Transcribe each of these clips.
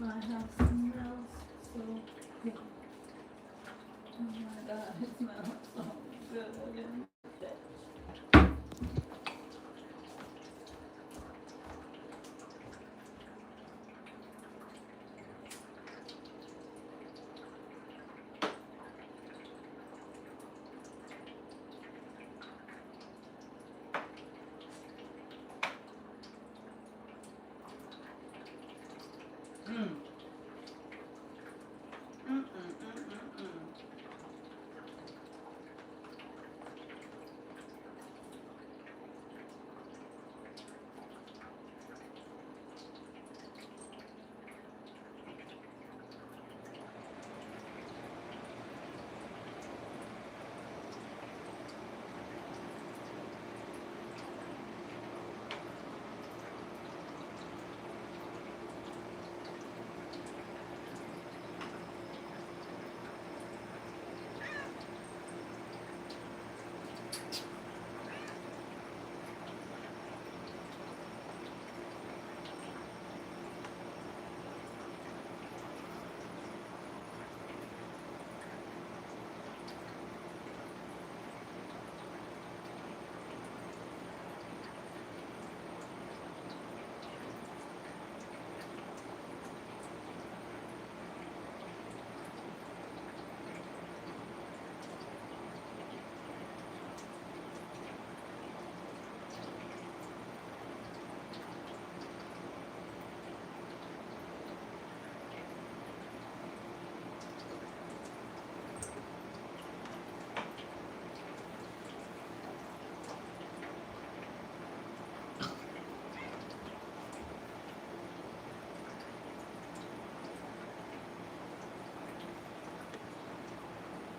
My house smells so good. Oh my god, it smells so good in this.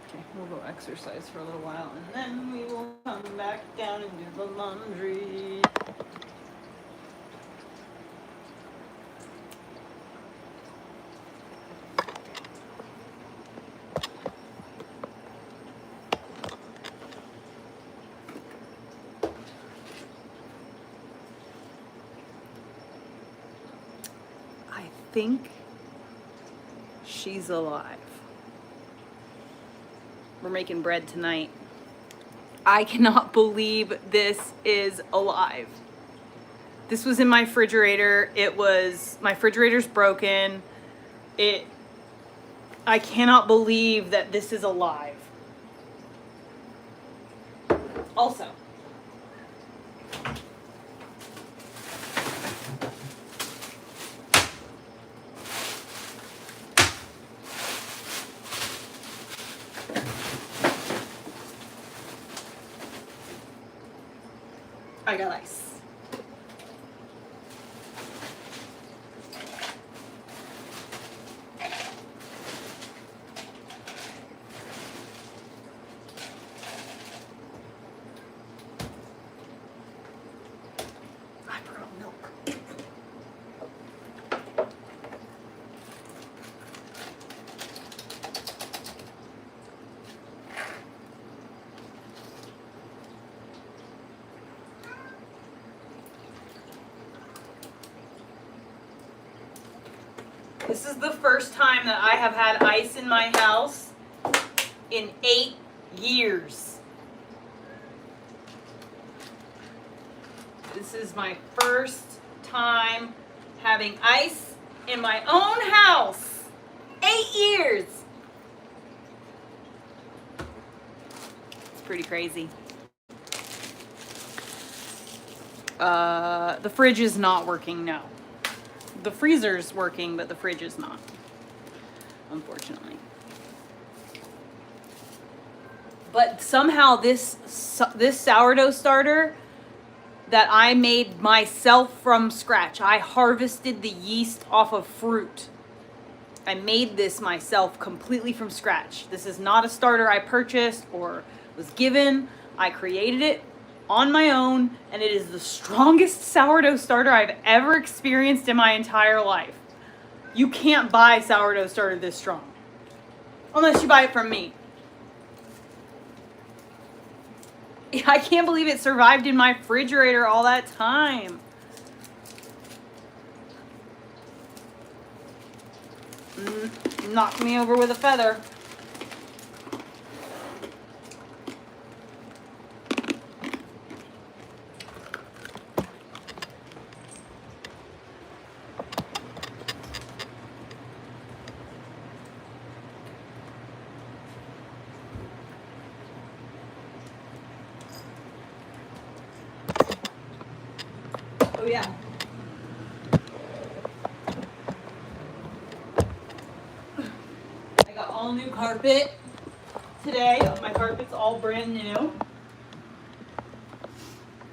Okay, we'll go exercise for a little while and then we will come back down and do the laundry. I think she's alive. We're making bread tonight. I cannot believe this is alive. This was in my refrigerator. My refrigerator's broken. I cannot believe that this is alive. Also, I got ice. I brought milk. This is the first time that I have had ice in my house in 8 years. This is my first time having ice in my own house. 8 years. It's pretty crazy. The fridge is not working, no. The freezer's working, but the fridge is not, unfortunately. But somehow this sourdough starter that I made myself from scratch, I harvested the yeast off of fruit. I made this myself completely from scratch. This is not a starter I purchased or was given. I created it on my own, and it is the strongest sourdough starter I've ever experienced in my entire life. You can't buy sourdough starter this strong, unless you buy it from me. I can't believe it survived in my refrigerator all that time. Knock me over with a feather. Oh yeah. I got all new carpet today. My carpet's all brand new.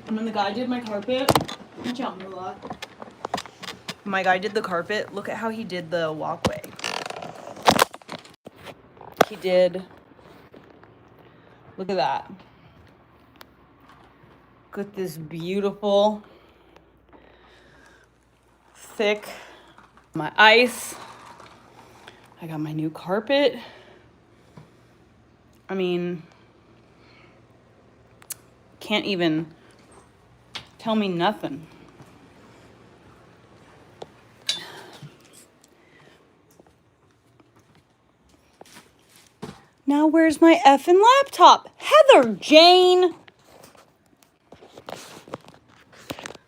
And when the guy did my carpet, watch out, Mula. My guy did the carpet. Look at how he did the walkway. He did. Look at that. Look at this beautiful, thick, my ice. I got my new carpet. I mean, can't even tell me nothing. Now where's my effing laptop? Heather Jane!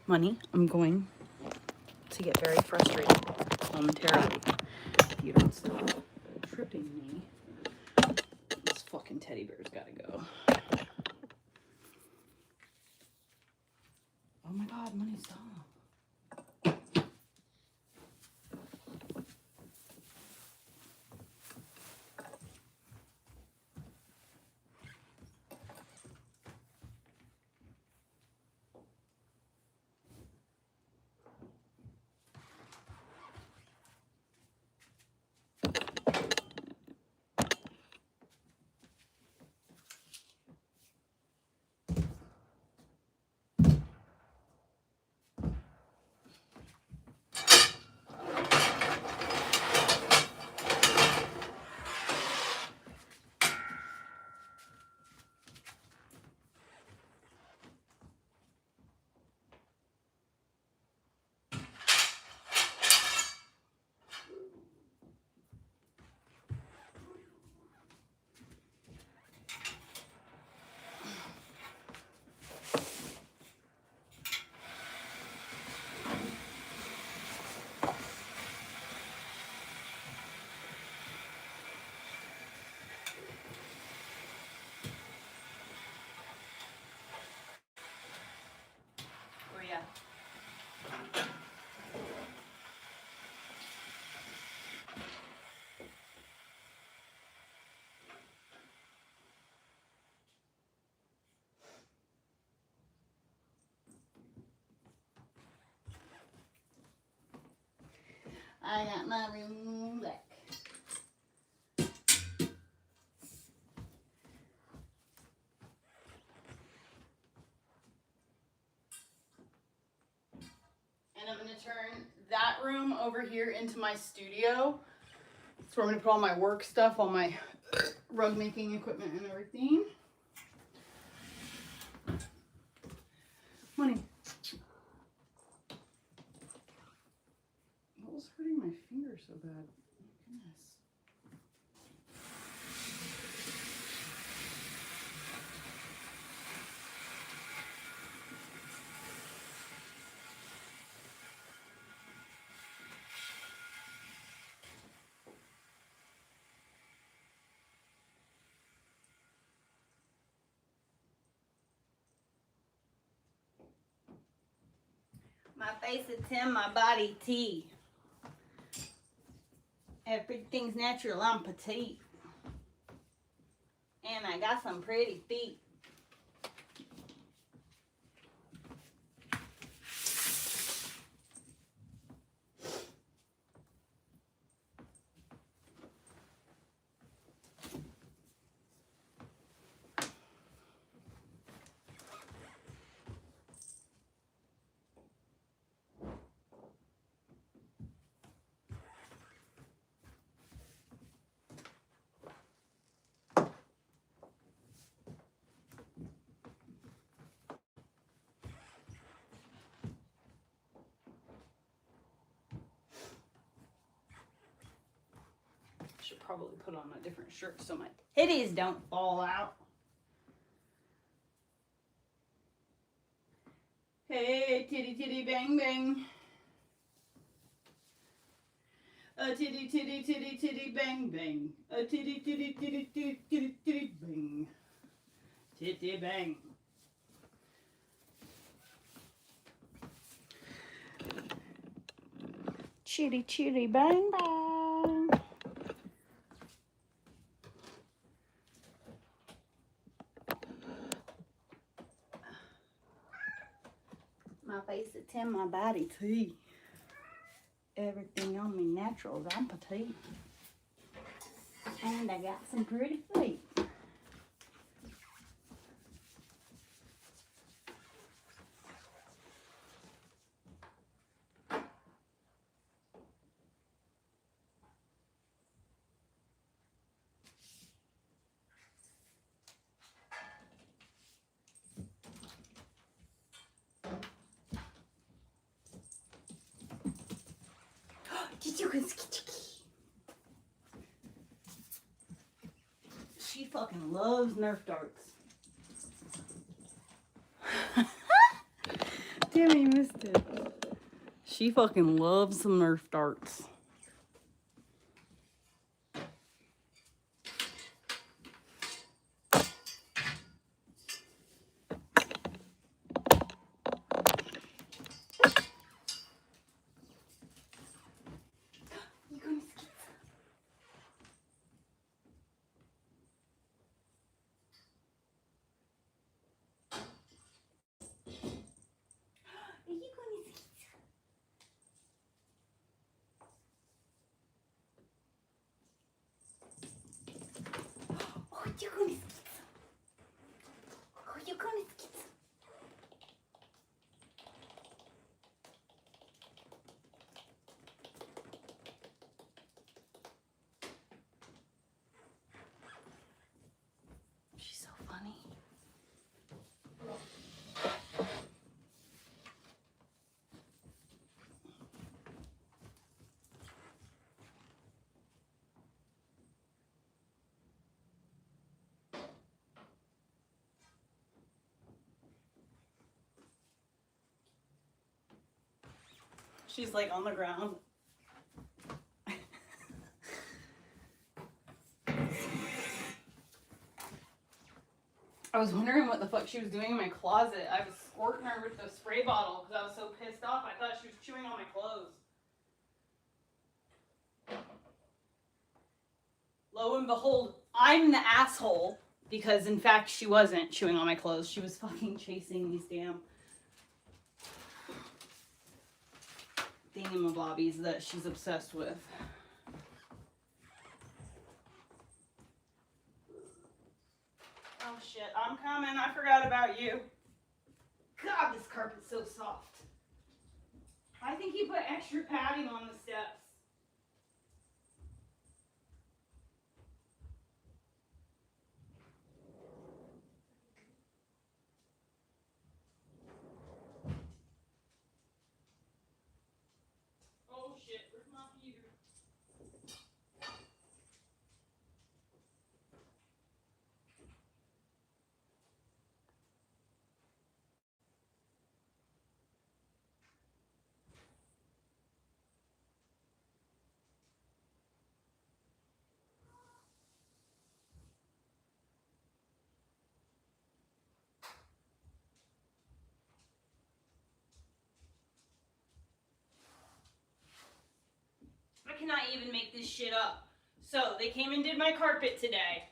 Money, I'm going to get very frustrated momentarily if you don't stop tripping me. This fucking teddy bear's gotta go. Oh my god, Money, stop. Oh yeah. I got my room back. And I'm gonna turn that room over here into my studio. So I'm gonna put all my work stuff, all my rug making equipment and everything. Money. What was hurting my finger so bad? Oh my goodness. My face is 10, my body T. Everything's natural, I'm petite. And I got some pretty feet. should probably put on a different shirt so my titties don't fall out. Hey, titty titty bang bang. A titty titty titty titty bang bang. A titty titty titty titty titty titty bang. Titty bang. Chitty chitty bang bang. My face is 10, my body T. Everything on me natural, I'm petite. And I got some pretty feet. She fucking loves Nerf darts. Damn, you missed it. She fucking loves some Nerf darts. She's so funny. She's like on the ground. I was wondering what the fuck she was doing in my closet. I was squirting her with the spray bottle because I was so pissed off. I thought she was chewing on my clothes. Lo and behold, I'm the asshole because in fact she wasn't chewing on my clothes. She was fucking chasing these damn thingamabobbies that she's obsessed with. Oh shit, I'm coming. I forgot about you. God, this carpet's so soft. I think he put extra padding on the steps. Oh shit, where's my heater? I cannot even make this shit up. So they came and did my carpet today.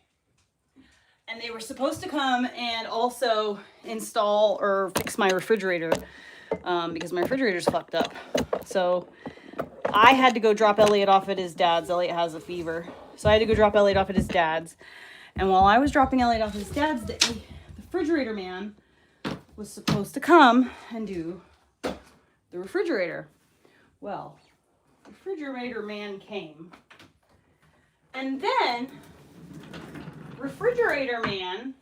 And they were supposed to come and also install or fix my refrigerator because my refrigerator's fucked up. So I had to go drop Elliot off at his dad's. Elliot has a fever. So I had to go drop Elliot off at his dad's. And while I was dropping Elliot off at his dad's, the refrigerator man was supposed to come and do the refrigerator. Well, refrigerator man came. And then refrigerator man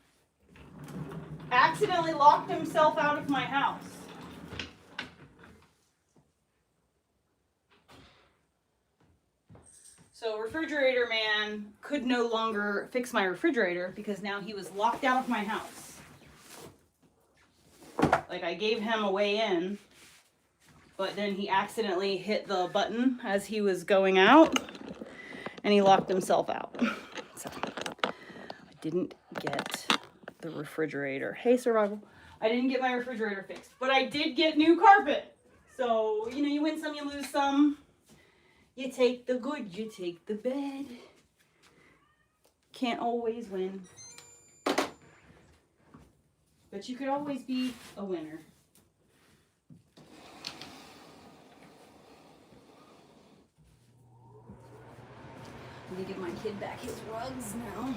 accidentally locked himself out of my house. So refrigerator man could no longer fix my refrigerator because now he was locked out of my house. Like, I gave him a way in, but then he accidentally hit the button as he was going out, and he locked himself out. So I didn't get the refrigerator. Hey, survival. I didn't get my refrigerator fixed, but I did get new carpet. So, you know, you win some, you lose some. You take the good, you take the bad. Can't always win. But you could always be a winner. I'm gonna give my kid back his rugs now.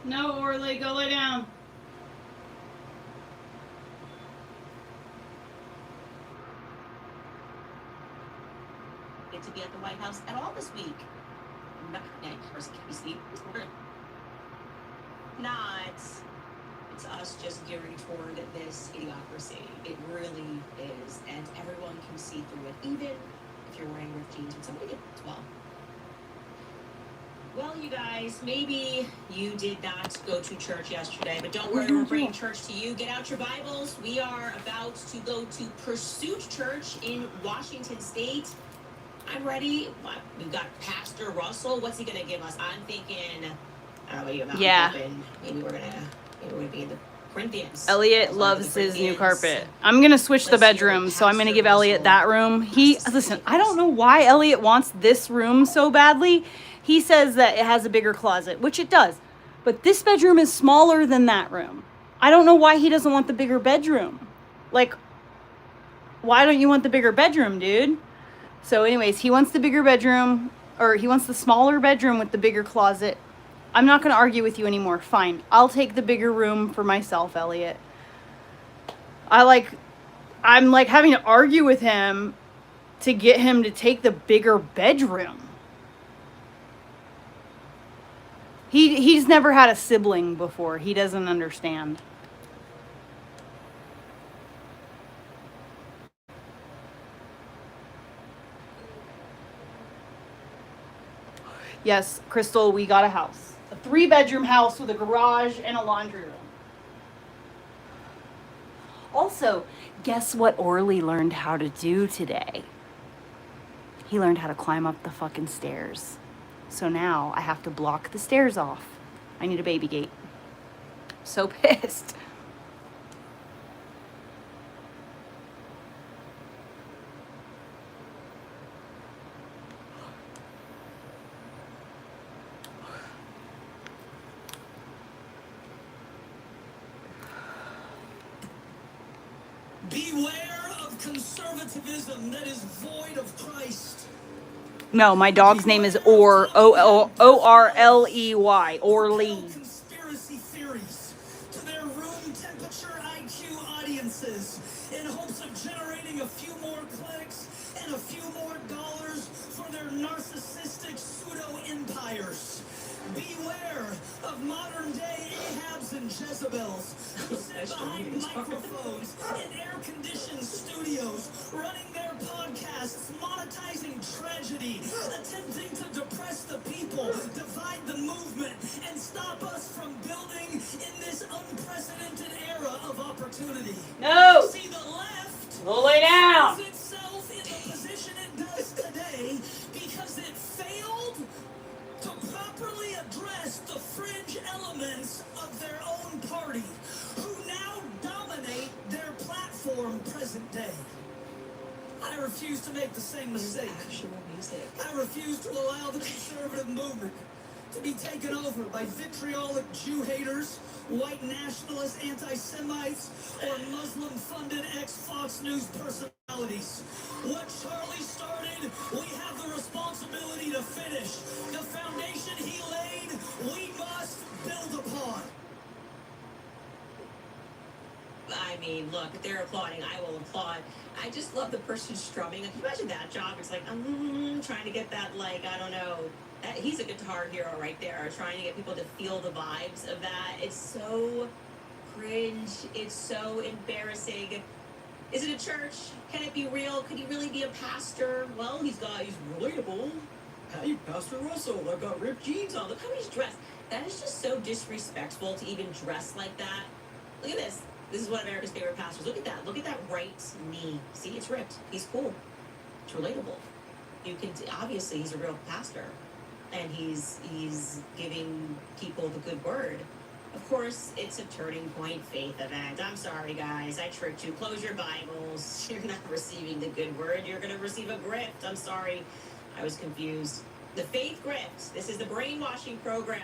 No, Orly, go lay down. Get to be at the White House at all this week. Not. It's us just gearing toward this idiocracy. It really is. And everyone can see through it, even if you're wearing ripped jeans with somebody as well. Well, you guys, maybe you did not go to church yesterday, but don't worry, we're bringing church to you. Get out your Bibles. We are about to go to Pursuit Church in Washington State. I'm ready. We've got Pastor Russell. What's he going to give us? I'm thinking, Yeah. Maybe we're gonna be in the Corinthians. Elliot loves his new carpet. I'm gonna switch the bedrooms, so I'm gonna give Elliot that room. Listen, I don't know why Elliot wants this room so badly. He says that it has a bigger closet, which it does. But this bedroom is smaller than that room. I don't know why he doesn't want the bigger bedroom. Like, why don't you want the bigger bedroom, dude? So anyways, he wants the bigger bedroom, or he wants the smaller bedroom with the bigger closet. I'm not going to argue with you anymore. Fine. I'll take the bigger room for myself, Elliot. I'm like having to argue with him to get him to take the bigger bedroom. He's never had a sibling before. He doesn't understand. Yes, Crystal, we got a house. A 3-bedroom house with a garage and a laundry room. Also, guess what Orly learned how to do today? He learned how to climb up the fucking stairs. So now I have to block the stairs off. I need a baby gate. So pissed. Beware of conservatism that is void of Christ. No, my dog's name is O-R-L-E-Y, Orly. Conspiracy theories to their room temperature IQ audiences in hopes of generating a few more clicks and a few more dollars for their narcissistic pseudo-empires. Beware of modern-day Ahabs and Jezebels who sit behind microphones in air-conditioned studios, running their podcasts, monetizing tragedy, attempting to depress the people, divide the movement, and stop us from building in this unprecedented era of opportunity. No! See, the left We'll lay down. finds itself in the position it does today because it failed to properly address the fringe elements of their own party, who now dominate their platform present day. I refuse to make the same mistake. I refuse to allow the conservative movement to be taken over by vitriolic Jew haters, white nationalist anti-Semites, or Muslim-funded ex-Fox News personalities. What Charlie started, we have the responsibility to finish. The foundation he laid, we must build upon. I mean, look, if they're applauding, I will applaud. I just love the person strumming. Like, can you imagine that job? It's like, trying to get that, like, I don't know. He's a guitar hero right there, trying to get people to feel the vibes of that. It's so cringe. It's so embarrassing. Is it a church? Can it be real? Could he really be a pastor? Well, he's relatable. Hey, Pastor Russell, I've got ripped jeans on. Look how he's dressed. That is just so disrespectful to even dress like that. Look at this. This is one of America's favorite pastors. Look at that. Look at that right knee. See, it's ripped. He's cool. It's relatable. You can obviously he's a real pastor, and he's giving people the good word. Of course, it's a turning point faith event. I'm sorry, guys. I tricked you. Close your Bibles. You're not receiving the good word. You're going to receive a grift. I'm sorry. I was confused. The faith grift. This is the brainwashing program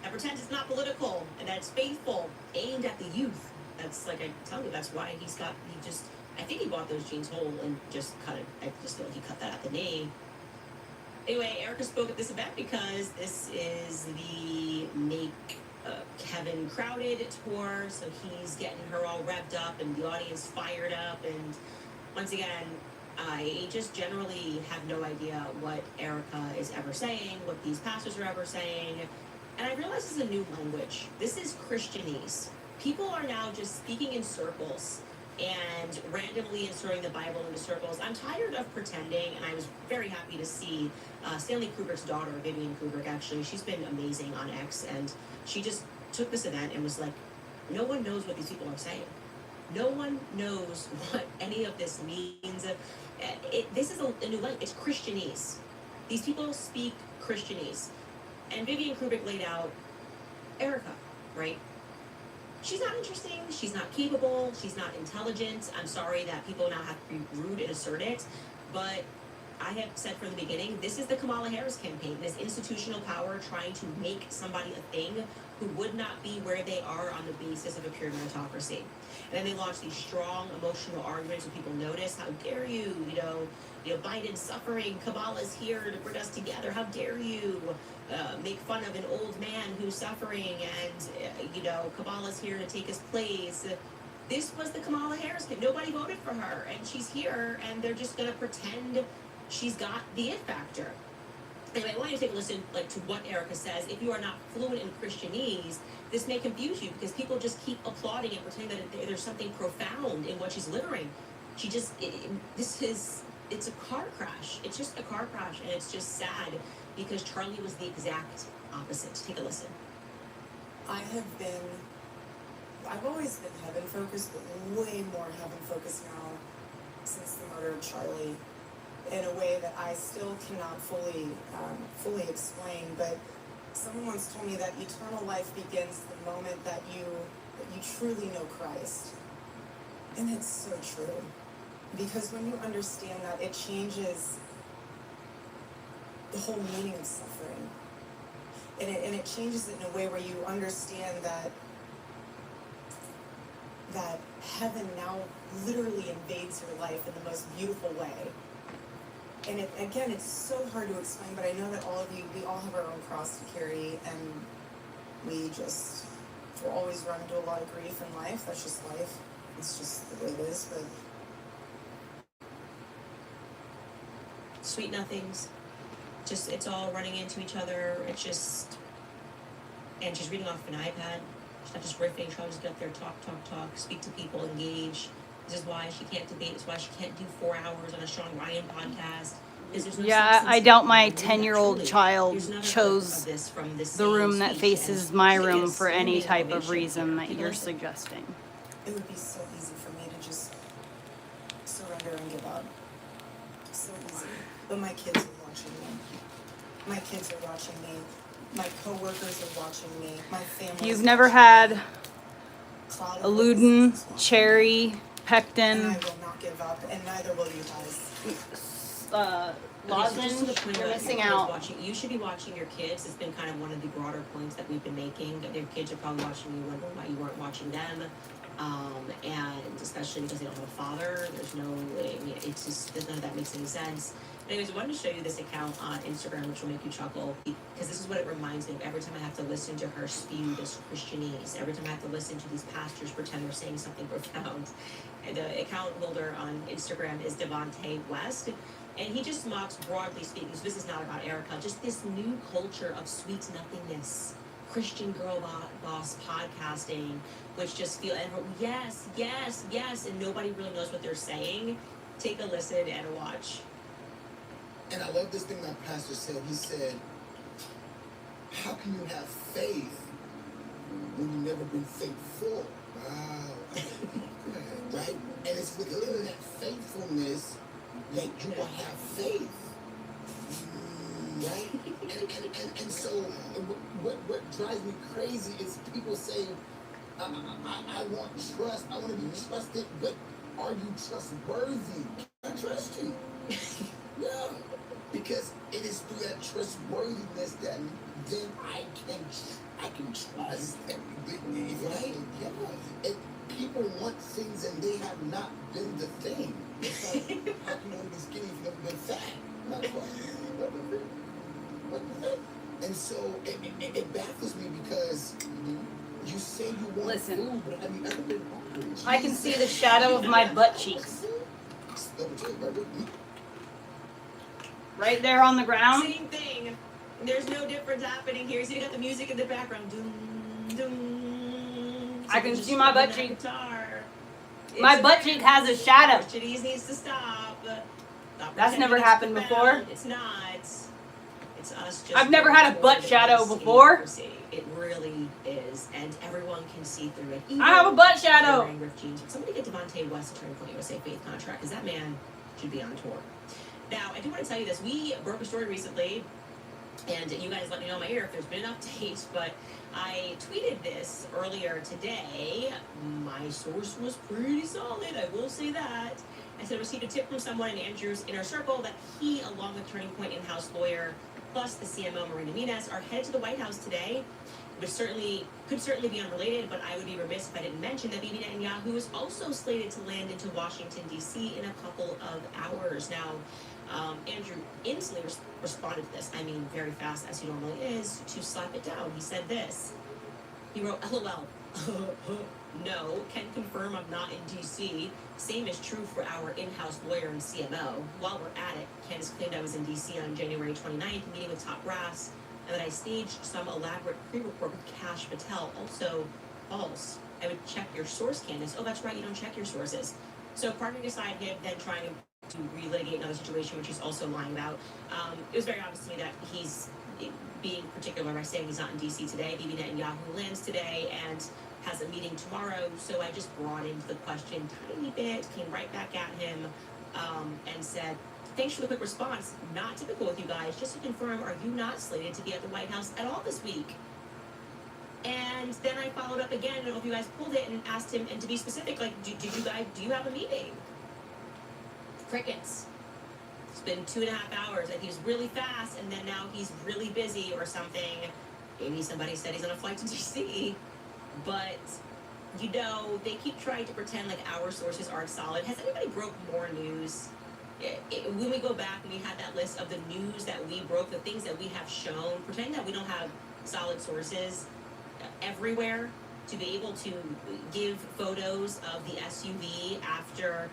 that pretends it's not political and that it's faithful, aimed at the youth. That's like I tell you, that's why I think he bought those jeans whole and just cut it. I just feel like he cut that at the knee. Anyway, Erica spoke at this event because this is the Make Kevin Crowded tour, so he's getting her all revved up and the audience fired up. And once again, I just generally have no idea what Erica is ever saying, what these pastors are ever saying. And I realize this is a new language. This is Christianese. People are now just speaking in circles and randomly inserting the Bible into circles. I'm tired of pretending, and I was very happy to see Stanley Kubrick's daughter, Vivian Kubrick, actually. She's been amazing on X, and she just took this event and was like, no one knows what these people are saying. No one knows what any of this means. This is a new language. It's Christianese. These people speak Christianese. And Vivian Kubrick laid out Erica, right? She's not interesting, she's not capable, she's not intelligent. I'm sorry that people now have to be rude and assert it, but I have said from the beginning, this is the Kamala Harris campaign, this institutional power trying to make somebody a thing who would not be where they are on the basis of a pure meritocracy. And then they launch these strong emotional arguments when people notice, how dare you, Biden's suffering, Kamala's here to bring us together, how dare you make fun of an old man who's suffering and, Kamala's here to take his place. This was the Kamala Harris kid. Nobody voted for her, and she's here, and they're just going to pretend she's got the it factor. Anyway, I want you to take a listen to what Erica says. If you are not fluent in Christianese, this may confuse you because people just keep applauding and pretending that there's something profound in what she's delivering. It's a car crash. It's just a car crash, and it's just sad because Charlie was the exact opposite. Take a listen. I've always been heaven focused, but way more heaven focused now since the murder of Charlie, in a way that I still cannot fully explain. But someone once told me that eternal life begins the moment that you truly know Christ. And it's so true. Because when you understand that, it changes the whole meaning of suffering. And it changes it in a way where you understand that heaven now literally invades your life in the most beautiful way. And it's so hard to explain, but I know that all of you, we all have our own cross to carry, and we'll always run into a lot of grief in life. That's just life. It's just the way it is, but Sweet nothings. It's all running into each other. And she's reading off an iPad. She's not just riffing. She'll just get up there, talk, speak to people, engage. This is why she can't debate. It's why she can't do 4 hours on a Sean Ryan podcast. Yeah, I doubt my 10-year-old child chose the room that faces my room for any type of reason that you're suggesting. it would be so easy for me to just surrender and give up. So easy. But my kids are watching me. My kids are watching me. My coworkers are watching me. My family. You've never had a Aluden, cherry, pectin, and I will not give up, and neither will you guys. lozenge. You're missing out. You should be watching your kids. It's been kind of one of the broader points that we've been making. Their kids are probably watching you, wondering why you weren't watching them. And especially because they don't have a father. There's no, it's just, none of that makes any sense. Anyways, I wanted to show you this account on Instagram, which will make you chuckle, because this is what it reminds me of every time I have to listen to her spew this Christianese, every time I have to listen to these pastors pretend they're saying something profound. And the account holder on Instagram is Devontae West, and he just mocks, broadly speaking, so this is not about Erica, just this new culture of sweet nothingness, Christian girl boss podcasting, which just feel, and yes, yes, yes, and nobody really knows what they're saying. Take a listen and a watch. And I love this thing that pastor said. He said, how can you have faith when you've never been faithful? Wow. Right? And it's within that faithfulness that you will have faith. Right? And so what drives me crazy is people saying, I want trust, I want to be trusted, but are you trustworthy? I trust you. Yeah. Because it is through that trustworthiness that then I can trust everything, right? Yeah. And people want things and they have not been the thing. It's like, how can you want to be skinny if you've never been fat? Not quite. What the heck? And so it baffles me because you say you want Listen. food, but have you ever been hungry? I can see the shadow of my butt cheeks. Right there on the ground. Same thing. There's no difference happening here. So you got the music in the background. Doom, doom. I can see my butt cheek. Guitar. My butt cheek has a shadow. Christianese needs to stop. That's never happened before. It's not. It's us just. I've never had a butt shadow before. It really is, and everyone can see through it. I have a butt shadow. Wearing ripped jeans. Somebody get Devontae West a Turning Point USA faith contract, because that man should be on tour. Now, I do want to tell you this. We broke a story recently, and you guys let me know in my ear if there's been an update, but I tweeted this earlier today. My source was pretty solid, I will say that. I said I received a tip from someone in Andrew's inner circle that he, along with Turning Point in-house lawyer, plus the CMO Marina Mines, are headed to the White House today. Could certainly be unrelated, but I would be remiss if I didn't mention that Bibi Netanyahu is also slated to land into Washington, D.C. in a couple of hours. Now, Andrew instantly responded to this, I mean very fast as he normally is, to slap it down. He said this. He wrote, LOL. No, can confirm I'm not in D.C. Same is true for our in-house lawyer and CMO. While we're at it, Candace claimed I was in D.C. on January 29th, meeting with top brass, and that I staged some elaborate pre-report with Kash Patel. Also false. I would check your source, Candace. Oh, that's right, you don't check your sources. So parking aside him then trying to relitigate another situation, which he's also lying about, it was very obvious to me that he's being particular by saying he's not in D.C. today. Bibi Netanyahu lands today and has a meeting tomorrow, so I just broadened the question a tiny bit, came right back at him, and said, thanks for the quick response. Not typical with you guys. Just to confirm, are you not slated to be at the White House at all this week? And then I followed up again. I don't know if you guys pulled it, and asked him, and to be specific, like, do you have a meeting? Crickets. It's been 2.5 hours, and he's really fast, and then now he's really busy or something. Maybe somebody said he's on a flight to D.C., but they keep trying to pretend like our sources aren't solid. Has anybody broke more news? When we go back and we had that list of the news that we broke, the things that we have shown, pretending that we don't have solid sources everywhere, to be able to give photos of the SUV after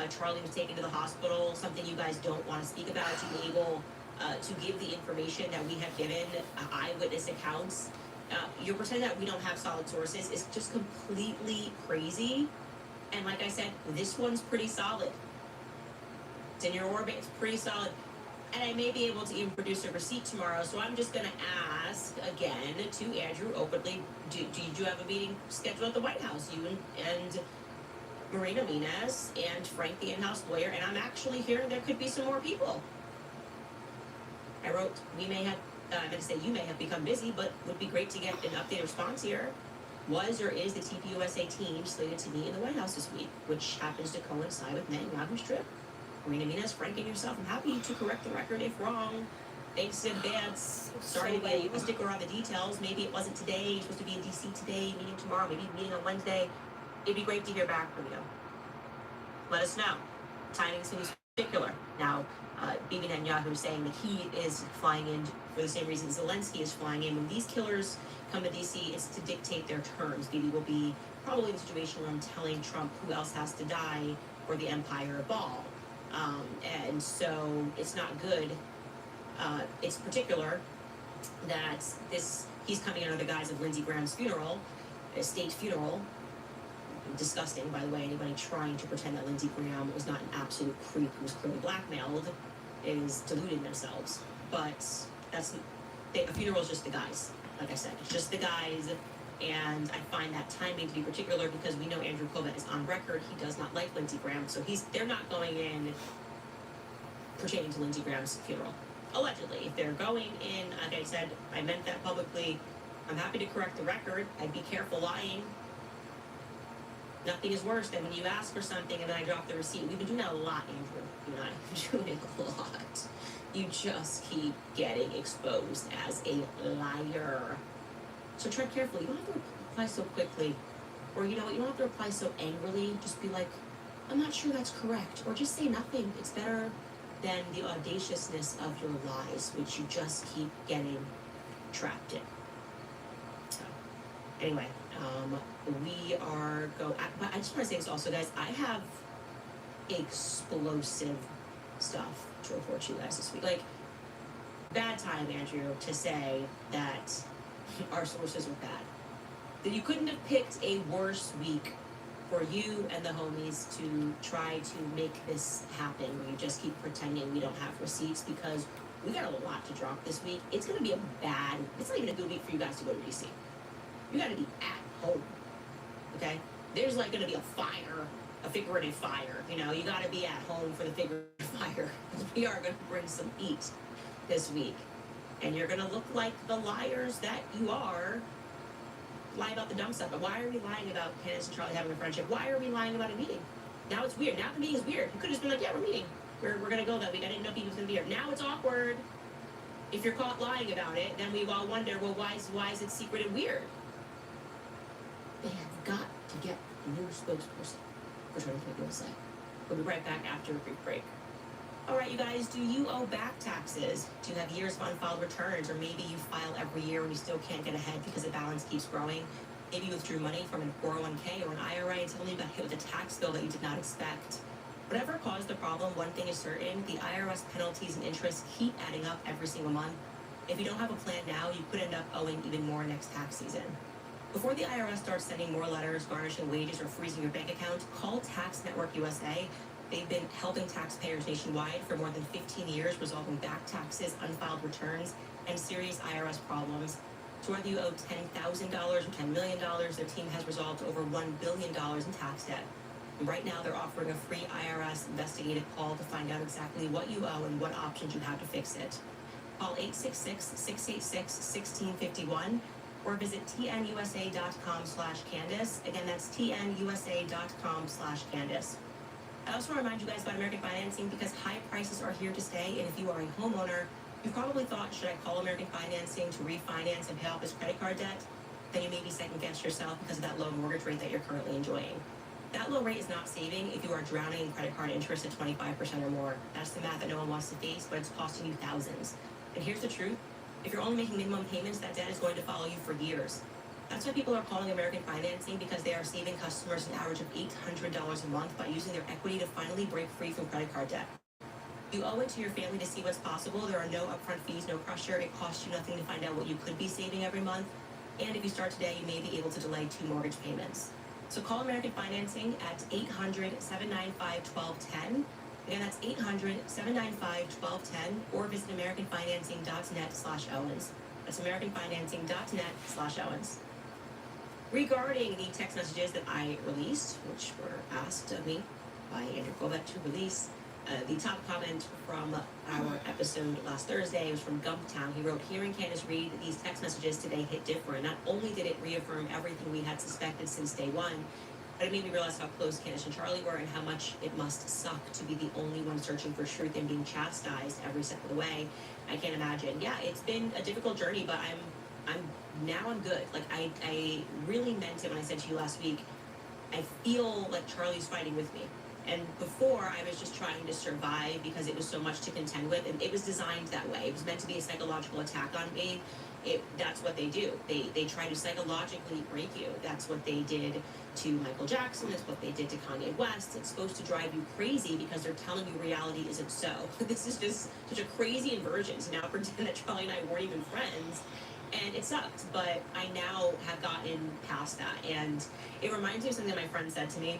Charlie was taken to the hospital, something you guys don't want to speak about, to be able to give the information that we have given, eyewitness accounts. You're pretending that we don't have solid sources is just completely crazy. And like I said, this one's pretty solid. It's in your orbit, it's pretty solid. And I may be able to even produce a receipt tomorrow, so I'm just going to ask again to Andrew openly, do you have a meeting scheduled at the White House? You and Marina Mines and Frank, the in-house lawyer, and I'm actually hearing there could be some more people. I wrote, I'm going to say you may have become busy, but would be great to get an updated response here. Was or is the TPUSA team slated to meet in the White House this week, which happens to coincide with Netanyahu's trip? Marina Mines, Frank, and yourself, I'm happy to correct the record if wrong. Thanks in advance. Sorry to be a sticker on the details. Maybe it wasn't today. You're supposed to be in D.C. today, meeting tomorrow, maybe meeting on Wednesday. It'd be great to hear back from you. Let us know. Timing seems particular. Now, Bibi Netanyahu is saying that he is flying in for the same reason Zelensky is flying in. When these killers come to DC, it's to dictate their terms. Bibi will be probably in a situation where I'm telling Trump who else has to die for the empire ball. And so it's not good. It's particular that he's coming under the guise of Lindsey Graham's funeral, a state funeral. Disgusting, by the way. Anybody trying to pretend that Lindsey Graham was not an absolute creep who was clearly blackmailed is deluding themselves. But a funeral is just the guise. Like I said, it's just the guise. And I find that timing to be particular because we know Andrew Kovach is on record. He does not like Lindsey Graham, so they're not going in pertaining to Lindsey Graham's funeral. Allegedly, if they're going in, like I said, I meant that publicly. I'm happy to correct the record. I'd be careful lying. Nothing is worse than when you ask for something and then I drop the receipt. We've been doing that a lot, Andrew. You and I have been doing it a lot. You just keep getting exposed as a liar. So tread carefully. You don't have to reply so quickly. Or you know what, you don't have to reply so angrily. Just be like, I'm not sure that's correct. Or just say nothing. It's better than the audaciousness of your lies, which you just keep getting trapped in. So, anyway, we are but I just want to say this also, guys. I have explosive stuff to report to you guys this week. Like, bad time, Andrew, to say that our sources are bad. That you couldn't have picked a worse week for you and the homies to try to make this happen, where you just keep pretending we don't have receipts, because we got a lot to drop this week. It's going to be it's not even a good week for you guys to go to DC. You got to be at home, okay? There's like going to be a figurative fire, you know? You got to be at home for the figurative fire. We are going to bring some heat this week. And you're going to look like the liars that you are. Lie about the dumb stuff. But why are we lying about Candace and Charlie having a friendship? Why are we lying about a meeting? Now it's weird. Now the meeting is weird. You could have just been like, yeah, we're meeting. We're going to go that week. I didn't know people was going to be here. Now it's awkward. If you're caught lying about it, then we all wonder, well, why is it secret and weird? They have got to get a new spokesperson for 2020 USA. We'll be right back after a brief break. All right, you guys, do you owe back taxes? Do you have years of unfiled returns? Or maybe you file every year and you still can't get ahead because the balance keeps growing? Maybe you withdrew money from a 401k or an IRA and suddenly you got hit with a tax bill that you did not expect. Whatever caused the problem, one thing is certain: the IRS penalties and interest keep adding up every single month. If you don't have a plan now, you could end up owing even more next tax season. Before the IRS starts sending more letters, garnishing wages, or freezing your bank account, call Tax Network USA. They've been helping taxpayers nationwide for more than 15 years, resolving back taxes, unfiled returns, and serious IRS problems. So whether you owe $10,000 or $10 million, their team has resolved over $1 billion in tax debt. And right now, they're offering a free IRS investigative call to find out exactly what you owe and what options you have to fix it. Call 866-686-1651 or visit tnusa.com/Candace. Again, that's tnusa.com/Candace. I also want to remind you guys about American Financing, because high prices are here to stay, and if you are a homeowner, you've probably thought, should I call American Financing to refinance and pay off this credit card debt? Then you maybe second-guess yourself because of that low mortgage rate that you're currently enjoying. That low rate is not saving if you are drowning in credit card interest at 25% or more. That's the math that no one wants to face, but it's costing you thousands. And here's the truth: if you're only making minimum payments, that debt is going to follow you for years. That's why people are calling American Financing, because they are saving customers an average of $800 a month by using their equity to finally break free from credit card debt. You owe it to your family to see what's possible. There are no upfront fees, no pressure. It costs you nothing to find out what you could be saving every month. And if you start today, you may be able to delay 2 mortgage payments. So call American Financing at 800-795-1210. Again, that's 800-795-1210, or visit AmericanFinancing.net/Owens. That's AmericanFinancing.net/Owens. Regarding the text messages that I released, which were asked of me by Andrew Kovach to release, the top comment from our episode last Thursday was from Gumptown. He wrote, "Hearing Candace read these text messages today hit different. Not only did it reaffirm everything we had suspected since day one, but it made me realize how close Candace and Charlie were and how much it must suck to be the only one searching for truth and being chastised every step of the way. I can't imagine." Yeah, it's been a difficult journey, but I'm good. Like, I really meant it when I said to you last week, I feel like Charlie's fighting with me. And before, I was just trying to survive because it was so much to contend with, and it was designed that way. It was meant to be a psychological attack on me. That's what they do. They try to psychologically break you. That's what they did to Michael Jackson. That's what they did to Kanye West. It's supposed to drive you crazy because they're telling you reality isn't so. This is just such a crazy inversion to now pretend that Charlie and I weren't even friends. And it sucks, but I now have gotten past that. And it reminds me of something that my friend said to me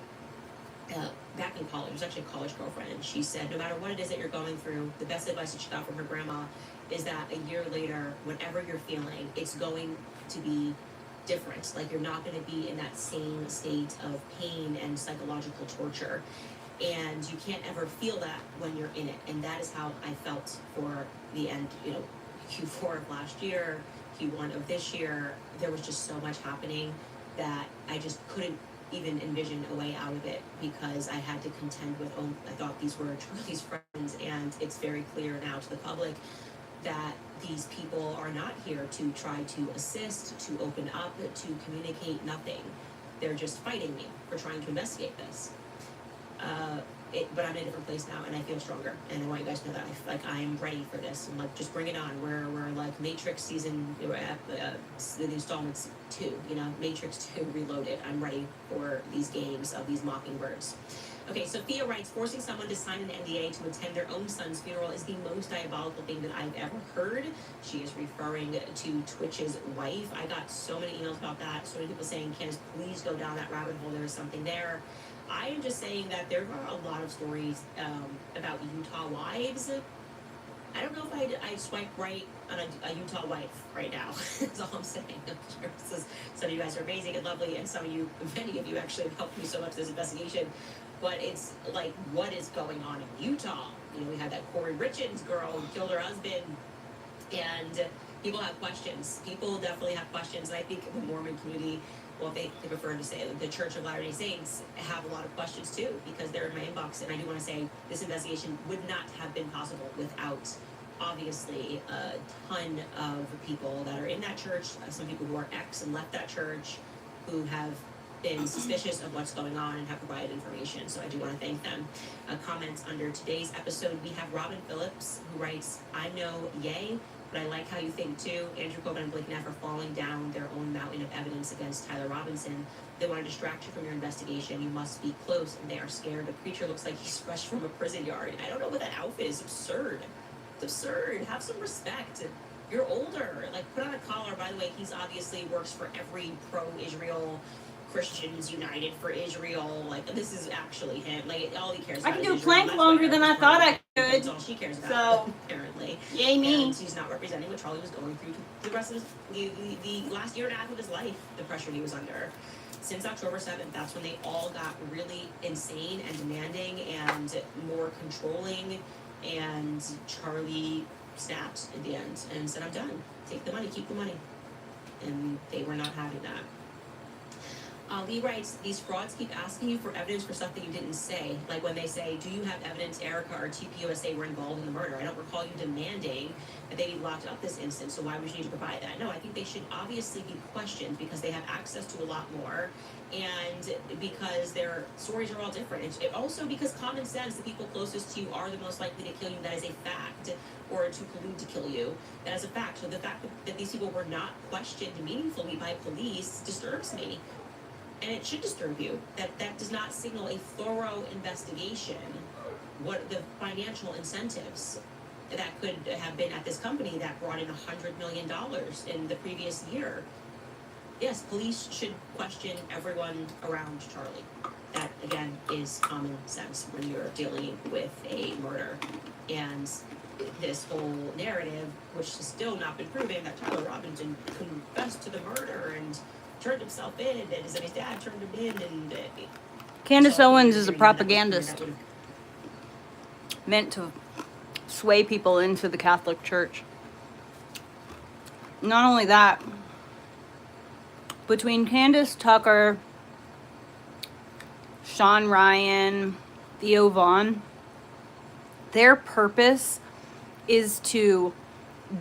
back in college. It was actually a college girlfriend. And she said, no matter what it is that you're going through, the best advice that she got from her grandma is that a year later, whatever you're feeling, it's going to be different. Like, you're not going to be in that same state of pain and psychological torture. And you can't ever feel that when you're in it. And that is how I felt for the end, Q4 of last year, Q1 of this year. There was just so much happening that I just couldn't even envision a way out of it, because I had to contend with, I thought these were Charlie's friends, and it's very clear now to the public that these people are not here to try to assist, to open up, to communicate, nothing. They're just fighting me for trying to investigate this. But I'm in a different place now, and I feel stronger, and I want you guys to know that I'm ready for this. And like, just bring it on. We're like Matrix season, the installments 2. Matrix 2 Reloaded. I'm ready for these games of these mockingbirds. Okay, Sophia writes, forcing someone to sign an NDA to attend their own son's funeral is the most diabolical thing that I've ever heard. She is referring to Twitch's wife. I got so many emails about that. So many people saying, Candace, please go down that rabbit hole. There is something there. I am just saying that there are a lot of stories about Utah wives. I don't know if I'd swipe right on a Utah wife right now. That's all I'm saying. I'm sure some of you guys are amazing and lovely, and many of you actually have helped me so much with this investigation. But it's like, what is going on in Utah? We had that Corey Richards girl who killed her husband, and people have questions. People definitely have questions, and I think the Mormon community, well, they prefer to say the Church of Latter-day Saints, have a lot of questions too, because they're in my inbox. And I do want to say this investigation would not have been possible without, obviously, a ton of people that are in that church, some people who are ex and left that church, who have been suspicious of what's going on and have provided information. So I do want to thank them. Comments under today's episode, we have Robin Phillips, who writes, I know, yay, but I like how you think too. Andrew Coben and Blake Neff are falling down their own mountain of evidence against Tyler Robinson. They want to distract you from your investigation. You must be close, and they are scared. The preacher looks like he's fresh from a prison yard. I don't know what that outfit is. Absurd. It's absurd. Have some respect. You're older. Like, put on a collar. By the way, he's obviously works for every pro-Israel Christians United for Israel. Like, this is actually him. Like, all he cares about I can is do a Israel. plank That's longer why than I was thought I running. could. That's all she cares about, So, apparently. Yay me. And she's not representing what Charlie was going through the rest of the last year and a half of his life, the pressure he was under. Since October 7th, that's when they all got really insane and demanding and more controlling, and Charlie snapped at the end and said, I'm done. Take the money, keep the money. And they were not having that. Lee writes, these frauds keep asking you for evidence for stuff that you didn't say. Like when they say, do you have evidence Erica or TPUSA were involved in the murder? I don't recall you demanding that they be locked up this instance, so why would you need to provide that? No, I think they should obviously be questioned because they have access to a lot more, and because their stories are all different. And also because common sense, the people closest to you are the most likely to kill you. That is a fact. Or to collude to kill you. That is a fact. So the fact that these people were not questioned meaningfully by police disturbs me. And it should disturb you. That does not signal a thorough investigation. What the financial incentives that could have been at this company that brought in $100 million in the previous year. Yes, police should question everyone around Charlie. That, again, is common sense when you're dealing with a murder. And this whole narrative, which has still not been proven, that Tyler Robinson confessed to the murder and turned himself in, and his dad turned him in, and Candace Owens is a propagandist meant to sway people into the Catholic Church. Not only that, between Candace Tucker, Sean Ryan, Theo Vaughn, their purpose is to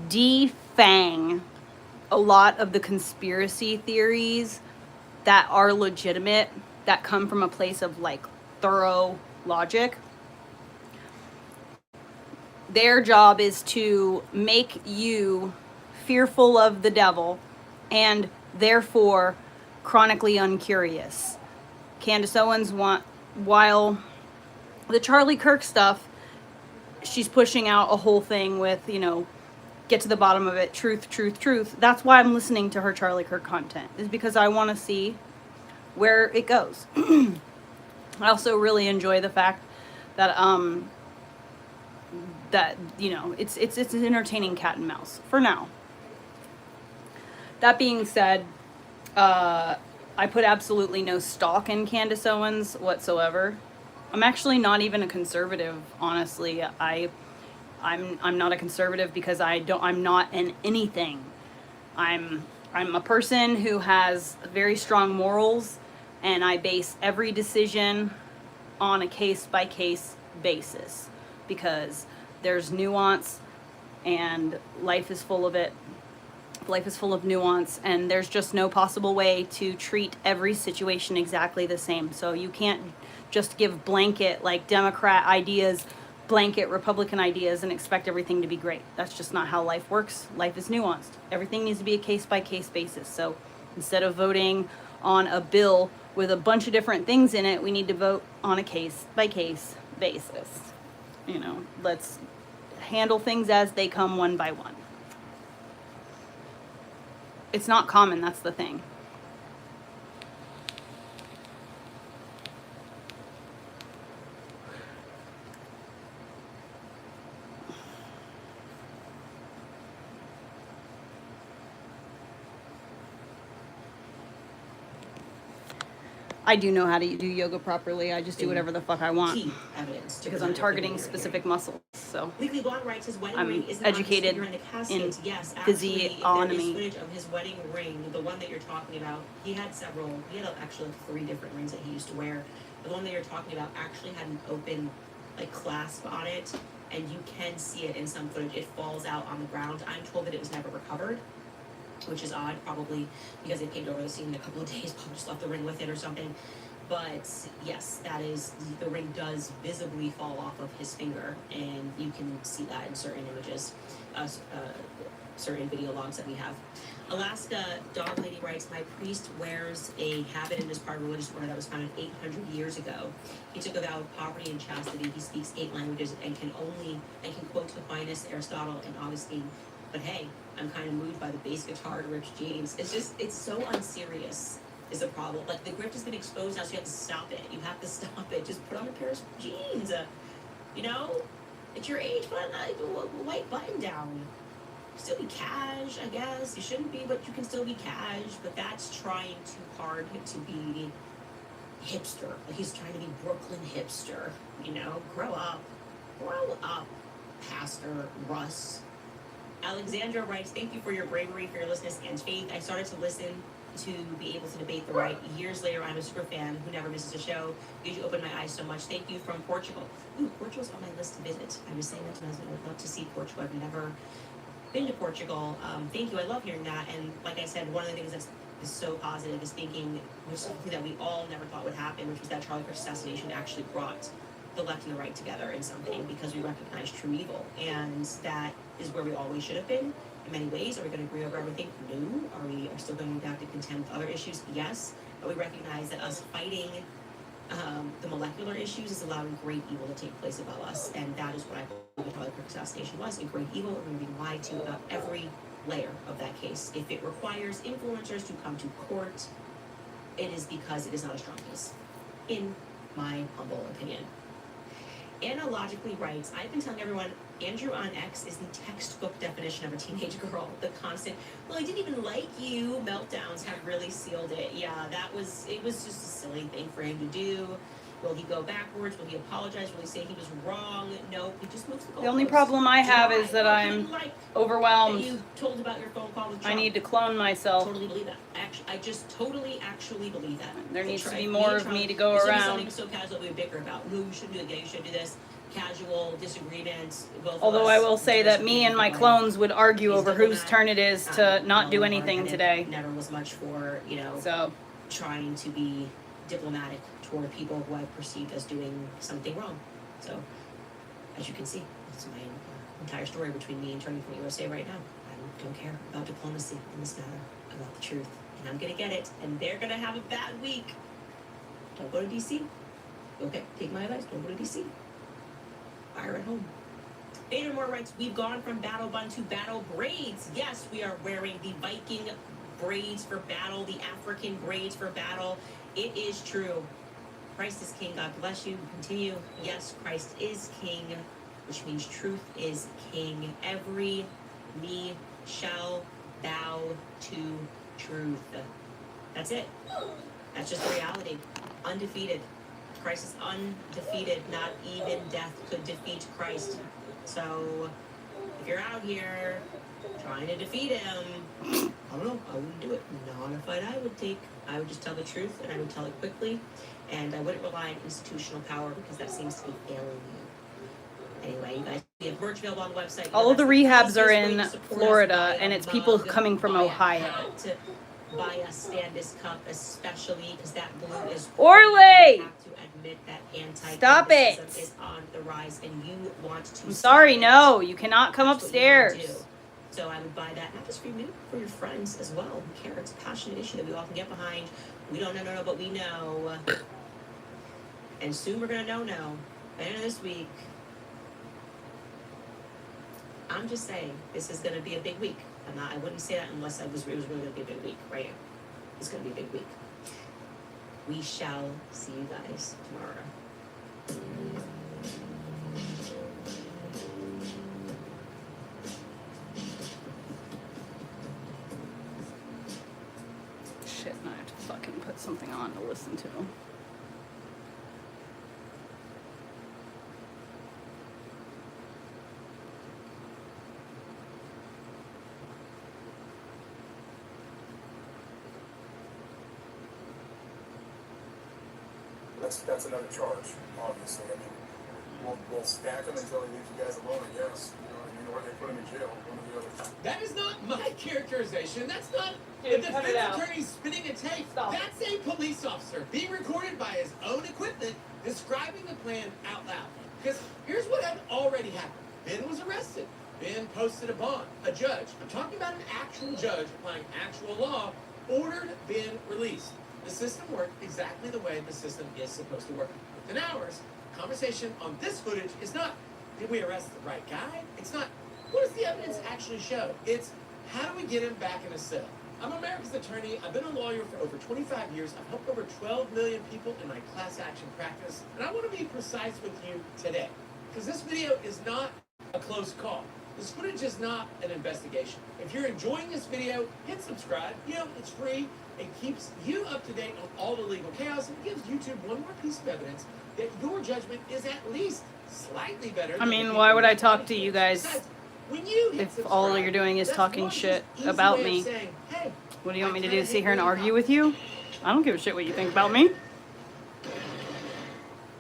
defang a lot of the conspiracy theories that are legitimate, that come from a place of like thorough logic. Their job is to make you fearful of the devil and therefore chronically uncurious. Candace Owens while the Charlie Kirk stuff, she's pushing out a whole thing with, get to the bottom of it, truth, truth, truth. That's why I'm listening to her Charlie Kirk content, is because I want to see where it goes. I also really enjoy the fact that it's an entertaining cat and mouse for now. That being said, I put absolutely no stock in Candace Owens whatsoever. I'm actually not even a conservative, honestly. I'm not a conservative because I'm not in anything. I'm a person who has very strong morals, and I base every decision on a case-by-case basis because there's nuance and life is full of it. Life is full of nuance, and there's just no possible way to treat every situation exactly the same. So you can't just give blanket, like, Democrat ideas, blanket Republican ideas, and expect everything to be great. That's just not how life works. Life is nuanced. Everything needs to be a case-by-case basis. So instead of voting on a bill with a bunch of different things in it, we need to vote on a case-by-case basis. Let's handle things as they come one by one. It's not common, that's the thing. I do know how to do yoga properly. I just do whatever the fuck I want Key evidence to because I'm present targeting with the specific muscles. So Legally Blonde writes his wedding I'm ring isn't educated on his finger in the in casket. Yes, actually, there is physiognomy. footage of his wedding ring, the one that you're talking about. He had actually like 3 different rings that he used to wear. The one that you're talking about actually had an open clasp on it, and you can see it in some footage. It falls out on the ground. I'm told that it was never recovered, which is odd, probably because they came over the scene in a couple of days, probably just left the ring with it or something. But yes, the ring does visibly fall off of his finger, and you can see that in certain images, certain video logs that we have. Alaska Dog Lady writes, my priest wears a habit in this part of religious order that was founded 800 years ago. He took a vow of poverty and chastity. He speaks 8 languages and can quote Aquinas, Aristotle, and Augustine. But hey, I'm kind of moved by the bass guitar to Rich James. It's so unserious. Is the problem. The grift has been exposed now, so you have to stop it. You have to stop it. Just put on a pair of jeans. At your age, put on a white button down. Still be cash, I guess. You shouldn't be, but you can still be cash. But that's trying too hard to be hipster. He's trying to be Brooklyn hipster. Grow up. Grow up, Pastor Russ. Alexandra writes, thank you for your bravery, fearlessness, and faith. I started to listen to be able to debate the right. Years later, I'm a super fan who never misses a show. You opened my eyes so much. Thank you from Portugal. Ooh, Portugal's on my list to visit. I was saying that to my husband. I would love to see Portugal. I've never been to Portugal. Thank you. I love hearing that. And like I said, one of the things that's so positive is thinking, which is something that we all never thought would happen, which was that Charlie Kirk assassination actually brought the left and the right together in something because we recognize true evil. And that is where we always should have been. In many ways, are we going to agree over everything? No. Are we still going to have to contend with other issues? Yes. But we recognize that us fighting the molecular issues is allowing great evil to take place above us. And that is what I believe the Charlie Kirk assassination was, a great evil. We're being lied to about every layer of that case. If it requires influencers to come to court, it is because it is not a strong case, in my humble opinion. Anna logically writes, I've been telling everyone Andrew on X is the textbook definition of a teenage girl. The constant, well, I didn't even like you meltdowns have really sealed it. Yeah, it was just a silly thing for him to do. Will he go backwards? Will he apologize? Will he say he was wrong? Nope, he just moves the goalposts. The only problem I have is that I'm overwhelmed. You told about your phone call with Trump. I need to clone myself. Totally believe that. I just totally actually believe that. There needs to be more of me to go around. Something so casual we would bicker about. No, you shouldn't do it. Yeah, you should do this. Casual disagreements. Although I will say that me and my clones would argue over whose turn it is to not do anything today. Never was much for So trying to be diplomatic toward people who I perceived as doing something wrong. So, as you can see, that's my entire story between me and Tony from USA right now. I don't care about diplomacy in this matter, about the truth. And I'm gonna get it, and they're gonna have a bad week. Don't go to DC. Okay, take my advice, don't go to DC. Fire at home. Vader Moore writes, we've gone from battle bun to battle braids. Yes, we are wearing the Viking braids for battle, the African braids for battle. It is true. Christ is king. God bless you. Continue. Yes, Christ is king, which means truth is king. Every knee shall bow to truth. That's it. That's just the reality. Undefeated. Christ is undefeated. Not even death could defeat Christ. So, if you're out here trying to defeat him, I don't know, I wouldn't do it. Not a fight I would take. I would just tell the truth, and I would tell it quickly, and I wouldn't rely on institutional power because that seems to be failing you. Anyway, you guys, we have merch available on the website. All of the rehabs are in Florida, and it's people coming from Ohio. To buy a Standis cup, especially because that blue is. Orly! You have to admit that Stop it. is on the rise, and you want to. I'm sorry, stop it. no, you cannot come That's what you wanna upstairs. do. So I would buy that, not just for you, for your friends as well. Who cares? It's a passionate issue that we all can get behind. We don't know, but we know. And soon we're going to know. By the end of this week, I'm just saying, this is going to be a big week. I wouldn't say that unless it was really going to be a big week, right? It's going to be a big week. We shall see you guys tomorrow. Shit, now I have to fucking put something on to listen to. That's another charge, obviously. I mean, we'll stack them until they leave you guys alone, I guess. You know what I mean? Or they put them in jail, one or the other. That is not my characterization. That's not Dude, the cut it defense out. attorney spinning a tape. Stop. That's a police officer being recorded by his own equipment describing the plan out loud. Because here's what had already happened. Ben was arrested. Ben posted a bond. A judge, I'm talking about an actual judge applying actual law, ordered Ben released. The system worked exactly the way the system is supposed to work. Within hours, conversation on this footage is not, did we arrest the right guy? It's not, what does the evidence actually show? It's, how do we get him back in a cell? I'm America's attorney. I've been a lawyer for over 25 years. I've helped over 12 million people in my class action practice. And I want to be precise with you today. Because this video is not a close call. This footage is not an investigation. If you're enjoying this video, hit subscribe. You know, it's free. It keeps you up to date on all the legal chaos and gives YouTube one more piece of evidence that your judgment is at least slightly better. I mean, why would I talk to you guys when you hit if subscribe, all you're doing is that's talking one shit easy about way of me? saying, hey, What do you want me to I do? kinda Sit hate here and when you argue talk. with you? I don't give a shit what you think about me.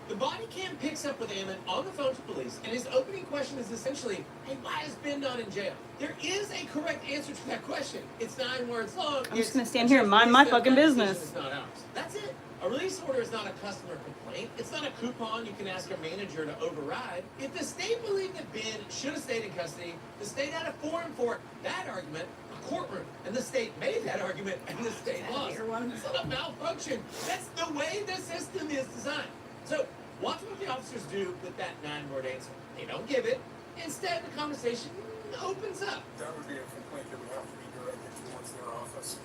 The body cam picks up with Ammon on the phone to police, and his opening question is essentially, hey, why is Ben not in jail? There is a correct answer to that question. It's 9 words long. I'm just It's gonna stand a here and mind my judge fucking that decision business. is not ours. That's it. A release order is not a customer complaint. It's not a coupon you can ask a manager to override. If the state believed that Ben should have stayed in custody, the state had a forum for that argument, a courtroom, and the state made that argument, and the state lost. It's not a malfunction. That's the way the system is designed. So watch what the officers do with that 9-word answer. They don't give it. Instead, the conversation opens up. That would be a complaint that would have to be directed towards their office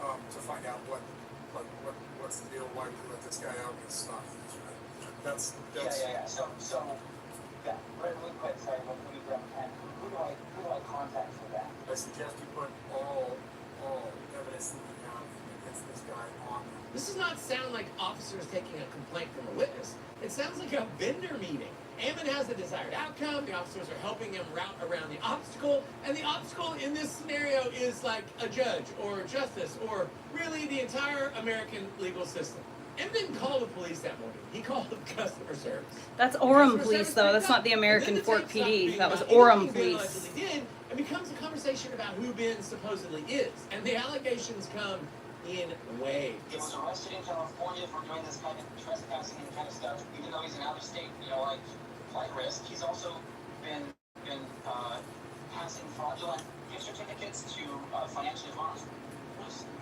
to find out what's the deal, why we let this guy out and stuff. That's Yeah. So, yeah, really quick, sorry, before you jump in, who do I contact for that? I suggest you put all evidence that you have against this guy on them. This does not sound like officers taking a complaint from a witness. It sounds like a vendor meeting. Ammon has the desired outcome. The officers are helping him route around the obstacle. And the obstacle in this scenario is like a judge or justice or really the entire American legal system. Ammon didn't call the police that morning. He called the customer service. That's Customer Orem service Police, though. picked That's up, not the and American then the Fort tape stopped PD. being That was about Orem anything Ben Police. allegedly did and becomes a conversation about who Ben supposedly is. And the allegations come in waves. He was arrested in California for doing this kind of trespassing and kind of stuff. Even though he's an out-of-state, like flight risk, he's also been passing fraudulent gift certificates to financially harmed.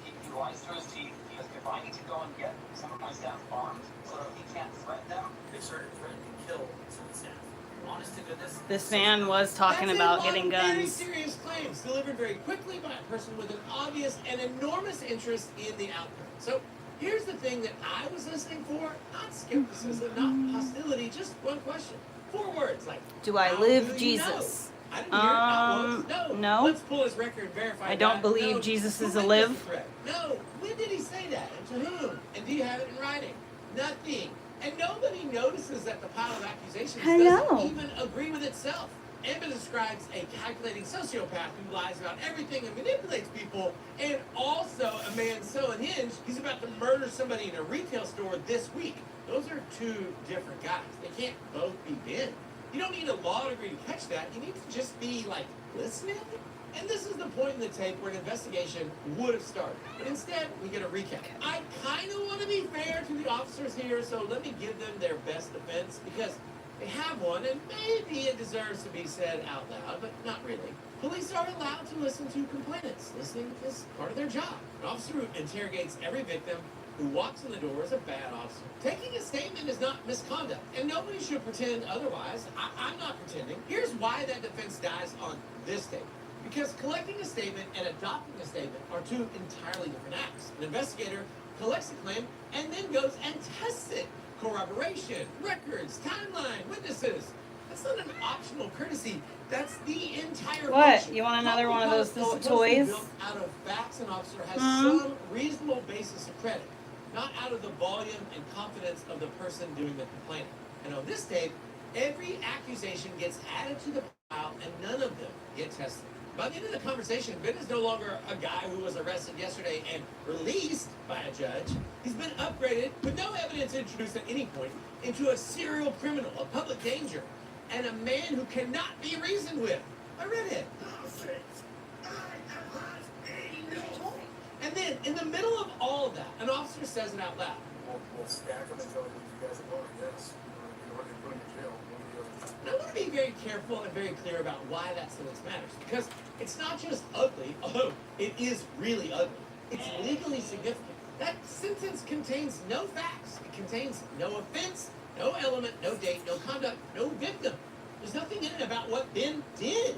He lies through his teeth. He goes, if I need to go and get some of my staff armed so that he can't threaten them, they started threatening to kill some of the staff. Honest to goodness. This man was talking That's about a lot getting of very guns. serious claims delivered very quickly by a person with an obvious and enormous interest in the outcome. So here's the thing that I was listening for: not skepticism, not hostility, just one question. 4 words like, Do I how live do you Jesus? know? I didn't hear it. Not once. No. Let's pull his record and verify I don't that. believe No. Jesus Who is a witnessed live. the threat? No. When did he say that? And to whom? And do you have it in writing? Nothing. And nobody notices that the pile of accusations doesn't even agree with itself. Emma describes a calculating sociopath who lies about everything and manipulates people, and also a man so unhinged he's about to murder somebody in a retail store this week. Those are 2 different guys. They can't both be Ben. You don't need a law degree to catch that. You need to just be, listening. And this is the point in the tape where an investigation would have started. But instead, we get a recap. I kind of want to be fair to the officers here, so let me give them their best defense, because they have one, and maybe it deserves to be said out loud, but not really. Police are allowed to listen to complainants. Listening is part of their job. An officer who interrogates every victim who walks in the door is a bad officer. Taking a statement is not misconduct, and nobody should pretend otherwise. I'm not pretending. Here's why that defense dies on this tape. Because collecting a statement and adopting a statement are 2 entirely different acts. An investigator collects a claim and then goes and tests it. Corroboration, records, timeline, witnesses. That's not an optional courtesy. That's the entire What? function. You want another one of those Probable cause is toys? supposed to be built out of facts. An officer has some reasonable basis of credit, not out of the volume and confidence of the person doing the complaining. And on this tape, every accusation gets added to the pile and none of them get tested. By the end of the conversation, Ben is no longer a guy who was arrested yesterday and released by a judge. He's been upgraded, with no evidence introduced at any point, into a serial criminal, a public danger, and a man who cannot be reasoned with. I read it. And then, in the middle of all of that, an officer says it out loud. We'll stack them until you guys are going, yes. You know, they're putting in jail. And I want to be very careful and very clear about why that sentence matters, because it's not just ugly, although it is really ugly. It's legally significant. That sentence contains no facts. It contains no offense, no element, no date, no conduct, no victim. There's nothing in it about what Ben did.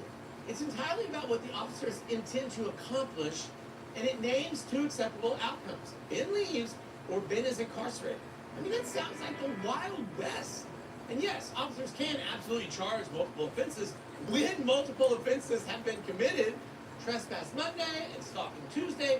It's entirely about what the officers intend to accomplish, and it names 2 acceptable outcomes. Ben leaves, or Ben is incarcerated. I mean, that sounds like the Wild West. And yes, officers can absolutely charge multiple offenses when multiple offenses have been committed. Trespass Monday and stalking Tuesday.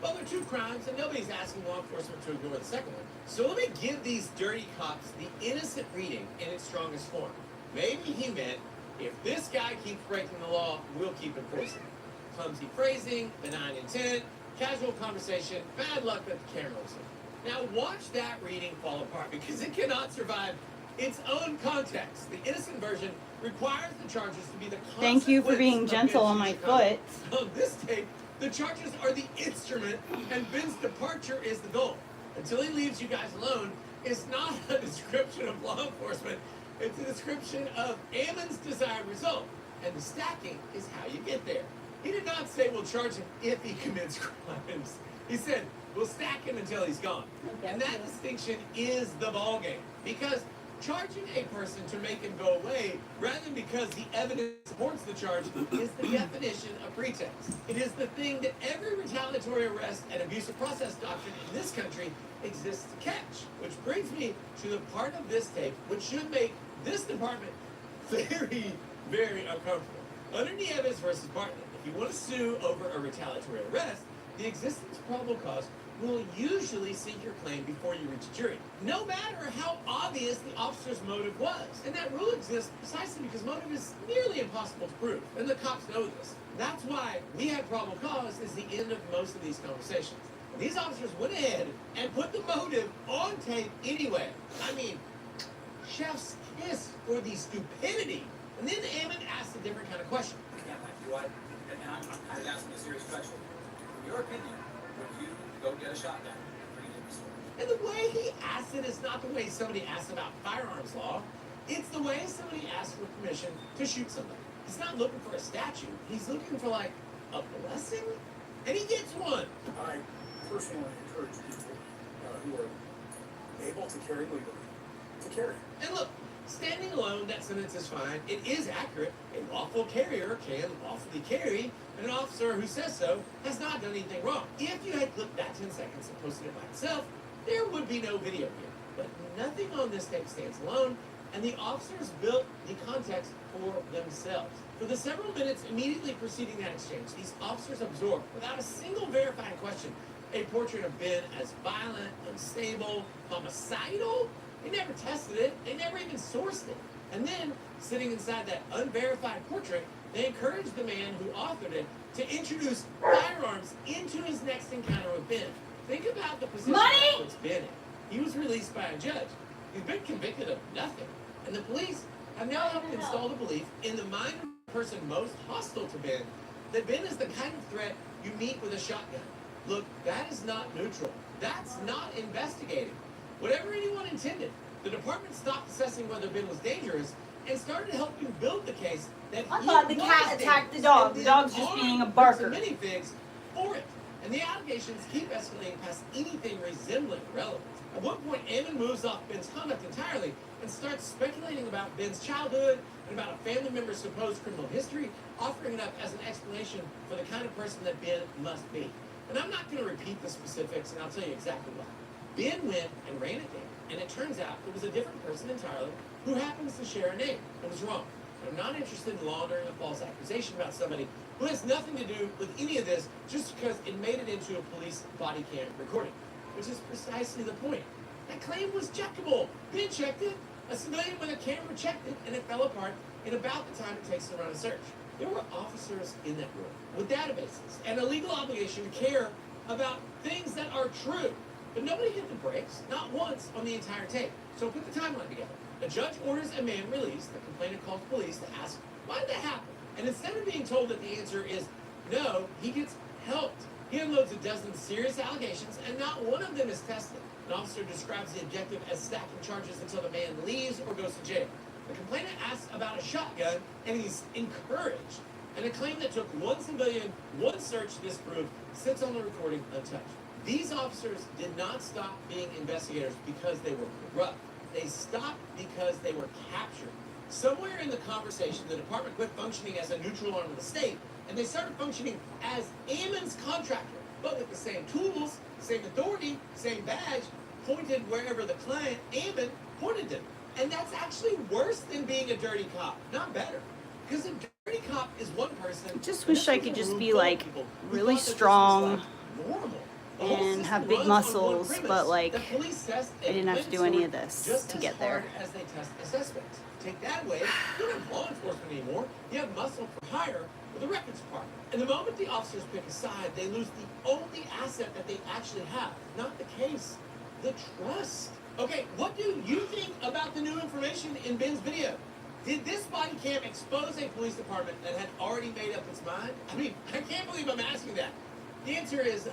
Well, they're 2 crimes, and nobody's asking law enforcement to ignore the second one. So let me give these dirty cops the innocent reading in its strongest form. Maybe he meant, if this guy keeps breaking the law, we'll keep enforcing it. Clumsy phrasing, benign intent, casual conversation, bad luck that the camera was in. Now watch that reading fall apart, because it cannot survive its own context. The innocent version requires the charges to be the consequence. Thank you for being of gentle Ben's on my conduct. foot. On this tape, the charges are the instrument, and Ben's departure is the goal. Until he leaves you guys alone, it's not a description of law enforcement. It's a description of Ammon's desired result. And the stacking is how you get there. He did not say we'll charge him if he commits crimes. He said we'll stack him until he's gone. And that distinction is the ballgame. Because charging a person to make him go away, rather than because the evidence supports the charge, is the definition of pretext. It is the thing that every retaliatory arrest and abusive process doctrine in this country exists to catch. Which brings me to the part of this tape which should make this department very, very uncomfortable. Under Nieves versus Bartlett, if you want to sue over a retaliatory arrest, the existence of probable cause will usually sink your claim before you reach a jury, no matter how obvious the officer's motive was. And that rule exists precisely because motive is nearly impossible to prove, and the cops know this. That's why we had probable cause is the end of most of these conversations. And these officers went ahead and put the motive on tape anyway. I mean, chef's kiss for the stupidity. And then Ammon asked a different kind of question. Yeah, Mike, do I? And I'm kind of asking a serious question. In your opinion, would you go get a shotgun and bring it in the store. And the way he asks it is not the way somebody asks about firearms law. It's the way somebody asks for permission to shoot somebody. He's not looking for a statue. He's looking for, like, a blessing? And he gets one. I personally encourage people who are able to carry legally to carry. And look, standing alone, that sentence is fine. It is accurate. A lawful carrier can lawfully carry, and an officer who says so has not done anything wrong. If you had clipped that 10 seconds and posted it by itself, there would be no video here. But nothing on this tape stands alone, and the officers built the context for themselves. For the several minutes immediately preceding that exchange, these officers absorbed, without a single verifying question, a portrait of Ben as violent, unstable, homicidal. They never tested it. They never even sourced it. And then, sitting inside that unverified portrait, they encouraged the man who authored it to introduce firearms into his next encounter with Ben. Think about the position that puts Ben in. He was released by a judge. He's been convicted of nothing. And the police have now helped install the belief in the mind of the person most hostile to Ben that Ben is the kind of threat you meet with a shotgun. Look, that is not neutral. That's not investigating. Whatever anyone intended, the department stopped assessing whether Ben was dangerous and started helping build the case that I he thought the was cat attacked the dangerous, dog. and The then dog's just being a armed barker. with some minifigs for it. And the allegations keep escalating past anything resembling relevance. At one point, Ammon moves off Ben's conduct entirely and starts speculating about Ben's childhood and about a family member's supposed criminal history, offering it up as an explanation for the kind of person that Ben must be. And I'm not going to repeat the specifics, and I'll tell you exactly why. Ben went and ran it down, and it turns out it was a different person entirely who happens to share a name. It was wrong. I'm not interested in laundering a false accusation about somebody who has nothing to do with any of this just because it made it into a police body cam recording, which is precisely the point. That claim was checkable. Ben checked it. A civilian with a camera checked it, and it fell apart in about the time it takes to run a search. There were officers in that room with databases and a legal obligation to care about things that are true. But nobody hit the brakes, not once, on the entire tape. So put the timeline together. A judge orders a man released. The complainant calls police to ask, why did that happen? And instead of being told that the answer is no, he gets helped. He unloads a dozen serious allegations, and not one of them is tested. An officer describes the objective as stacking charges until the man leaves or goes to jail. The complainant asks about a shotgun, and he's encouraged. And a claim that took one civilian, one search to disprove, sits on the recording untouched. These officers did not stop being investigators because they were corrupt. They stopped because they were captured. Somewhere in the conversation, the department quit functioning as a neutral arm of the state, and they started functioning as Ammon's contractor, but with the same tools, same authority, same badge, pointed wherever the client, Ammon, pointed them. And that's actually worse than being a dirty cop, not better. Because a dirty cop is one person. I just wish I could just be like really strong and have big muscles, but like I didn't have to do any of this to get there. As they test a suspect. Take that away, you don't have law enforcement anymore. You have muscle for hire with the records department. And the moment the officers pick a side, they lose the only asset that they actually have. Not the case, the trust. Okay, what do you think about the new information in Ben's video? Did this body cam expose a police department that had already made up its mind? I mean, I can't believe I'm asking that. The answer is,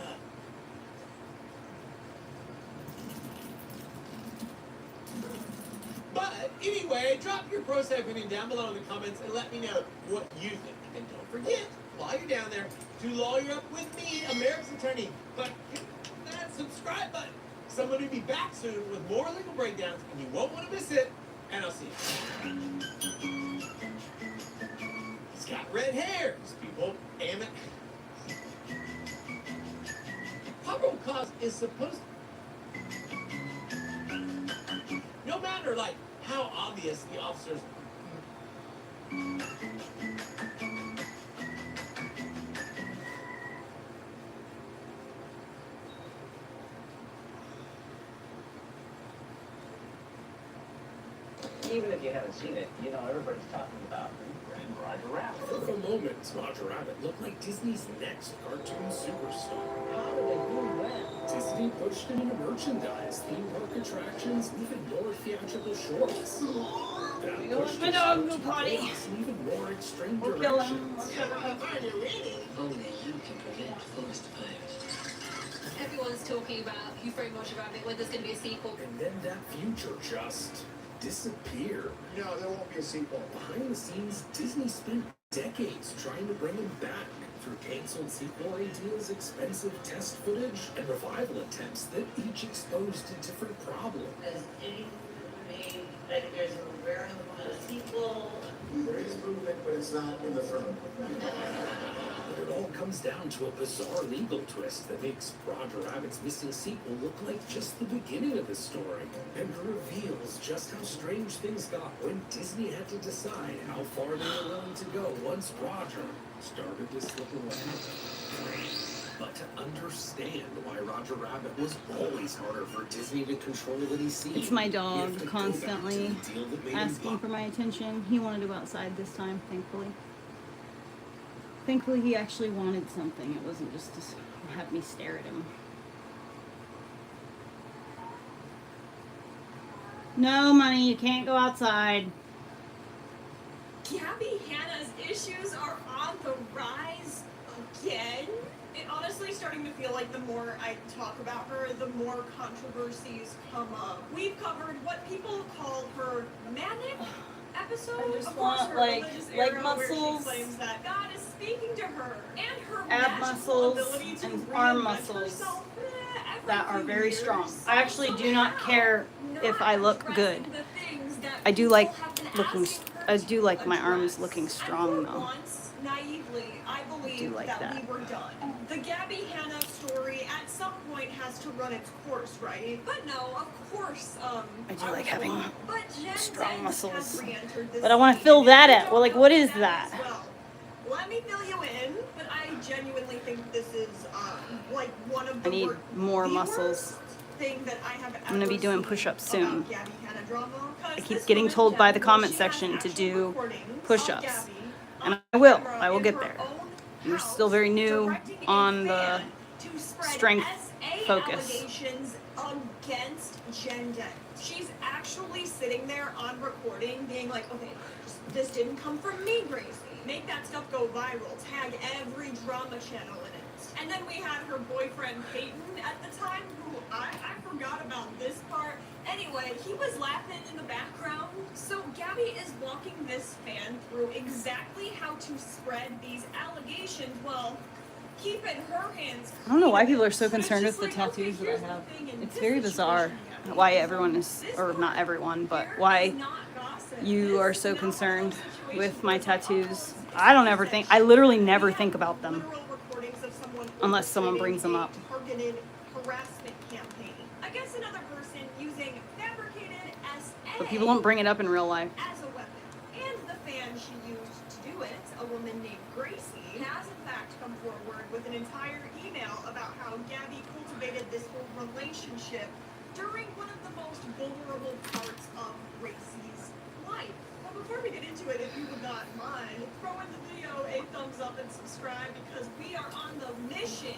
But anyway, drop your pro se opinion down below in the comments and let me know what you think. And don't forget, while you're down there, to lawyer up with me, America's Attorney. But hit that subscribe button. Somebody will be back soon with more legal breakdowns, and you won't want to miss it. And I'll see you. He's got red hair, these people. Damn it. Probable cause is supposed to... No matter, like, how obvious the officers... Even if you haven't seen it, you know everybody's talking about Roger Rabbit. For a moment, Roger Rabbit looked like Disney's next cartoon superstar. How did they do that? Disney pushed him into merchandise, theme park attractions, and even more theatrical shorts. That pushed my his dog out go to potty. chaos and even more extreme We'll kill him. directions. Are you ready? Only you can prevent forest fires. Everyone's talking about Who Framed Roger Rabbit, when there's going to be a sequel. And then that future just disappeared. No, there won't be a sequel. Behind the scenes, Disney spent decades trying to bring him back through canceled sequel ideas, expensive test footage, and revival attempts that each exposed a different problem. Has anything made like there's a variable sequel? There is movement, but it's not in the film. But it all comes down to a bizarre legal twist that makes Roger Rabbit's missing sequel look like just the beginning of the story, and reveals just how strange things got when Disney had to decide how far they were willing to go once Roger started to slip away. But to understand why Roger Rabbit was always harder for Disney to control than he seemed, It's my we have dog to go back to constantly the deal that made him asking for my attention. He wanted to go outside this time, thankfully. Thankfully, he actually wanted something. It wasn't just to have me stare at him. No, money, you can't go outside. Gabby Hanna's issues are on the rise again. It honestly starting to feel like the more I talk about her, the more controversies come up. We've covered what people call her manic episode. I just of course, want, her like, religious leg era muscles, where she claims that God is speaking to her, and her ab magical muscles, ability to and arm reinvent muscles herself, every that are few very years. strong. I actually do not Somehow care if I look not good. addressing the things that I do people like have been looking, asking her I to do like my arms address. looking And strong for though. once, naively, I believed like that that. we were done. The Gabby Hanna story at some point has to run its course, right? But no, of course, I do like was having wrong. But Jen strong Dent muscles. has re-entered this But I want to scene, fill and that if you at. don't Well, like, know what is as that? well, let me fill you in, but I genuinely think this is like one of the I need more the muscles. worst thing that I have I'm gonna be ever doing seen push-ups about soon. Gabby Hanna drama. 'Cause I keep this getting woman, told by Jen, the comment she has section to actual do recordings push-ups. of Gabby And on I will. camera I will in get her there. own You're house, still very new directing a on the fan to spread strength SA focus. allegations against Jen Dent. She's actually sitting there on recording being like, okay, this didn't come from me, Gracie. Make that stuff go viral. Tag every drama channel in it. And then we had her boyfriend Peyton at the time, who I forgot about this part. Anyway, he was laughing in the background. So Gabby is walking this fan through exactly how to spread these allegations while keeping her hands I don't know why clean people of are it. so But it's concerned just with the like, okay, tattoos that I here's the have. thing, in It's this very bizarre situation, Gabby, why everyone is, this or part not everyone, but here why is not gossip. you This are is so not one of concerned those situations with where my it's like, oh, tattoos. I don't ever think, I literally never think about them literal recordings of someone unless someone orchestrating brings them a up. targeted harassment campaign. I guess another person using fabricated SA But people don't bring it up in real life. as a weapon. And the fan she used to do it, a woman named Gracie, has in fact come forward with an entire email about how Gabby cultivated this whole relationship during one of the most vulnerable parts of Gracie's life. But before we get into it, if you would not mind, throw in the video a thumbs up and subscribe, because we are on the mission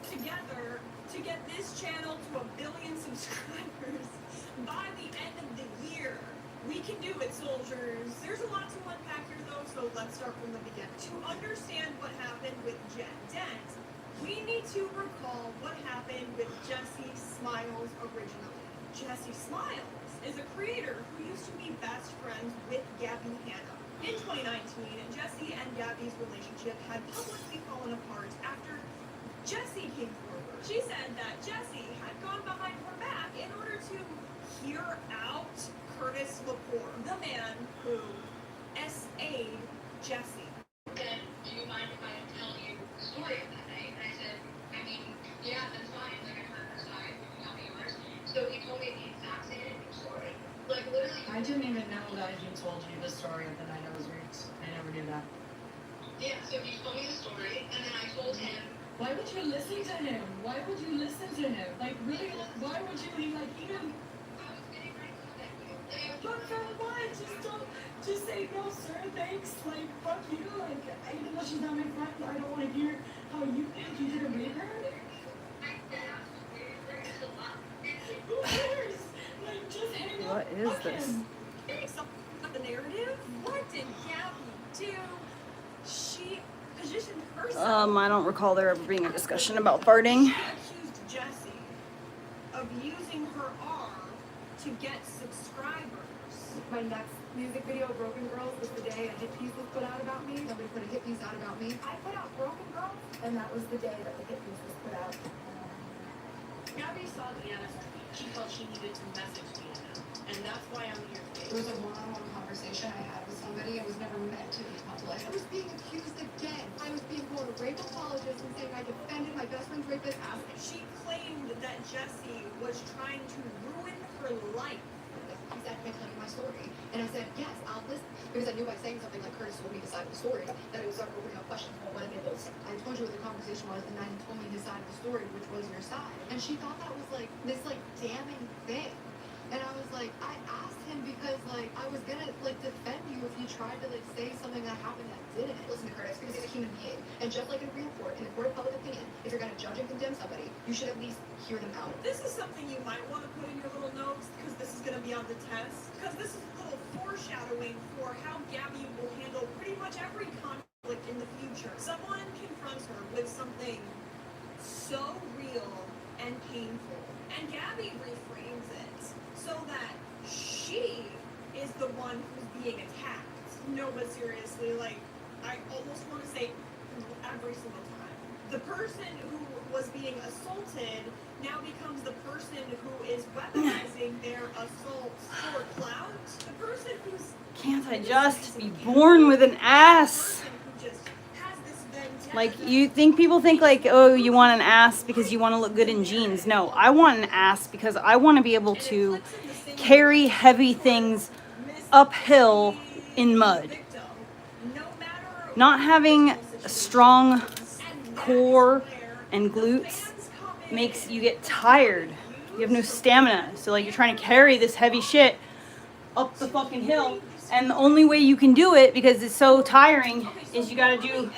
together to get this channel to 1 billion subscribers by the end of the year. We can do it, soldiers. There's a lot to unpack here, though, so let's start from the beginning. To understand what happened with Jen Dent, we need to recall what happened with Jessie Smiles originally. Jessie Smiles is a creator who used to be best friends with Gabby Hanna. In 2019, Jessie and Gabby's relationship had publicly fallen apart after Jessie came forward. She said that Jessie had gone behind her back in order to hear out Curtis Lepore, the man who SA'd Jessie. Said, do you mind if I tell you the story of that night? And I said, I mean, yeah, that's fine. Like, I've heard her side, you can tell me yours. So he told me the exact same story. Like, literally. I didn't even know that he told you the story of the night I was raped. I never knew that. Yeah, so he told me the story, and then I told him. Why would you listen to him? Why would you listen to him? Like, really, why would you, like, even... I was getting ready to thank you. But for what? Just say no, sir, thanks. Like, fuck you. Like, even though she's not my friend, I don't want to hear how you think you did a rape her. Who cares? Like, just hang up. What is Fuck this? him. Some of the narrative. What did Gabby do? She positioned herself. I don't recall there ever being a discussion about farting. She accused Jen to get subscribers. My next music video, Broken Girls, was the day a hit piece was put out about me. Somebody put a hit piece out about me. I put out Broken Girls, and that was the day that the hit piece was put out. Gabby saw Deanna's tweet. She felt she needed to message Deanna, and that's why I'm here today. It was a one-on-one conversation I had with somebody. It was never meant to be public. I was being accused again. I was being called a rape apologist and saying I defended my best friend's rapist. She claimed that Jesse was trying to ruin her life. He said, "Can I tell you my story?" And I said, "Yes, I'll listen." Because I knew by saying something like Curtis told me his side of the story, that it would start opening up questions about what any of those. I told you what the conversation was, and then he told me his side of the story, which was your side. And she thought that was like this like damning thing. And I was like, I asked him because like I was gonna like defend you if you tried to like say something that happened that didn't. Listen to Curtis because he's a human being. And just like in a real court, in a court of public opinion, if you're gonna judge and condemn somebody, you should at least hear them out. This is something you might want to put in your little notes because this is going to be on the test. Because this is a little foreshadowing for how Gabby will handle pretty much every conflict in the future. Someone confronts her with something so real and painful, and Gabby reframes it so that she is the one who's being attacked. No, but seriously, like, I almost want to say every single time. The person who was being assaulted now becomes the person who is weaponizing their assaults for clout. The person who's... Can't I just be born with an ass? Like, you think people think like, oh, you want an ass because you want to look good in jeans. No, I want an ass because I want to be able to carry heavy things uphill in mud. Not having a strong core and glutes makes you get tired. You have no stamina. So like you're trying to carry this heavy shit up the fucking hill, and the only way you can do it because it's so tiring is you gotta do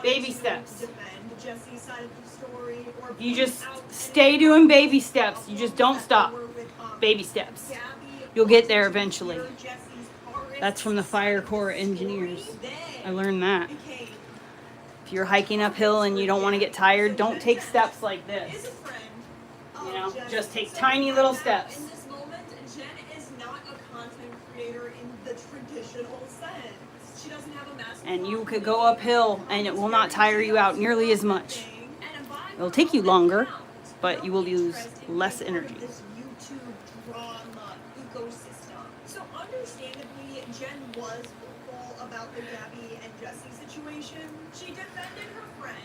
baby steps. You just stay doing baby steps. You just don't stop. Baby steps. You'll get there eventually. That's from the Fire Corps engineers. I learned that. If you're hiking uphill and you don't want to get tired, don't take steps like this. You know, just take tiny little steps. In this moment, Jen is not a content creator in the traditional sense. She doesn't have a massive And you could go uphill and it will not tire you out nearly as much. It'll take you longer, but you will use less energy. This YouTube drama ecosystem. So understandably, Jen was vocal about the Gabby and Jesse situation. She defended her friend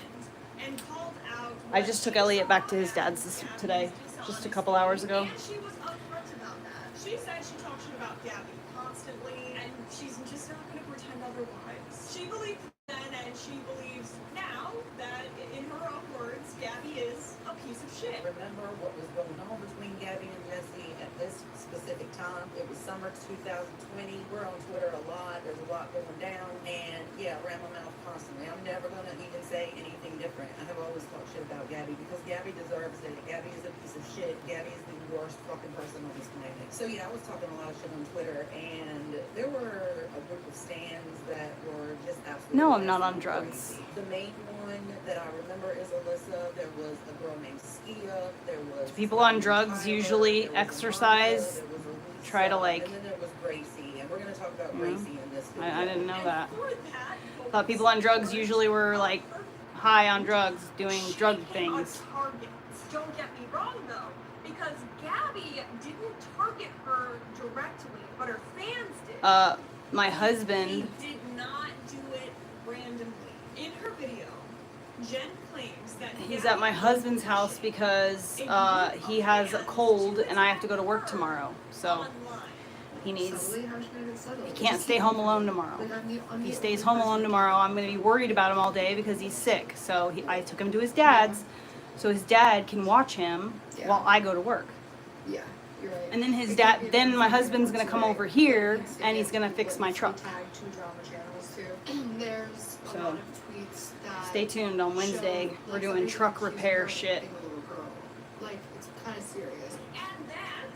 and called out. I just took Elliot back to his dad's today, just a couple hours ago. And she was upfront about that. She said she talks shit about Gabby constantly, and she's just not going to pretend otherwise. She believed then, and she believes now that, in her own words, Gabby is a piece of shit. Remember what was going on between Gabby and Jesse at this specific time? It was summer 2020. We're on Twitter a lot. There's a lot going down, and yeah, ran my mouth constantly. I'm never going to even say anything different. I have always talked shit about Gabby because Gabby deserves it. Gabby is a piece of shit. Gabby is the worst fucking person on this planet. So yeah, I was talking a lot of shit on Twitter, and there were a group of stans that were just absolutely. No, I'm not on drugs. Crazy. The main one that I remember is Alyssa. There was a girl named Skia. There was People on drugs Tyler, usually there was exercise, Amanda, there was Elisa, try to like. and then there was Gracie, and we're gonna talk about Gracie in this video. I didn't know that. Thought people on drugs usually were like high on drugs, doing drug things. Don't get me wrong though, because Gabby didn't target her directly, but her fans did. My husband. He did not do it randomly. In her video, Jen claims that He's at my husband's house because he has a cold and I have to go to work tomorrow. So he needs. He can't stay home alone tomorrow. If he stays home alone tomorrow, I'm going to be worried about him all day because he's sick. So I took him to his dad's, so his dad can watch him while I go to work. Yeah, you're right. And then his dad. Then my husband's going to come over here and he's going to fix my truck. There's a lot of tweets that Stay tuned on Wednesday. We're doing truck repair shit. Like, it's kind of serious. And that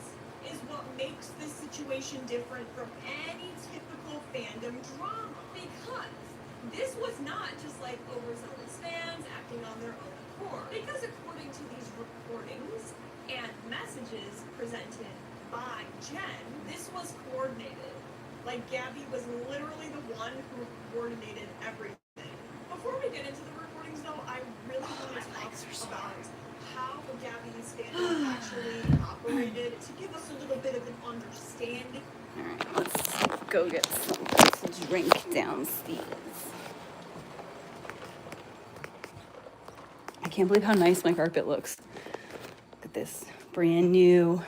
is what makes this situation different from any typical fandom drama. Because this was not just like overzealous fans acting on their own accord. Because according to these recordings and messages presented by Jen, this was coordinated. Like, Gabby was literally the one who coordinated everything. Before we get into the recordings, though, I really want to talk about how Gabby's stand actually operated to give us a little bit of an understanding. All right, let's go get something to drink downstairs. I can't believe how nice my carpet looks. Look at this brand new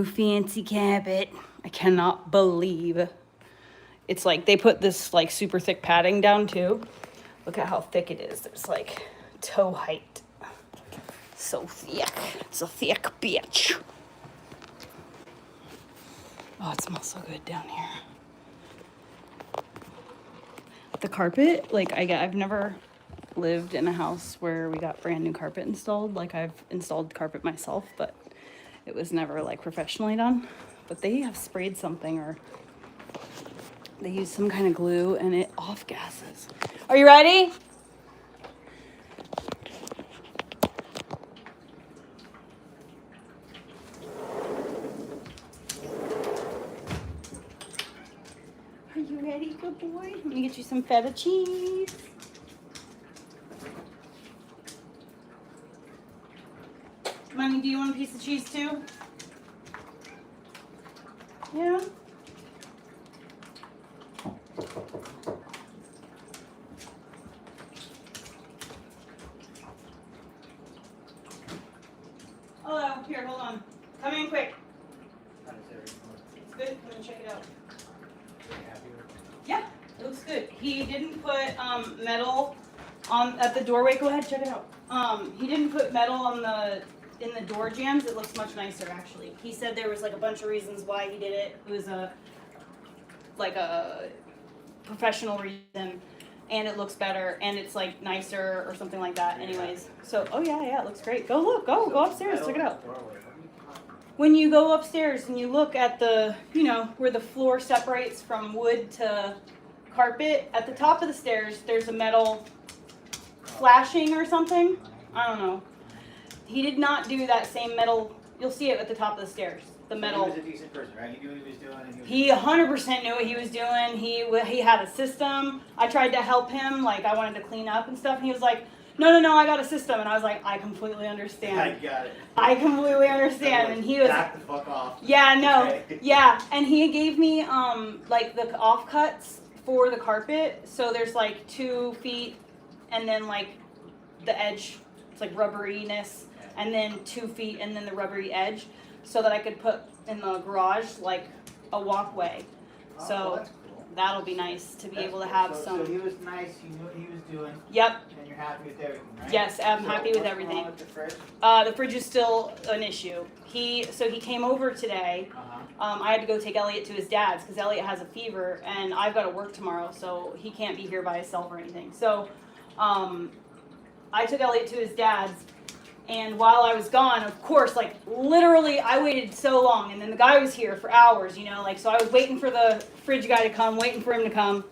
fancy carpet. I cannot believe it's like they put this like super thick padding down too. Look at how thick it is. It's like toe height. So thick. It's a thick bitch. Oh, it smells so good down here. The carpet, like I've never lived in a house where we got brand new carpet installed. Like I've installed carpet myself, but it was never like professionally done. But they have sprayed something or they use some kind of glue and it off gases. Are you ready? Are you ready, good boy? Let me get you some feta cheese. Mommy, do you want a piece of cheese too? Yeah? Hello, here, hold on. Come in quick. It's good, come and check it out. Yeah, it looks good. He didn't put metal on at the doorway. Go ahead, check it out. He didn't put metal on in the door jambs. It looks much nicer actually. He said there was like a bunch of reasons why he did it. It was a professional reason, and it looks better, and it's like nicer or something like that. Anyways, so oh yeah, it looks great. Go look, go upstairs, check it out. When you go upstairs and you look at the, where the floor separates from wood to carpet, at the top of the stairs, there's a metal flashing or something. I don't know. He did not do that same metal. You'll see it at the top of the stairs. The metal. He was a decent person, right? He knew what he was doing. And he 100% knew what he was doing. He had a system. I tried to help him. Like, I wanted to clean up and stuff. And he was like, no, I got a system. And I was like, I completely understand. I got it. I completely understand. And he was back the fuck off. Yeah, no. Okay. Yeah. And he gave me like the offcuts for the carpet. So there's like 2 feet and then like the edge. It's like rubberiness. And then 2 feet and then the rubbery edge. So that I could put in the garage like a walkway. Oh, So well, that's cool. that'll be nice to be That's able to cool. have So some. he was nice. He knew what he was doing. Yep. And you're happy with everything, right? Yes, I'm happy with what's everything. Wrong with the fridge? The fridge is still an issue. He came over today. I had to go take Elliot to his dad's because Elliot has a fever and I've got to work tomorrow, so he can't be here by himself or anything. So I took Elliot to his dad's, and while I was gone, of course, like literally I waited so long, and then the guy was here for hours, so I was waiting for the fridge guy to come, waiting for him to come.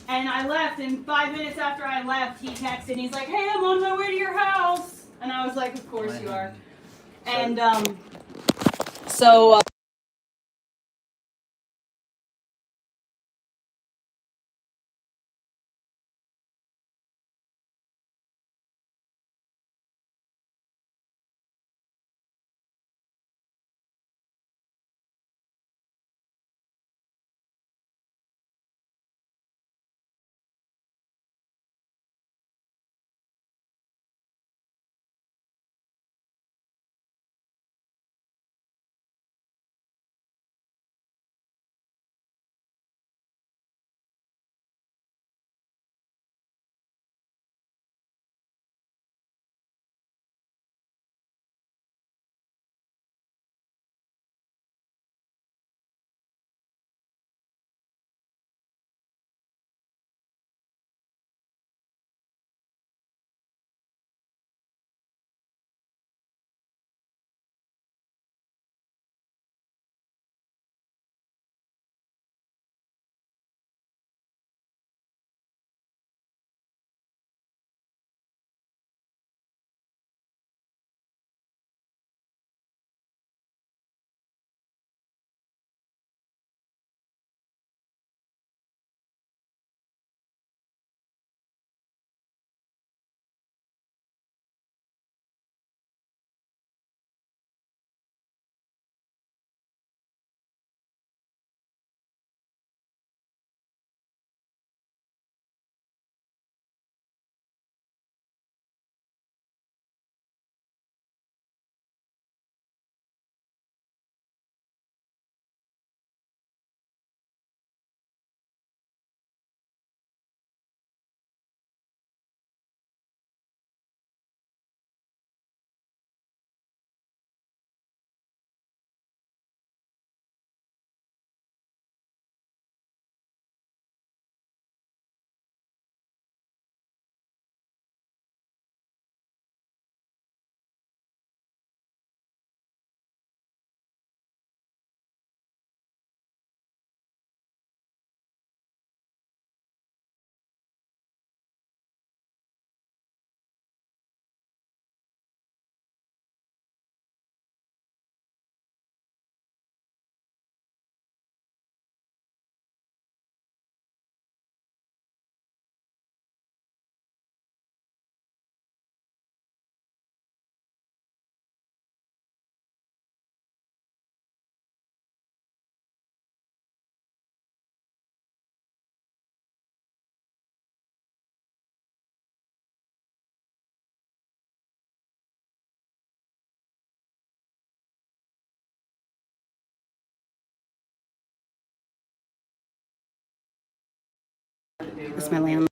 And I left, and 5 minutes after I left, he texted, and he's like, hey, I'm on my way to your house. And I was like, of course you are. And so That's my landlord.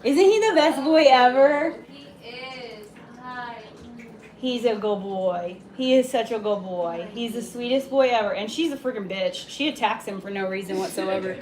Isn't he the best boy ever? He is. Hi. He's a good boy. He is such a good boy. He's the sweetest boy ever. And she's a freaking bitch. She attacks him for no reason whatsoever.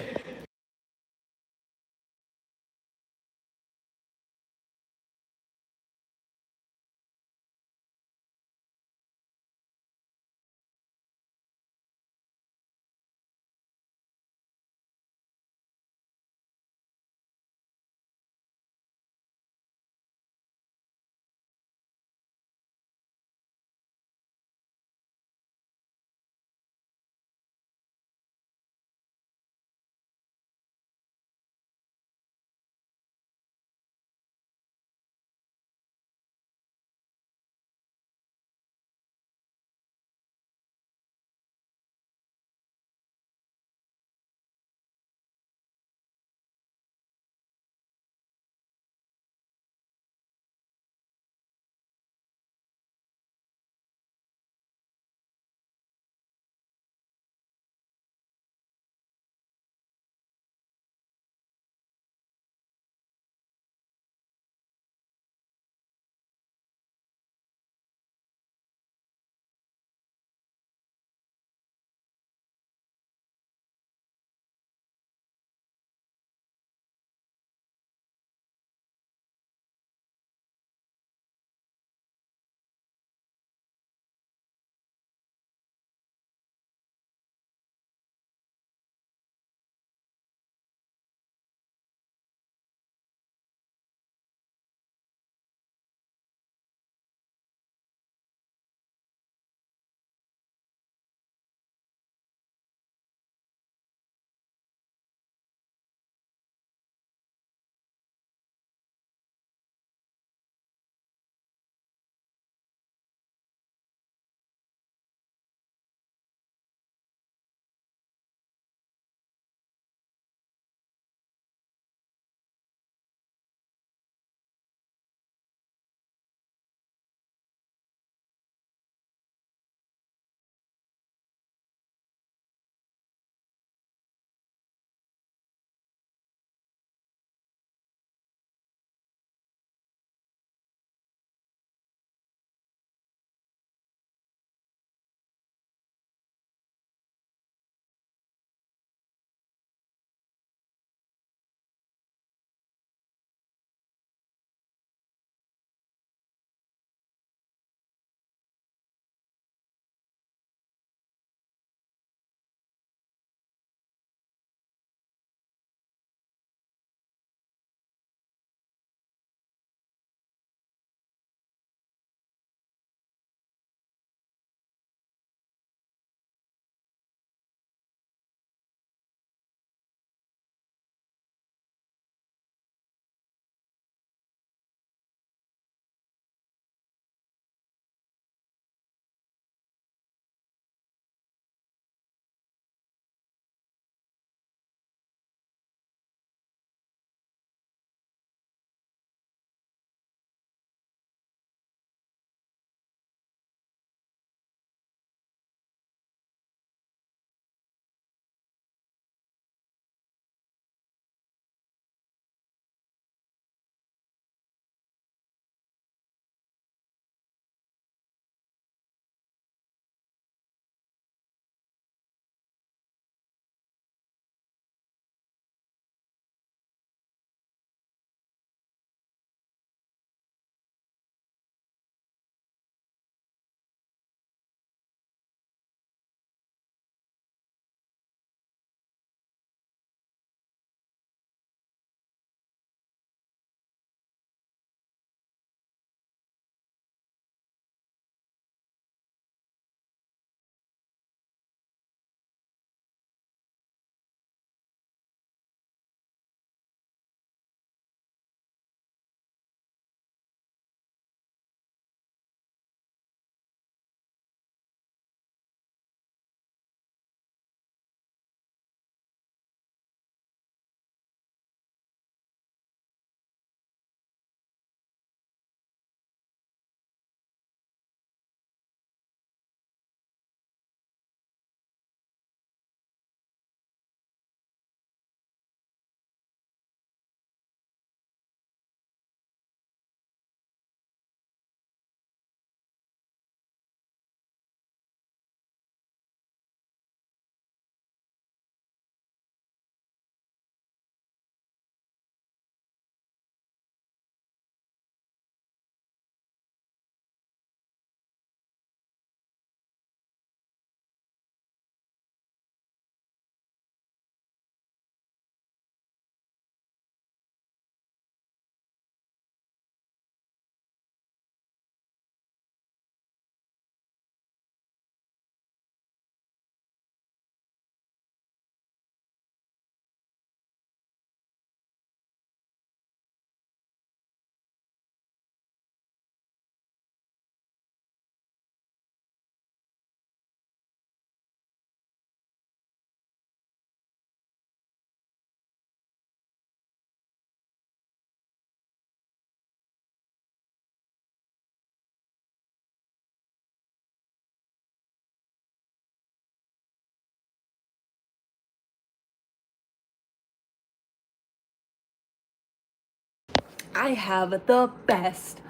I have the best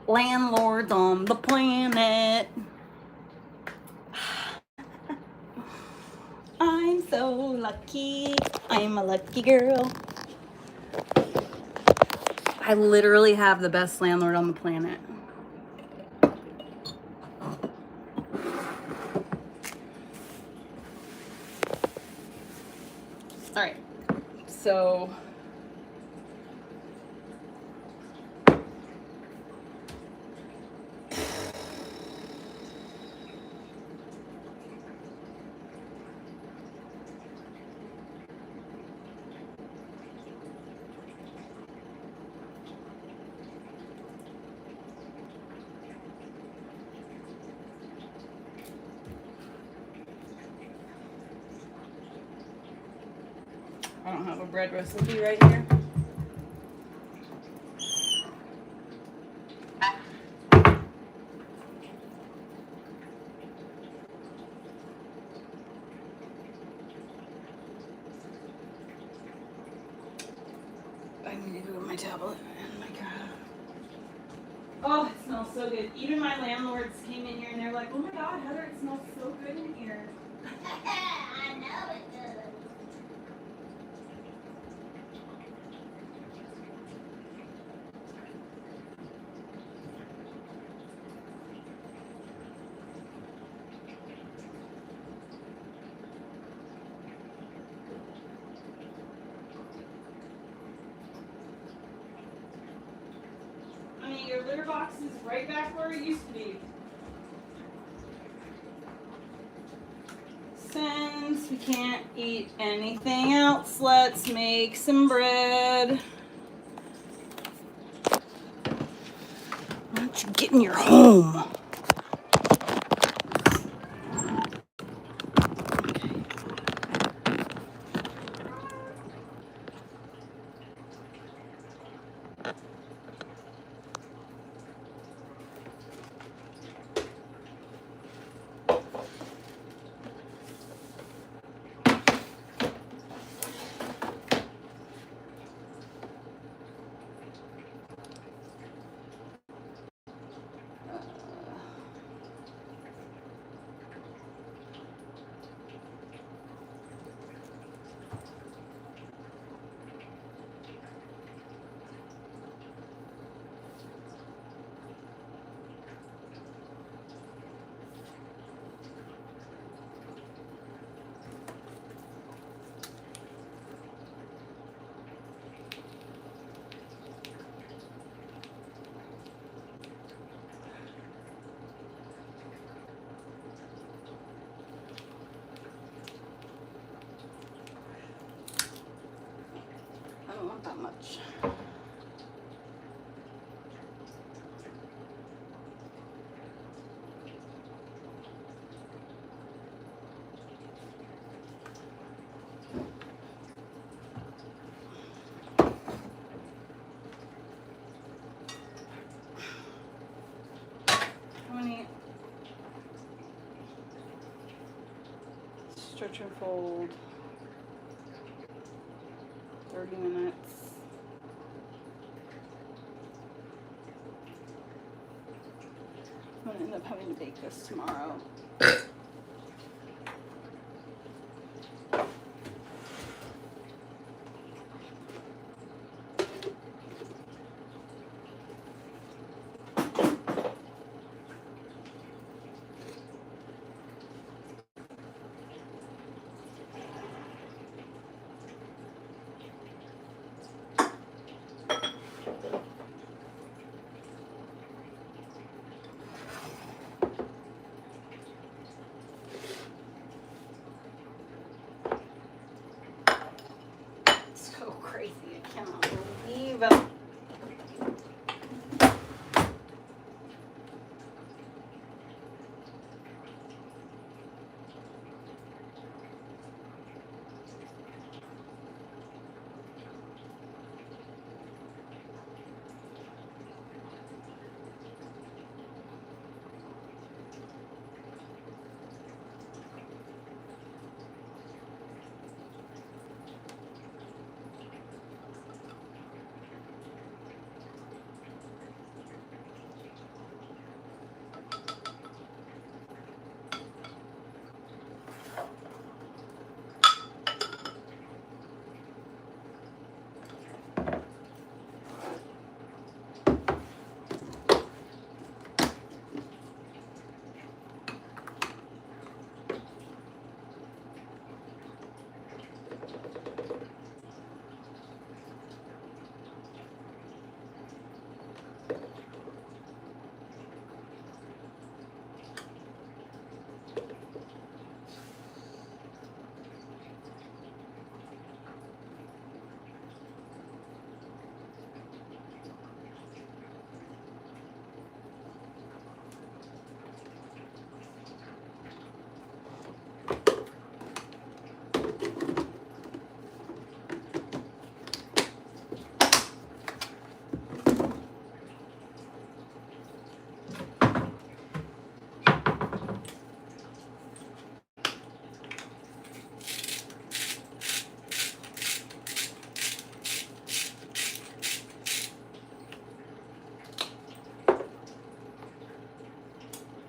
landlords on the planet. I'm so lucky. I'm a lucky girl. I literally have the best landlord on the planet. All right, so I don't have a bread recipe right here. I need to go with my tablet and my God. Oh, it smells so good. Even my landlords came in here and they're like, oh my God, Heather, it smells so good in here. I know it does. I mean, your litter box is right back where it used to be. Since we can't eat anything else, let's make some bread. Why don't you get in your home? I don't want that much. How many? Stretch and fold. 30 minutes. I'm gonna end up having to bake this tomorrow.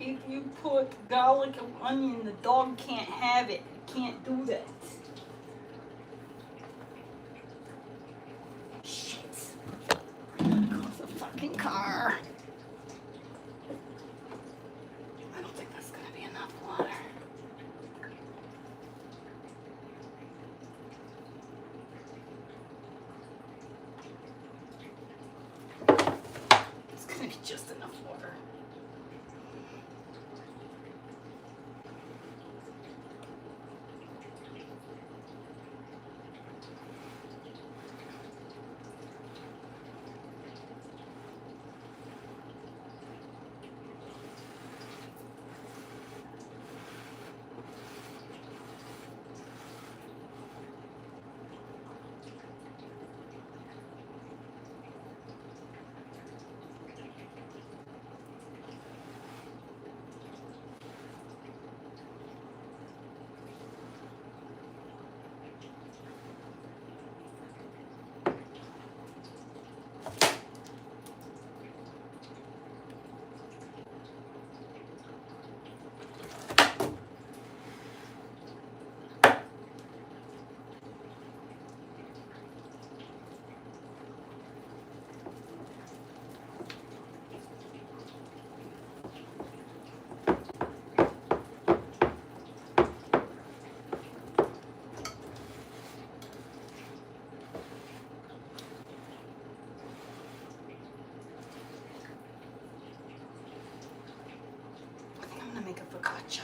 if you put garlic and onion, the dog can't have it. It can't do that. Shit. Cause a fucking car. I don't think that's gonna be enough water. It's gonna be just enough water. I think I'm gonna make a focaccia.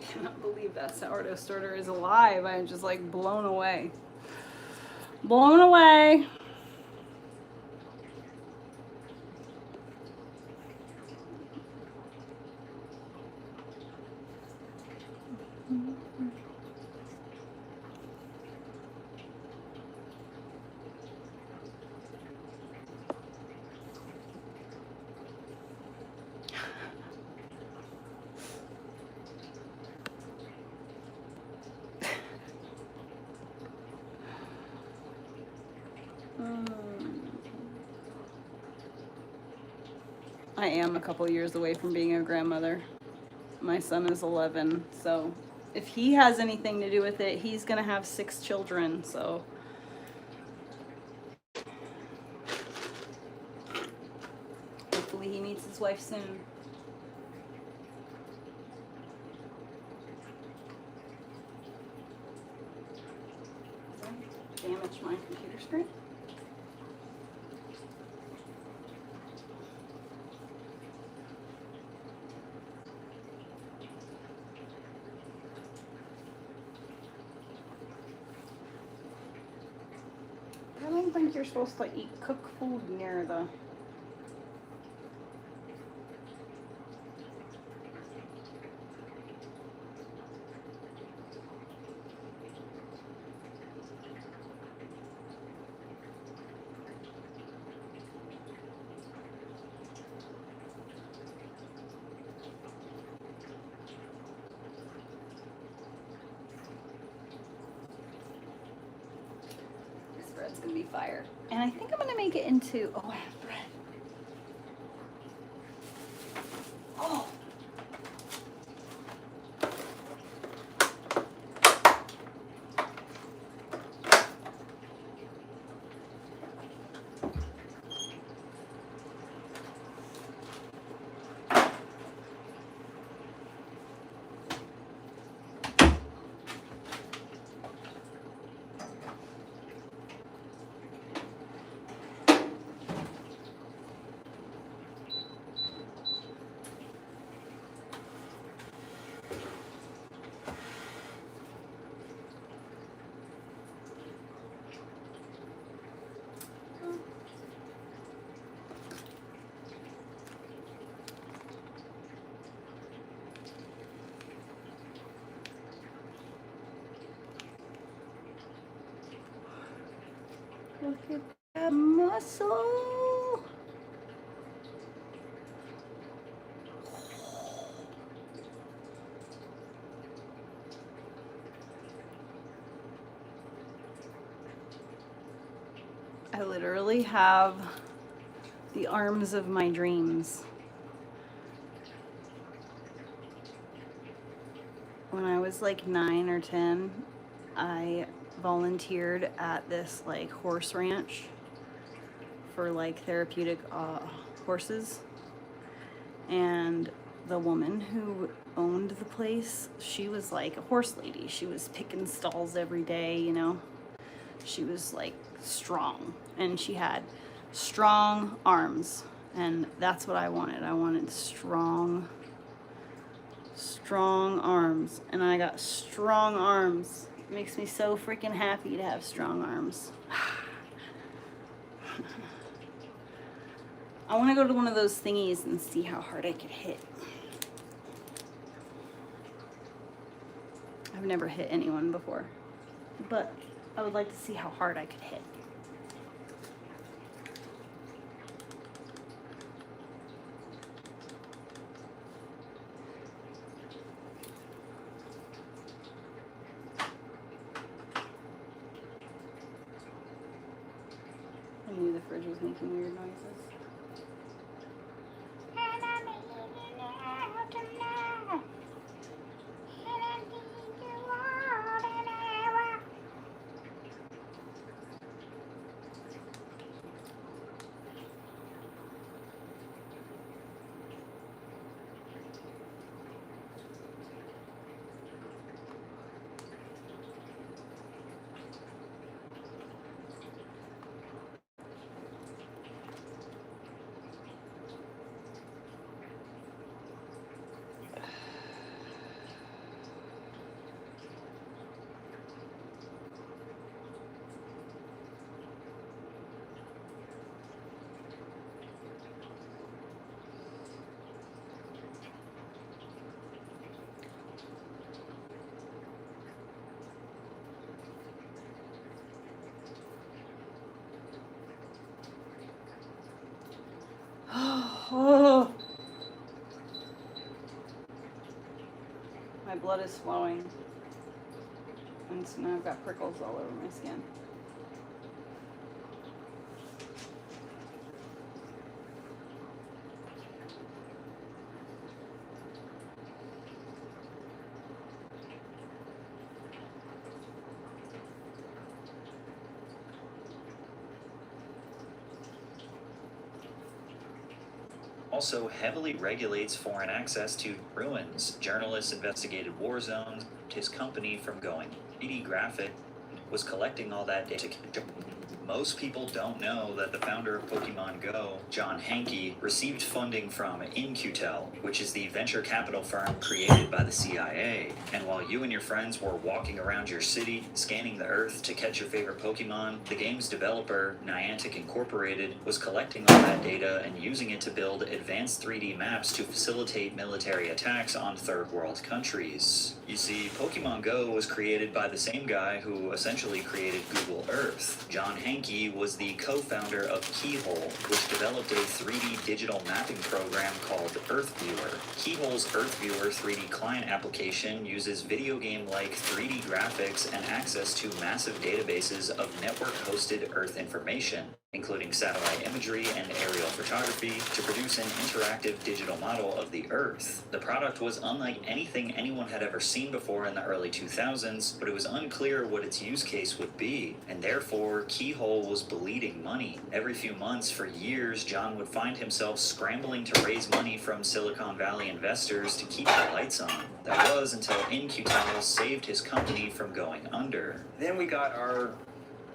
I cannot believe that sourdough starter is alive. I'm just like blown away. Blown away. I am a couple years away from being a grandmother. My son is 11, so if he has anything to do with it, he's gonna have 6 children, so. Hopefully he meets his wife soon. Damage my computer screen. I don't think you're supposed to cook food near the. Bread's gonna be fire. And I think I'm gonna make it into, oh, I have bread. Oh. Look at that muscle. I literally have the arms of my dreams. When I was like 9 or 10, I volunteered at this like horse ranch for like therapeutic horses. And the woman who owned the place, she was like a horse lady. She was picking stalls every day, you know. She was like strong, and she had strong arms, and that's what I wanted. I wanted strong arms, and I got strong arms. It makes me so freaking happy to have strong arms. I want to go to one of those thingies and see how hard I could hit. I've never hit anyone before, but I would like to see how hard I could hit. I knew the fridge was making weird noises. Oh, my blood is flowing, and so now I've got prickles all over my skin. Also heavily regulates foreign access to ruins. Journalists investigated war zones. His company from going 3D graphic was collecting all that data. Most people don't know that the founder of Pokemon Go, John Hanke, received funding from In-Q-Tel, which is the venture capital firm created by the CIA. And while you and your friends were walking around your city, scanning the earth to catch your favorite Pokemon, the game's developer, Niantic Incorporated, was collecting all that data and using it to build advanced 3D maps to facilitate military attacks on third world countries. You see, Pokemon Go was created by the same guy who essentially created Google Earth. John Hanke was the co-founder of Keyhole, which developed a 3D digital mapping program called EarthViewer. Keyhole's EarthViewer 3D client application uses video game-like 3D graphics and access to massive databases of network-hosted Earth information, including satellite imagery and aerial photography, to produce an interactive digital model of the Earth. The product was unlike anything anyone had ever seen before in the early 2000s, but it was unclear what its use case would be, and therefore Keyhole was bleeding money. Every few months for years, John would find himself scrambling to raise money from Silicon Valley investors to keep the lights on. That was until In-Q-Tel saved his company from going under. Then we got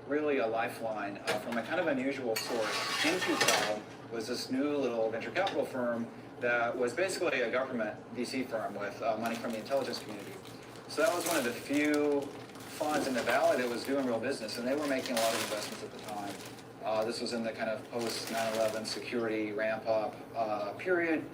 really a lifeline from a kind of unusual source. In-Q-Tel was this new little venture capital firm that was basically a government VC firm with money from the intelligence community. So that was one of the few funds in the valley that was doing real business, and they were making a lot of investments at the time. This was in the kind of post 9/11 security ramp up period.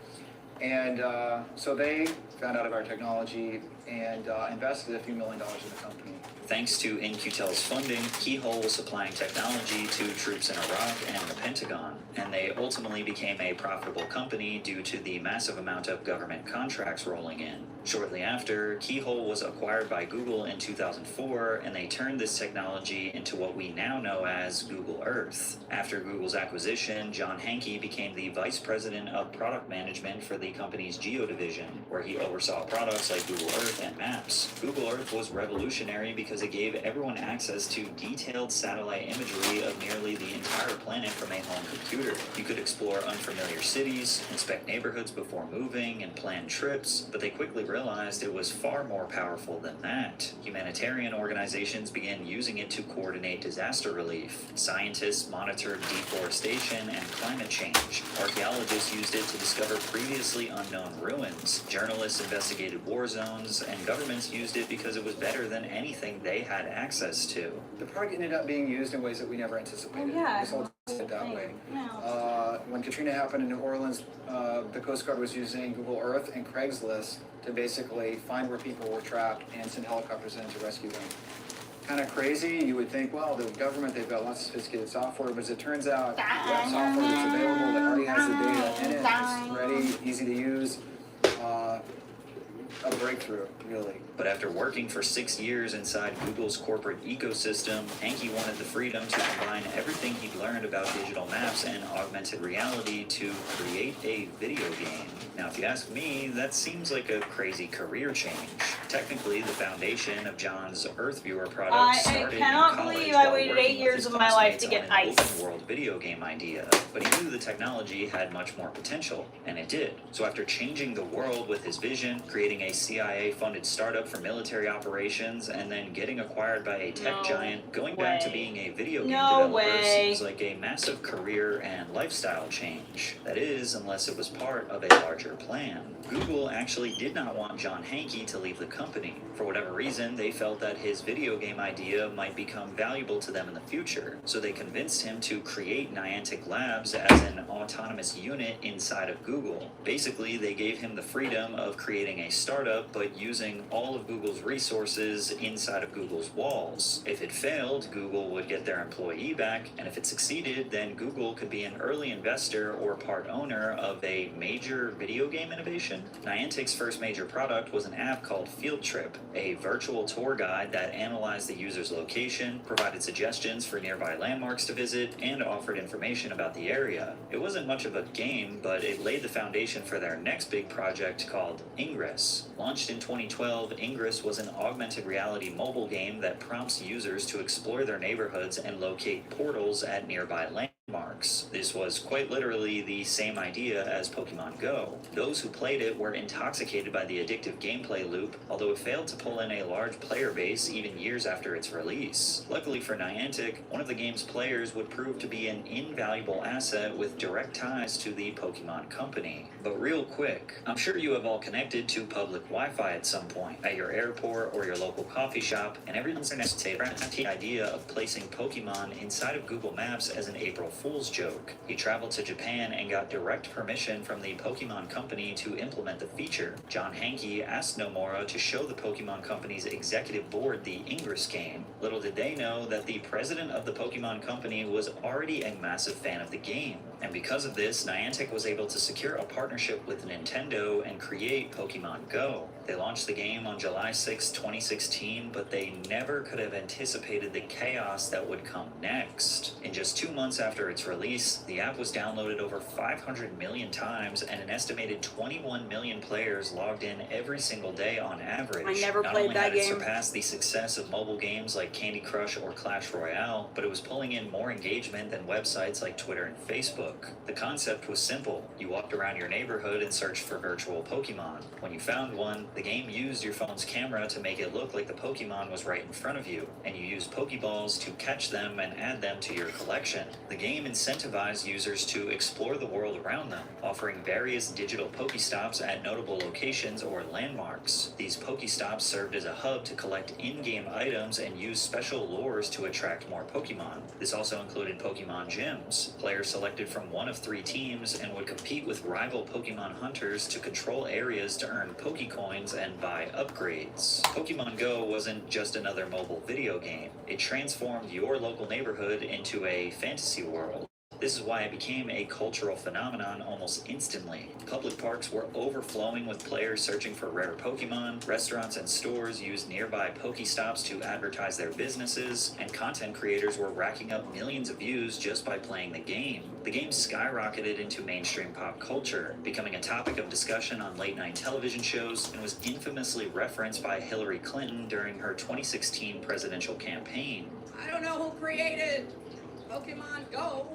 And so they found out of our technology and invested a few $1 million in the company. Thanks to In-Q-Tel's funding, Keyhole was supplying technology to troops in Iraq and the Pentagon, and they ultimately became a profitable company due to the massive amount of government contracts rolling in. Shortly after, Keyhole was acquired by Google in 2004, and they turned this technology into what we now know as Google Earth. After Google's acquisition, John Hanke became the vice president of product management for the company's Geo division, where he oversaw products like Google Earth and Maps. Google Earth was revolutionary because it gave everyone access to detailed satellite imagery of nearly the entire planet from a home computer. You could explore unfamiliar cities, inspect neighborhoods before moving, and plan trips, but they quickly realized it was far more powerful than that. Humanitarian organizations began using it to coordinate disaster relief. Scientists monitored deforestation and climate change. Archaeologists used it to discover previously unknown ruins. Journalists investigated war zones, and governments used it because it was better than anything they had access to. The product ended up being used in ways that we never anticipated. This all did that way. When Katrina happened in New Orleans, the Coast Guard was using Google Earth and Craigslist to basically find where people were trapped and send helicopters in to rescue them. Kind of crazy. You would think, well, the government, they've got lots of sophisticated software, but as it turns out, that software that's available that already has the data in it, it's ready, easy to use, a breakthrough, really. But after working for 6 years inside Google's corporate ecosystem, Hanke wanted the freedom to combine everything he'd learned about digital maps and augmented reality to create a video game. Now, if you ask me, that seems like a crazy career change. Technically, the foundation of John's Earth Viewer product started in college. I cannot believe I waited 8 years of my life to get ice. Open world video game idea, but he knew the technology had much more potential, and it did. So after changing the world with his vision, creating a CIA-funded startup for military operations, and then getting acquired by a tech giant, going back to being a video game developer seems like a massive career and lifestyle change. That is, unless it was part of a larger plan. Google actually did not want John Hanke to leave the company. For whatever reason, they felt that his video game idea might become valuable to them in the future, so they convinced him to create Niantic Labs as an autonomous unit inside of Google. Basically, they gave him the freedom of creating a startup, but using all of Google's resources inside of Google's walls. If it failed, Google would get their employee back, and if it succeeded, then Google could be an early investor or part owner of a major video game innovation. Niantic's first major product was an app called Field Trip, a virtual tour guide that analyzed the user's location, provided suggestions for nearby landmarks to visit, and offered information about the area. It wasn't much of a game, but it laid the foundation for their next big project called Ingress. Launched in 2012, Ingress was an augmented reality mobile game that prompts users to explore their neighborhoods and locate portals at nearby landmarks. This was quite literally the same idea as Pokemon Go. Those who played it were intoxicated by the addictive gameplay loop, although it failed to pull in a large player base even years after its release. Luckily for Niantic, one of the game's players would prove to be an invaluable asset with direct ties to the Pokemon company. But real quick, I'm sure you have all connected to public Wi-Fi at some point, at your airport or your local coffee shop, and everyone's the idea of placing Pokemon inside of Google Maps as an April Fool's joke. He traveled to Japan and got direct permission from the Pokemon company to implement the feature. John Hanke asked Nomura to show the Pokemon company's executive board the Ingress game. Little did they know that the president of the Pokemon company was already a massive fan of the game. And because of this, Niantic was able to secure a partnership with Nintendo and create Pokemon Go. They launched the game on July 6, 2016, but they never could have anticipated the chaos that would come next. In just 2 months after its release, the app was downloaded over 500 million times, and an estimated 21 million players logged in every single day on average. I never played that game. Not only had it surpassed the success of mobile games like Candy Crush or Clash Royale, but it was pulling in more engagement than websites like Twitter and Facebook. The concept was simple. You walked around your neighborhood and searched for virtual Pokemon. When you found one, the game used your phone's camera to make it look like the Pokemon was right in front of you, and you used Pokeballs to catch them and add them to your collection. The game incentivized users to explore the world around them, offering various digital Pokestops at notable locations or landmarks. These Pokestops served as a hub to collect in-game items and use special lures to attract more Pokemon. This also included Pokemon gyms. Players selected from from one of 3 teams and would compete with rival Pokemon hunters to control areas to earn Pokecoins and buy upgrades. Pokemon Go wasn't just another mobile video game. It transformed your local neighborhood into a fantasy world. This is why it became a cultural phenomenon almost instantly. Public parks were overflowing with players searching for rare Pokemon, restaurants and stores used nearby Pokestops to advertise their businesses, and content creators were racking up millions of views just by playing the game. The game skyrocketed into mainstream pop culture, becoming a topic of discussion on late-night television shows, and was infamously referenced by Hillary Clinton during her 2016 presidential campaign. I don't know who created Pokemon Go,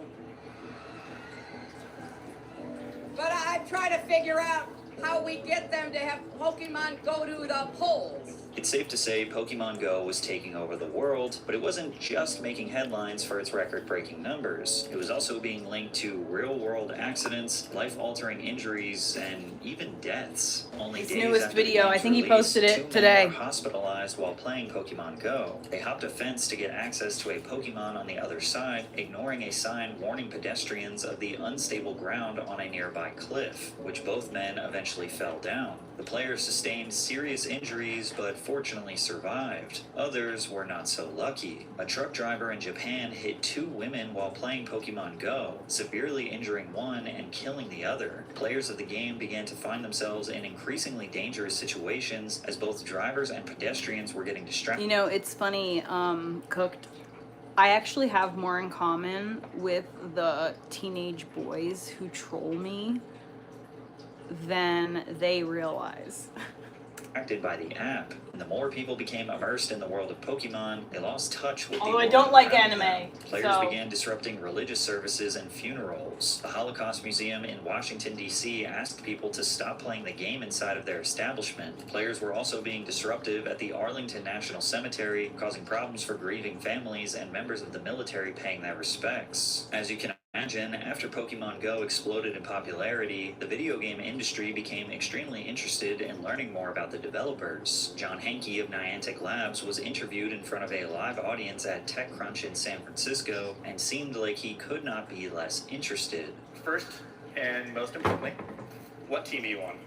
but I try to figure out how we get them to have Pokemon go to the polls. It's safe to say Pokemon Go was taking over the world, but it wasn't just making headlines for its record-breaking numbers. It was also being linked to real-world accidents, life-altering injuries, and even deaths. Only His days newest after the video, game's I think he release, posted it 2 men today. were hospitalized while playing Pokemon Go. They hopped a fence to get access to a Pokemon on the other side, ignoring a sign warning pedestrians of the unstable ground on a nearby cliff, which both men eventually fell down. The players sustained serious injuries, but fortunately survived. Others were not so lucky. A truck driver in Japan hit 2 women while playing Pokemon Go, severely injuring one and killing the other. Players of the game began to find themselves in increasingly dangerous situations as both drivers and pedestrians were getting distracted. You know, it's funny, Cooked. I actually have more in common with the teenage boys who troll me than they realize. By the app. And the more people became immersed in the world of Pokemon, they lost touch with Although the I world don't like around anime, them. Players so- began disrupting religious services and funerals. The Holocaust Museum in Washington, D.C. asked people to stop playing the game inside of their establishment. Players were also being disruptive at the Arlington National Cemetery, causing problems for grieving families and members of the military paying their respects. As you can imagine, after Pokemon Go exploded in popularity, the video game industry became extremely interested in learning more about the developers. John Hankey of Niantic Labs was interviewed in front of a live audience at TechCrunch in San Francisco and seemed like he could not be less interested. First, and most importantly, what team are you on?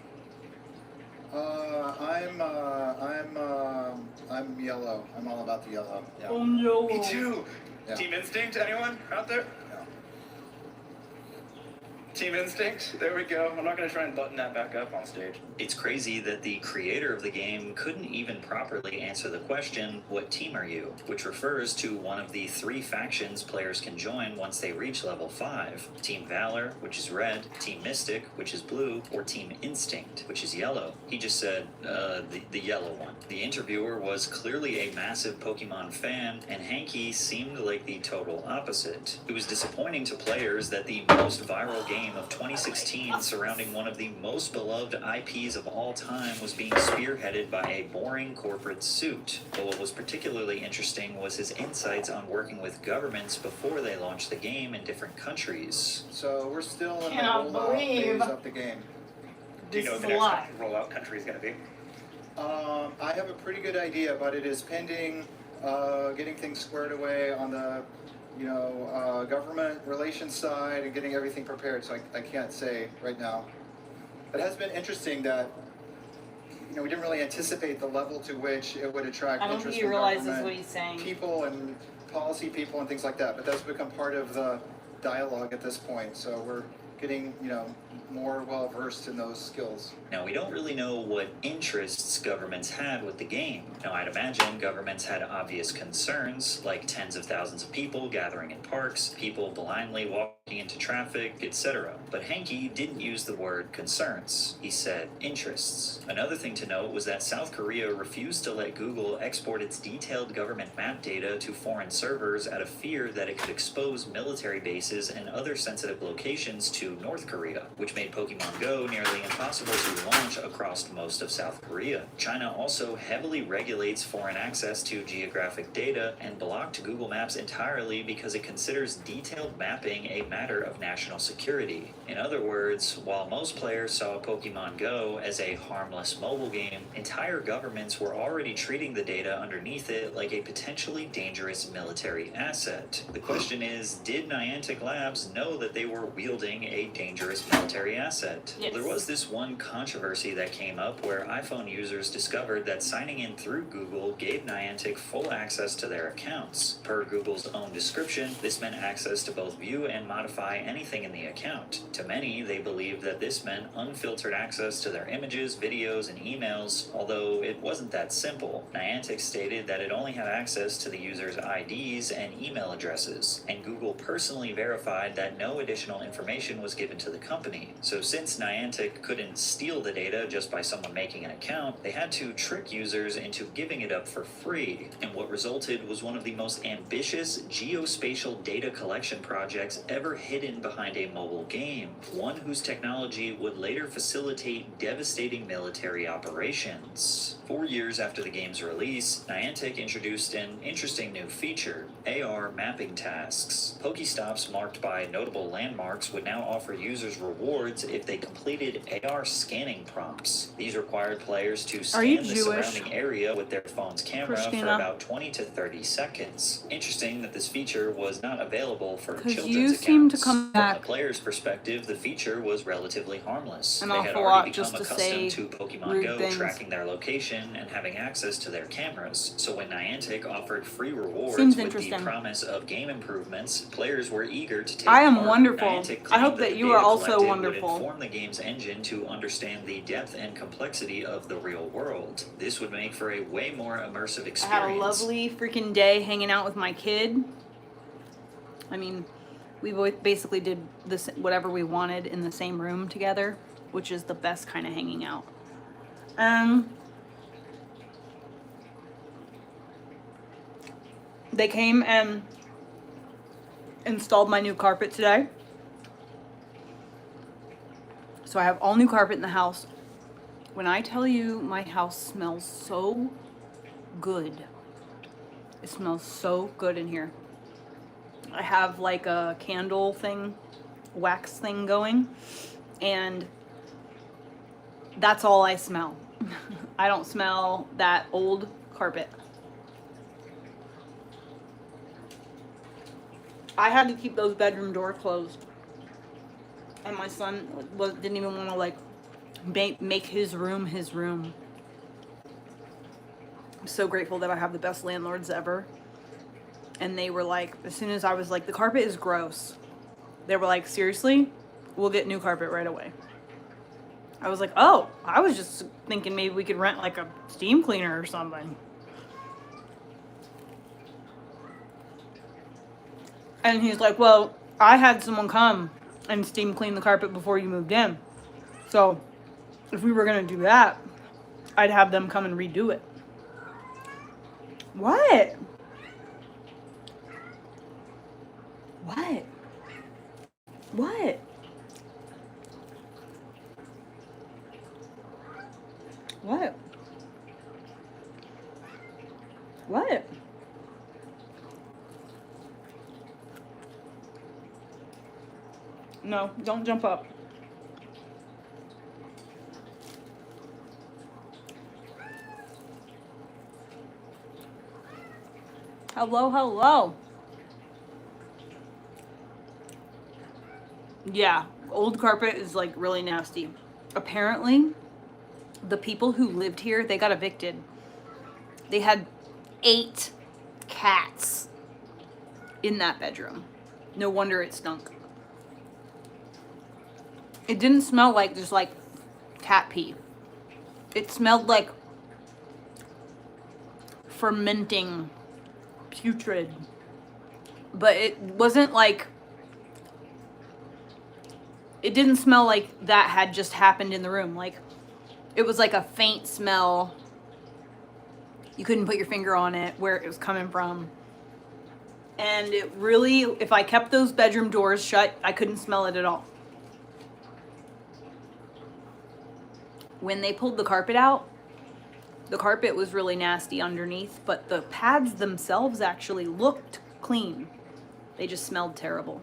I'm yellow. I'm all about the yellow. Yeah. No. Me too. Yeah. Team Instinct, anyone out there? Team Instinct, there we go. I'm not going to try and button that back up on stage. It's crazy that the creator of the game couldn't even properly answer the question, what team are you? Which refers to one of the 3 factions players can join once they reach level 5. Team Valor, which is red, Team Mystic, which is blue, or Team Instinct, which is yellow. He just said, the yellow one. The interviewer was clearly a massive Pokemon fan, and Hankey seemed like the total opposite. It was disappointing to players that the most viral game of 2016 surrounding one of the most beloved IPs of all time was being spearheaded by a boring corporate suit. But what was particularly interesting was his insights on working with governments before they launched the game in different countries. So we're still in the Cannot rollout phase believe of the game. Do you know what the next rollout country is going to be? I have a pretty good idea, but it is pending getting things squared away on the government relations side and getting everything prepared, so I can't say right now. It has been interesting that, we didn't really anticipate the level to which it would attract I don't interest think he from realizes government what he's saying. people and policy people and things like that, but that's become part of the dialogue at this point, so we're getting, more well-versed in those skills. Now, we don't really know what interests governments had with the game. Now, I'd imagine governments had obvious concerns, like tens of thousands of people gathering in parks, people blindly walking into traffic, etc. But Hankey didn't use the word concerns. He said interests. Another thing to note was that South Korea refused to let Google export its detailed government map data to foreign servers out of fear that it could expose military bases and other sensitive locations to to North Korea, which made Pokemon Go nearly impossible to launch across most of South Korea. China also heavily regulates foreign access to geographic data and blocked Google Maps entirely because it considers detailed mapping a matter of national security. In other words, while most players saw Pokemon Go as a harmless mobile game, entire governments were already treating the data underneath it like a potentially dangerous military asset. The question is, did Niantic Labs know that they were wielding a dangerous military asset? Yes. There was this one controversy that came up where iPhone users discovered that signing in through Google gave Niantic full access to their accounts. Per Google's own description, this meant access to both view and modify anything in the account. To many, they believed that this meant unfiltered access to their images, videos, and emails, although it wasn't that simple. Niantic stated that it only had access to the user's IDs and email addresses, and Google personally verified that no additional information was given to the company. So since Niantic couldn't steal the data just by someone making an account, they had to trick users into giving it up for free, and what resulted was one of the most ambitious geospatial data collection projects ever hidden behind a mobile game, one whose technology would later facilitate devastating military operations. 4 years after the game's release, Niantic introduced an interesting new feature, AR mapping tasks. Pokestops marked by notable landmarks would now offer users rewards if they completed AR scanning prompts. These required players to scan the surrounding area with their phone's camera for about 20 to 30 seconds. Interesting that this feature was not available for children's you accounts. seem to come back. From a player's perspective, the feature was relatively harmless. An They had awful already lot become just to accustomed say to Pokemon rude Go things. tracking their location and having access to their cameras. So when Niantic offered free rewards Seems with the interesting. promise of game improvements, players were eager to take I am part. wonderful. Niantic I hope claimed that the you are data also collected wonderful. would inform the game's engine to understand the depth and complexity of the real world. This would make for a way more immersive experience. I had a lovely freaking day hanging out with my kid. I mean, we both basically did this whatever we wanted in the same room together, which is the best kind of hanging out. They came and installed my new carpet today. So I have all new carpet in the house. When I tell you my house smells so good. It smells so good in here. I have like a candle thing, wax thing going, and that's all I smell. I don't smell that old carpet. I had to keep those bedroom doors closed. And my son didn't even want to like make his room his room. I'm so grateful that I have the best landlords ever. And they were like, as soon as I was like, the carpet is gross, they were like, seriously? We'll get new carpet right away. I was like, oh, I was just thinking maybe we could rent like a steam cleaner or something. And he's like, well, I had someone come and steam clean the carpet before you moved in. So if we were going to do that, I'd have them come and redo it. What? What? What? What? What? No, don't jump up. Hello, hello. Yeah, old carpet is like really nasty. Apparently, the people who lived here, they got evicted. They had 8 cats in that bedroom. No wonder it stunk. It didn't smell like just like cat pee. It smelled like fermenting, putrid. But it wasn't like, it didn't smell like that had just happened in the room. Like, it was like a faint smell. You couldn't put your finger on it, where it was coming from. And it really, if I kept those bedroom doors shut, I couldn't smell it at all. when they pulled the carpet out, the carpet was really nasty underneath, but the pads themselves actually looked clean. They just smelled terrible.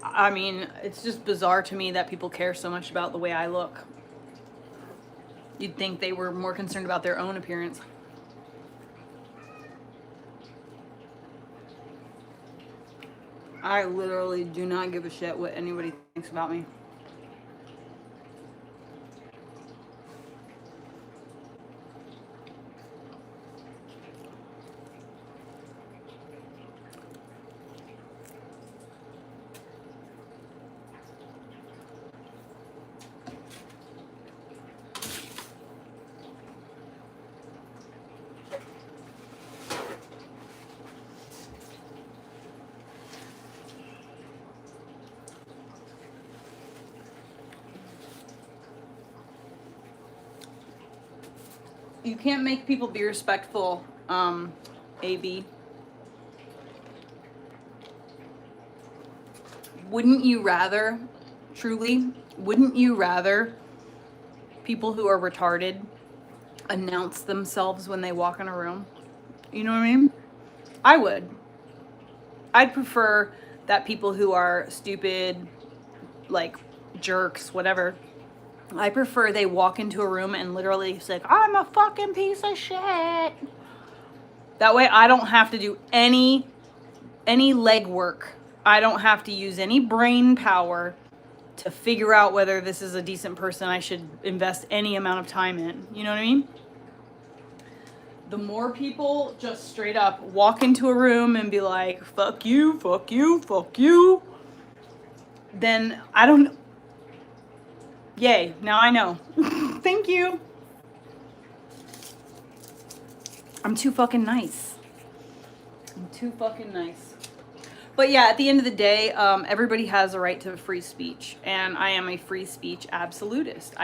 I mean, it's just bizarre to me that people care so much about the way I look. You'd think they were more concerned about their own appearance. I literally do not give a shit what anybody thinks about me. You can't make people be respectful, AB. Wouldn't you rather, truly, wouldn't you rather people who are retarded announce themselves when they walk in a room? You know what I mean? I would. I'd prefer that people who are stupid, like jerks, whatever, I prefer they walk into a room and literally say, I'm a fucking piece of shit. That way I don't have to do any legwork. I don't have to use any brain power to figure out whether this is a decent person I should invest any amount of time in. You know what I mean? The more people just straight up walk into a room and be like, fuck you, fuck you, fuck you, then I don't... Yay, now I know. Thank you. I'm too fucking nice. I'm too fucking nice. But yeah, at the end of the day, everybody has a right to free speech. And I am a free speech absolutist.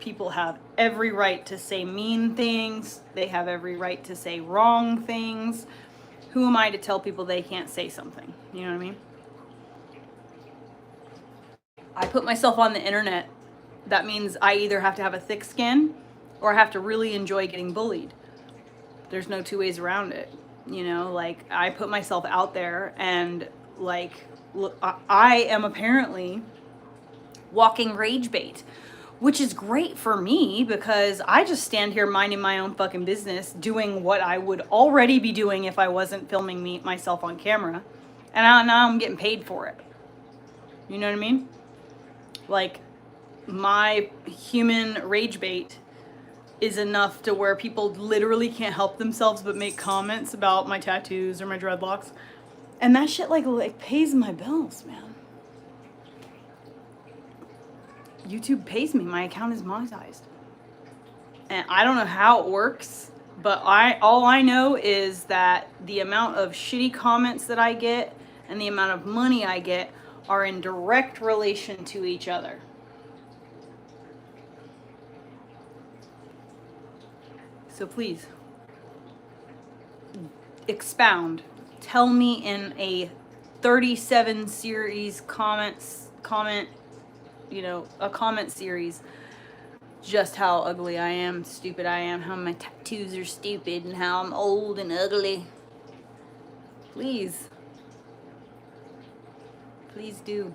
People have every right to say mean things. They have every right to say wrong things. Who am I to tell people they can't say something? You know what I mean? I put myself on the internet. That means I either have to have a thick skin or I have to really enjoy getting bullied. There's no two ways around it. You know, like, I put myself out there and, like, look, I am apparently walking rage bait, which is great for me because I just stand here minding my own fucking business, doing what I would already be doing if I wasn't filming myself on camera. And now I'm getting paid for it. You know what I mean? Like, my human rage bait is enough to where people literally can't help themselves but make comments about my tattoos or my dreadlocks. And that shit like pays my bills, man. YouTube pays me. My account is monetized. And I don't know how it works, but all I know is that the amount of shitty comments that I get and the amount of money I get are in direct relation to each other. So please, expound. Tell me in a 37 series comment, you know, a comment series, just how ugly I am, stupid I am, how my tattoos are stupid, and how I'm old and ugly. Please. Please do.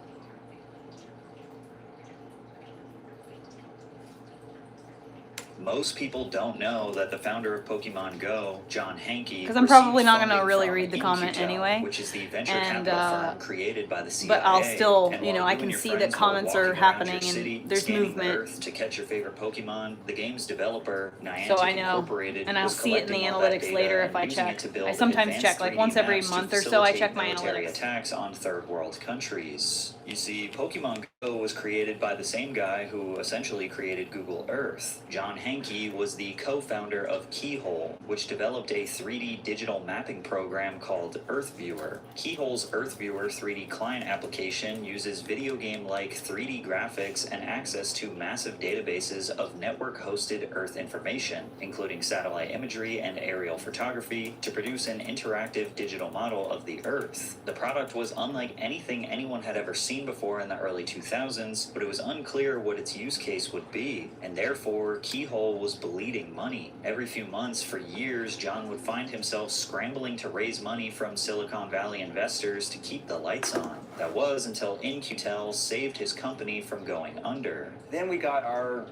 Most people don't know that the founder of Pokemon Go, John Hanke, because I'm probably received not going to funding really from read the comment Incutel, anyway. which is the venture capital firm created by the CIA. But I'll still, And you know, while I and can your see friends that were comments are walking around happening your city, and there's scanning the movement. Earth to catch your favorite Pokemon, the game's developer, Niantic So I know, Incorporated, and I'll was see it in the collecting all that analytics data later and if I using it check. to build I sometimes advanced check, like 3D once every maps to month or so I facilitate check my military analytics. attacks on third world countries. You see, Pokemon Go was created by the same guy who essentially created Google Earth. John Hankey was the co-founder of Keyhole, which developed a 3D digital mapping program called EarthViewer. Keyhole's EarthViewer 3D client application uses video game-like 3D graphics and access to massive databases of network-hosted Earth information, including satellite imagery and aerial photography, to produce an interactive digital model of the Earth. The product was unlike anything anyone had ever seen before in the early 2000s, but it was unclear what its use case would be, and therefore Keyhole was bleeding money. Every few months for years, John would find himself scrambling to raise money from Silicon Valley investors to keep the lights on. That was until In-Q-Tel saved his company from going under. Then we got our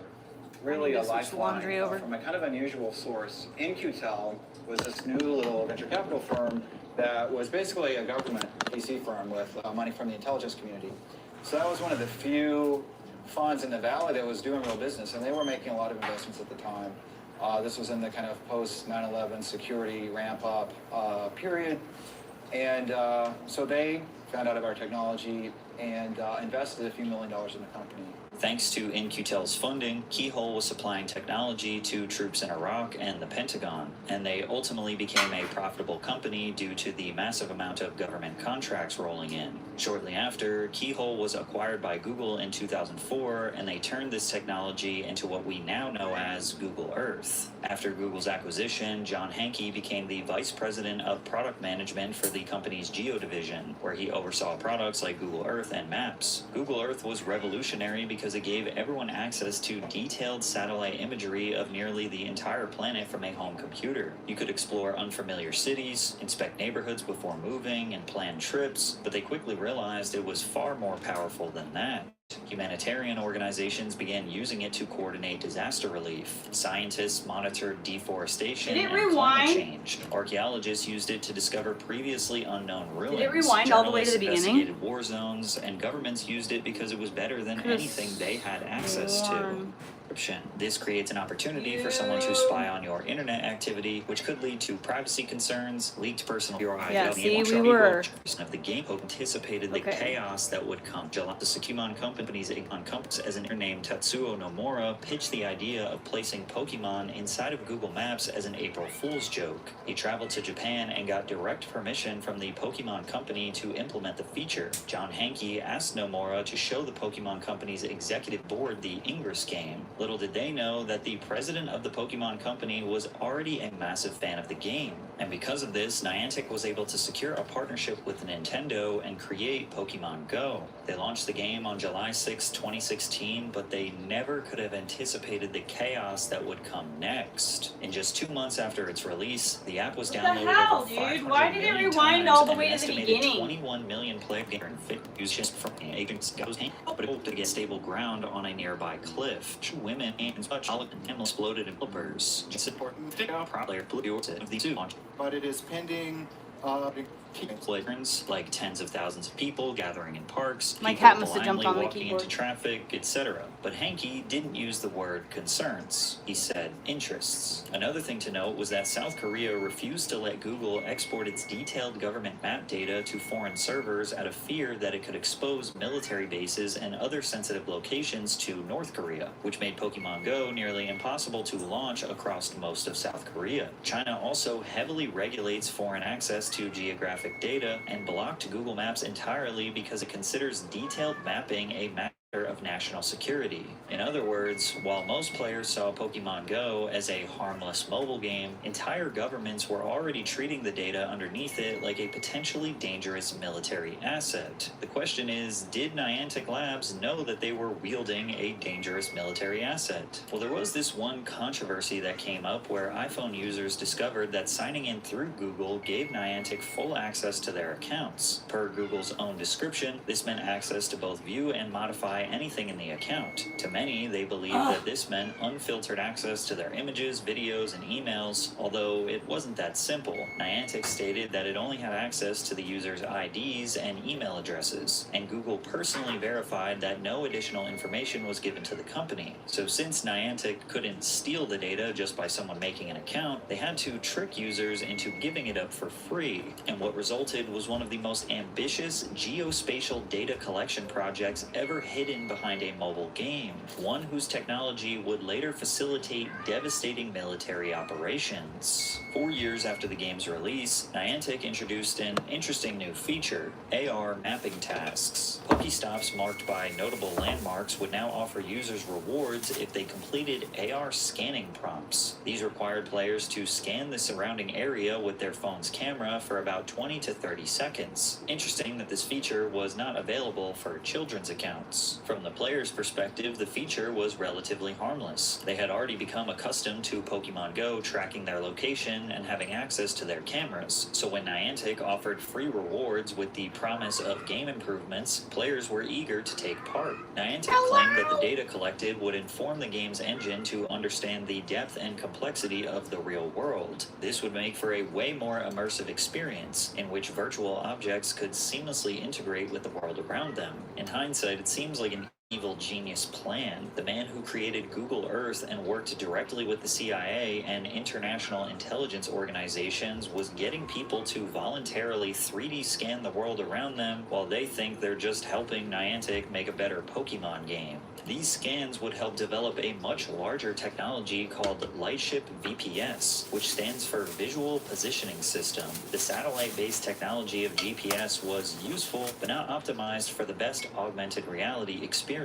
really a switch the laundry lifeline over. from a kind of unusual source. In-Q-Tel was this new little venture capital firm that was basically a government VC firm with money from the intelligence community. So that was one of the few funds in the valley that was doing real business, and they were making a lot of investments at the time. This was in the kind of post 9/11 security ramp up period, and so they found out of our technology and invested a few $1 million in the company. Thanks to In-Q-Tel's funding, Keyhole was supplying technology to troops in Iraq and the Pentagon, and they ultimately became a profitable company due to the massive amount of government contracts rolling in. Shortly after, Keyhole was acquired by Google in 2004, and they turned this technology into what we now know as Google Earth. After Google's acquisition, John Hankey became the vice president of product management for the company's Geo division, where he oversaw products like Google Earth and Maps. Google Earth was revolutionary because it gave everyone access to detailed satellite imagery of nearly the entire planet from a home computer. You could explore unfamiliar cities, inspect neighborhoods before moving, and plan trips, but they quickly realized it was far more powerful than that. Humanitarian organizations began using it to coordinate disaster relief. Scientists monitored deforestation and climate change. Archaeologists used it to discover previously unknown ruins. Did it rewind all the way to the Journalists beginning? investigated war zones, and governments used it because it was better than anything they had access to. This creates an opportunity for someone to spy on your internet activity, which could lead to privacy concerns, leaked personal URI. Yeah, see, we were. Of the game anticipated the chaos that would come. The Sakimon company's companies as an named Tatsuo Nomura pitched the idea of placing Pokemon inside of Google Maps as an April Fool's joke. He traveled to Japan and got direct permission from the Pokemon company to implement the feature. John Hankey asked Nomura to show the Pokemon company's executive board the Ingress game. Little did they know that the president of the Pokemon company was already a massive fan of the game. And because of this, Niantic was able to secure a partnership with Nintendo and create Pokemon Go. They launched the game on July 6, 2016, but they never could have anticipated the chaos that would come next. In just 2 months after its release, the app was downloaded over 500 Why did it million rewind times, all the and way an to the estimated beginning? 21 million players used just from agents goes but able to get stable ground on a nearby cliff. Two women and such exploded in flippers. It's important to know player blue of the two launch. But it is pending Flagrants, like tens of thousands of people gathering in parks, My people cat must have jumped blindly on the walking keyboard. into traffic, etc. But Hankey didn't use the word concerns. He said interests. Another thing to note was that South Korea refused to let Google export its detailed government map data to foreign servers out of fear that it could expose military bases and other sensitive locations to North Korea, which made Pokemon Go nearly impossible to launch across most of South Korea. China also heavily regulates foreign access to geographic data and blocked Google Maps entirely because it considers detailed mapping a matter of national security. In other words, while most players saw Pokemon Go as a harmless mobile game, entire governments were already treating the data underneath it like a potentially dangerous military asset. The question is, did Niantic Labs know that they were wielding a dangerous military asset? Well, there was this one controversy that came up where iPhone users discovered that signing in through Google gave Niantic full access to their accounts. Per Google's own description, this meant access to both view and modify anything in the account. To many, they believed that this meant unfiltered access to their images, videos, and emails, although it wasn't that simple. Niantic stated that it only had access to the user's IDs and email addresses, and Google personally verified that no additional information was given to the company. So since Niantic couldn't steal the data just by someone making an account, they had to trick users into giving it up for free, and what resulted was one of the most ambitious geospatial data collection projects ever hidden hidden behind a mobile game, one whose technology would later facilitate devastating military operations. 4 years after the game's release, Niantic introduced an interesting new feature, AR mapping tasks. Pokestops marked by notable landmarks would now offer users rewards if they completed AR scanning prompts. These required players to scan the surrounding area with their phone's camera for about 20 to 30 seconds. Interesting that this feature was not available for children's accounts. From the player's perspective, the feature was relatively harmless. They had already become accustomed to Pokemon Go tracking their location and having access to their cameras, so when Niantic offered free rewards with the promise of game improvements, players were eager to take part. Niantic claimed that the data collected would inform the game's engine to understand the depth and complexity of the real world. This would make for a way more immersive experience, in which virtual objects could seamlessly integrate with the world around them. In hindsight, it seems like an evil genius plan. The man who created Google Earth and worked directly with the CIA and international intelligence organizations was getting people to voluntarily 3D scan the world around them while they think they're just helping Niantic make a better Pokemon game. These scans would help develop a much larger technology called Lightship VPS, which stands for Visual Positioning System. The satellite-based technology of GPS was useful, but not optimized for the best augmented reality experience.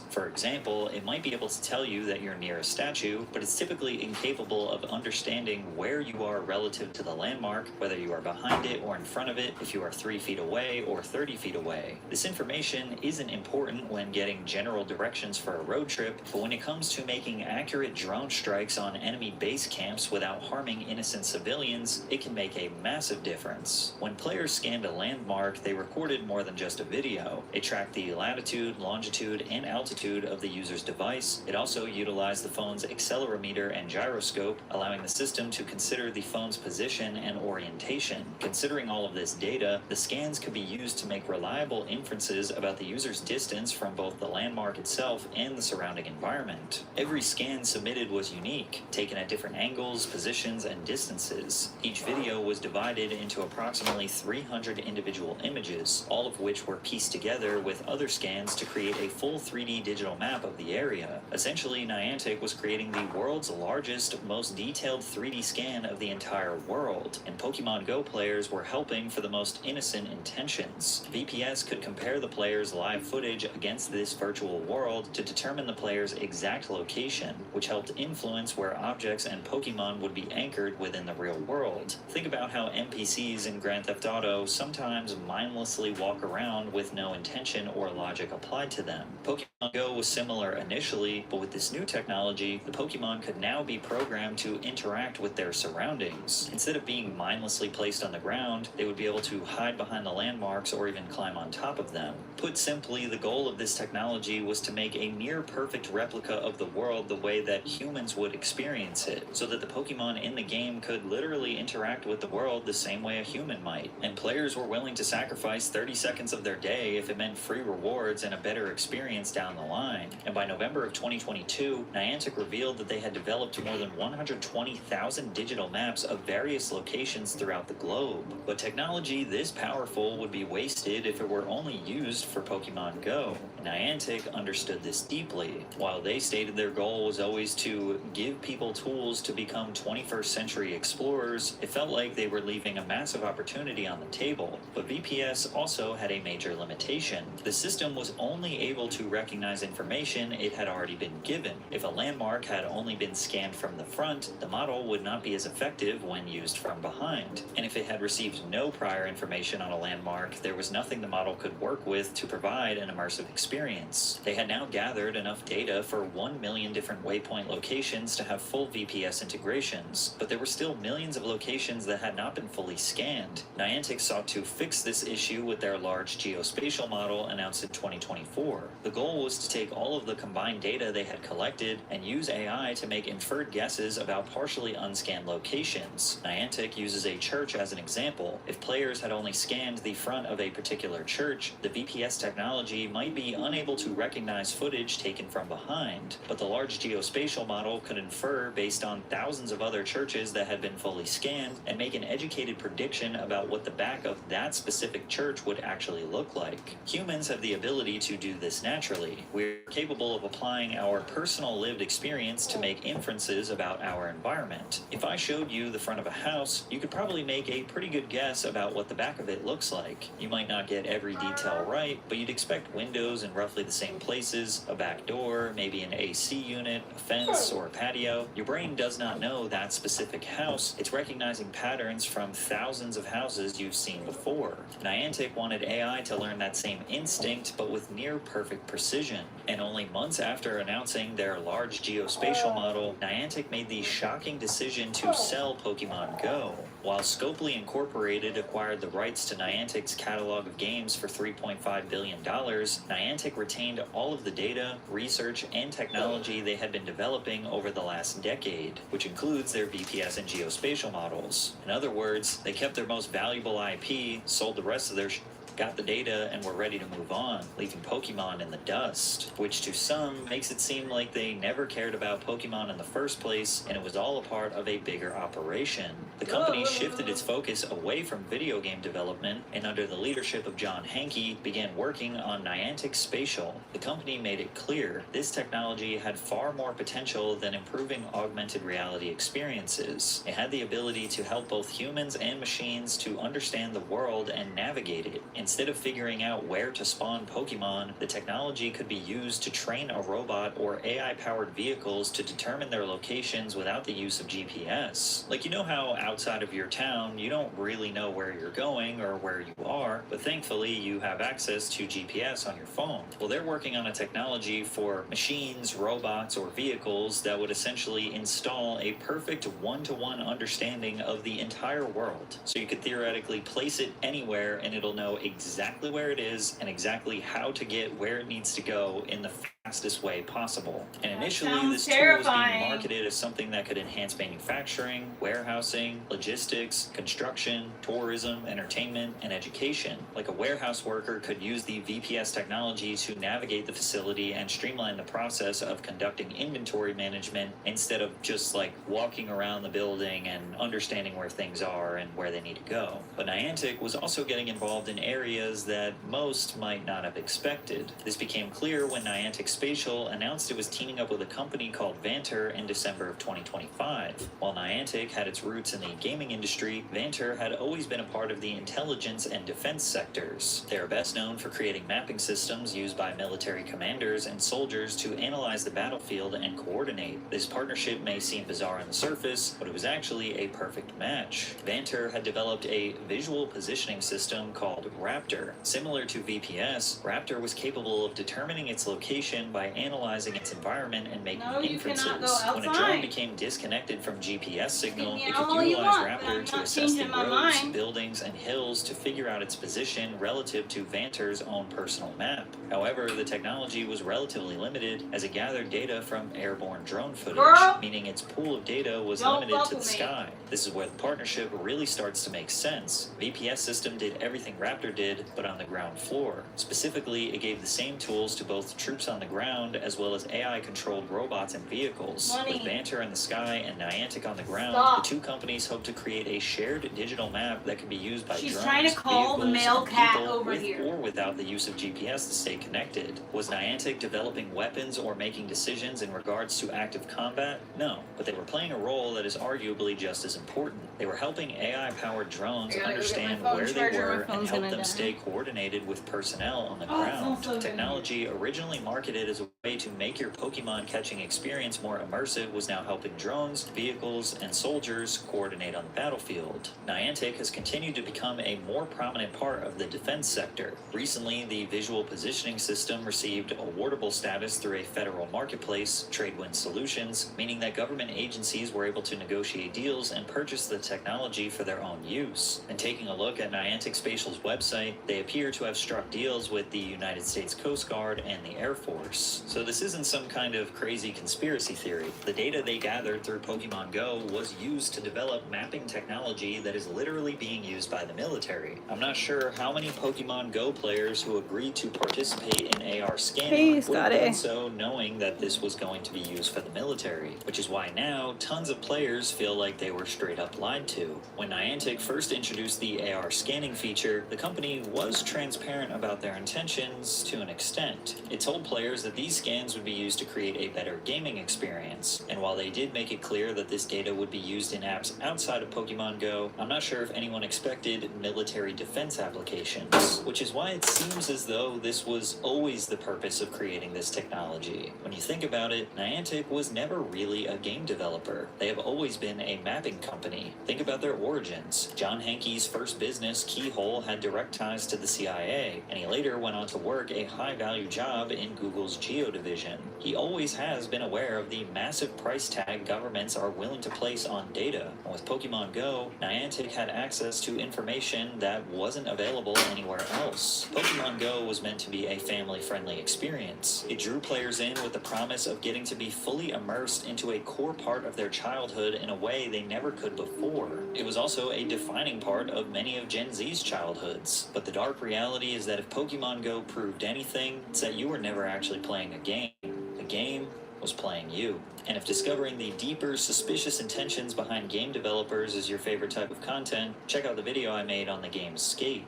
For example, it might be able to tell you that you're near a statue, but it's typically incapable of understanding where you are relative to the landmark, whether you are behind it or in front of it, if you are 3 feet away or 30 feet away. This information isn't important when getting general directions for a road trip, but when it comes to making accurate drone strikes on enemy base camps without harming innocent civilians, it can make a massive difference. When players scanned a landmark, they recorded more than just a video. It tracked the latitude, longitude, and altitude of the user's device. It also utilized the phone's accelerometer and gyroscope, allowing the system to consider the phone's position and orientation. Considering all of this data, the scans could be used to make reliable inferences about the user's distance from both the landmark itself and the surrounding environment. Every scan submitted was unique, taken at different angles, positions, and distances. Each video was divided into approximately 300 individual images, all of which were pieced together with other scans to create a full 3D digital map of the area. Essentially, Niantic was creating the world's largest, most detailed 3D scan of the entire world, and Pokemon Go players were helping for the most innocent intentions. VPS could compare the player's live footage against this virtual world to determine the player's exact location, which helped influence where objects and Pokemon would be anchored within the real world. Think about how NPCs in Grand Theft Auto sometimes mindlessly walk around with no intention or logic applied to them. Pokemon Go was similar initially, but with this new technology, the Pokemon could now be programmed to interact with their surroundings. Instead of being mindlessly placed on the ground, they would be able to hide behind the landmarks or even climb on top of them. Put simply, the goal of this technology was to make a near-perfect replica of the world the way that humans would experience it, so that the Pokemon in the game could literally interact with the world the same way a human might. And players were willing to sacrifice 30 seconds of their day if it meant free rewards and a better experience down the line. And by November of 2022, Niantic revealed that they had developed more than 120,000 digital maps of various locations throughout the globe. But technology this powerful would be wasted if it were only used for Pokemon Go. Niantic understood this deeply. While they stated their goal was always to give people tools to become 21st century explorers, it felt like they were leaving a massive opportunity on the table. But VPS also had a major limitation. The system was only able to recognize information it had already been given. If a landmark had only been scanned from the front, the model would not be as effective when used from behind. And if it had received no prior information on a landmark, there was nothing the model could work with to provide an immersive experience. They had now gathered enough data for 1 million different waypoint locations to have full VPS integrations, but there were still millions of locations that had not been fully scanned. Niantic sought to fix this issue with their large geospatial model announced in 2024. The goal was to take all of the combined data they had collected and use AI to make inferred guesses about partially unscanned locations. Niantic uses a church as an example. If players had only scanned the front of a particular church, the VPS technology might be unable to recognize footage taken from behind, but the large geospatial model could infer based on thousands of other churches that had been fully scanned and make an educated prediction about what the back of that specific church would actually look like. Humans have the ability to do this naturally, naturally. We're capable of applying our personal lived experience to make inferences about our environment. If I showed you the front of a house, you could probably make a pretty good guess about what the back of it looks like. You might not get every detail right, but you'd expect windows in roughly the same places, a back door, maybe an AC unit, a fence, or a patio. Your brain does not know that specific house. It's recognizing patterns from thousands of houses you've seen before. Niantic wanted AI to learn that same instinct, but with near perfect precision. And only months after announcing their large geospatial model, Niantic made the shocking decision to sell Pokemon Go. While Scopely Incorporated acquired the rights to Niantic's catalog of games for $3.5 billion, Niantic retained all of the data, research, and technology they had been developing over the last decade, which includes their VPS and geospatial models. In other words, they kept their most valuable IP, sold the rest of their got the data, and were ready to move on, leaving Pokemon in the dust, which to some makes it seem like they never cared about Pokemon in the first place, and it was all a part of a bigger operation. The company shifted its focus away from video game development, and under the leadership of John Hanke, began working on Niantic Spatial. The company made it clear this technology had far more potential than improving augmented reality experiences. It had the ability to help both humans and machines to understand the world and navigate it. Instead of figuring out where to spawn Pokemon, the technology could be used to train a robot or AI-powered vehicles to determine their locations without the use of GPS. Like, you know how outside of your town, you don't really know where you're going or where you are, but thankfully you have access to GPS on your phone. Well, they're working on a technology for machines, robots, or vehicles that would essentially install a perfect one-to-one understanding of the entire world. So you could theoretically place it anywhere and it'll know exactly where it is and exactly how to get where it needs to go in the fastest way possible. And initially, this tool was being marketed as something that could enhance manufacturing, warehousing, logistics, construction, tourism, entertainment, and education. Like, a warehouse worker could use the VPS technology to navigate the facility and streamline the process of conducting inventory management instead of just like walking around the building and understanding where things are and where they need to go. But Niantic was also getting involved in areas that most might not have expected. This became clear when Niantic Spatial announced it was teaming up with a company called Vanter in December of 2025. While Niantic had its roots in the gaming industry, Vanter had always been a part of the intelligence and defense sectors. They are best known for creating mapping systems used by military commanders and soldiers to analyze the battlefield and coordinate. This partnership may seem bizarre on the surface, but it was actually a perfect match. Vanter had developed a visual positioning system called Raptor. Similar to VPS, Raptor was capable of determining its location by analyzing its environment and making inferences. When a drone became disconnected from GPS signal, it could utilize Raptor to assess the roads, buildings, and hills to figure out its position relative to Vanter's own personal map. However, the technology was relatively limited as it gathered data from airborne drone footage, meaning its pool of data was limited to the sky. This is where the partnership really starts to make sense. VPS system did everything Raptor did, but on the ground floor. Specifically, it gave the same tools to both troops on the ground as well as AI-controlled robots and vehicles. With Vanter in the sky and Niantic on the ground, the two companies hope to create a shared digital map that can be used by drones, trying to call the male cat over with here. or without the use of GPS to stay connected. Was Niantic developing weapons or making decisions in regards to active combat? No, but they were playing a role that is arguably just as important. They were helping AI-powered drones understand where they were and help them stay coordinated with personnel on the ground. Technology originally marketed as a way to make your Pokemon catching experience more immersive was now helping drones, vehicles, and soldiers coordinate on the battlefield. Niantic has continued to become a more prominent part of the defense sector. Recently, the visual positioning system received awardable status through a federal marketplace, Tradewin Solutions, meaning that government agencies were able to negotiate deals and purchase the technology for their own use. And taking a look at Niantic Spatial's website, they appear to have struck deals with the United States Coast Guard and the Air Force. worse. So this isn't some kind of crazy conspiracy theory. The data they gathered through Pokemon Go was used to develop mapping technology that is literally being used by the military. I'm not sure how many Pokemon Go players who agreed to participate in AR scanning would have done so knowing that this was going to be used for the military, which is why now tons of players feel like they were straight up lied to. When Niantic first introduced the AR scanning feature, the company was transparent about their intentions to an extent. It told players that these scans would be used to create a better gaming experience, and while they did make it clear that this data would be used in apps outside of Pokemon Go, I'm not sure if anyone expected military defense applications, which is why it seems as though this was always the purpose of creating this technology. When you think about it, Niantic was never really a game developer. They have always been a mapping company. Think about their origins. John Hankey's first business, Keyhole, had direct ties to the CIA, and he later went on to work a high-value job in Google's Geo division. He always has been aware of the massive price tag governments are willing to place on data. And with Pokemon Go, Niantic had access to information that wasn't available anywhere else. Pokemon Go was meant to be a family-friendly experience. It drew players in with the promise of getting to be fully immersed into a core part of their childhood in a way they never could before. It was also a defining part of many of Gen Z's childhoods. But the dark reality is that if Pokemon Go proved anything, it's that you were never actually playing a game. The game was playing you. And if discovering the deeper, suspicious intentions behind game developers is your favorite type of content, check out the video I made on the game Skate.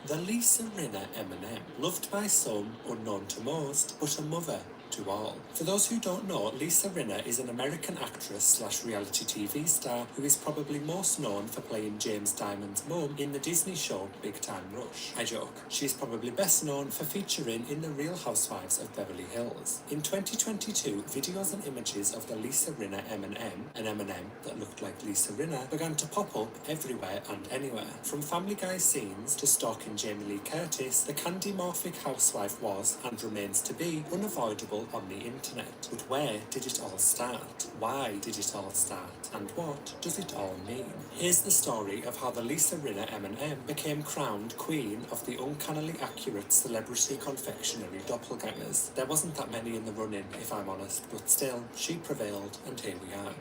The Lisa Rinna M&M, loved by some, unknown to most, but a mother to all. For those who don't know, Lisa Rinna is an American actress / reality TV star who is probably most known for playing James Diamond's mum in the Disney show Big Time Rush. I joke. She's probably best known for featuring in The Real Housewives of Beverly Hills. In 2022, videos and images of the Lisa Rinna M&M, an M&M that looked like Lisa Rinna, began to pop up everywhere and anywhere. From Family Guy scenes to stalking Jamie Lee Curtis, the candy-morphic housewife was, and remains to be, unavoidable on the internet. But where did it all start? Why did it all start? And what does it all mean? Here's the story of how the Lisa Rinna M&M became crowned queen of the uncannily accurate celebrity confectionery doppelgangers. There wasn't that many in the running, if I'm honest, but still, she prevailed, and here we are.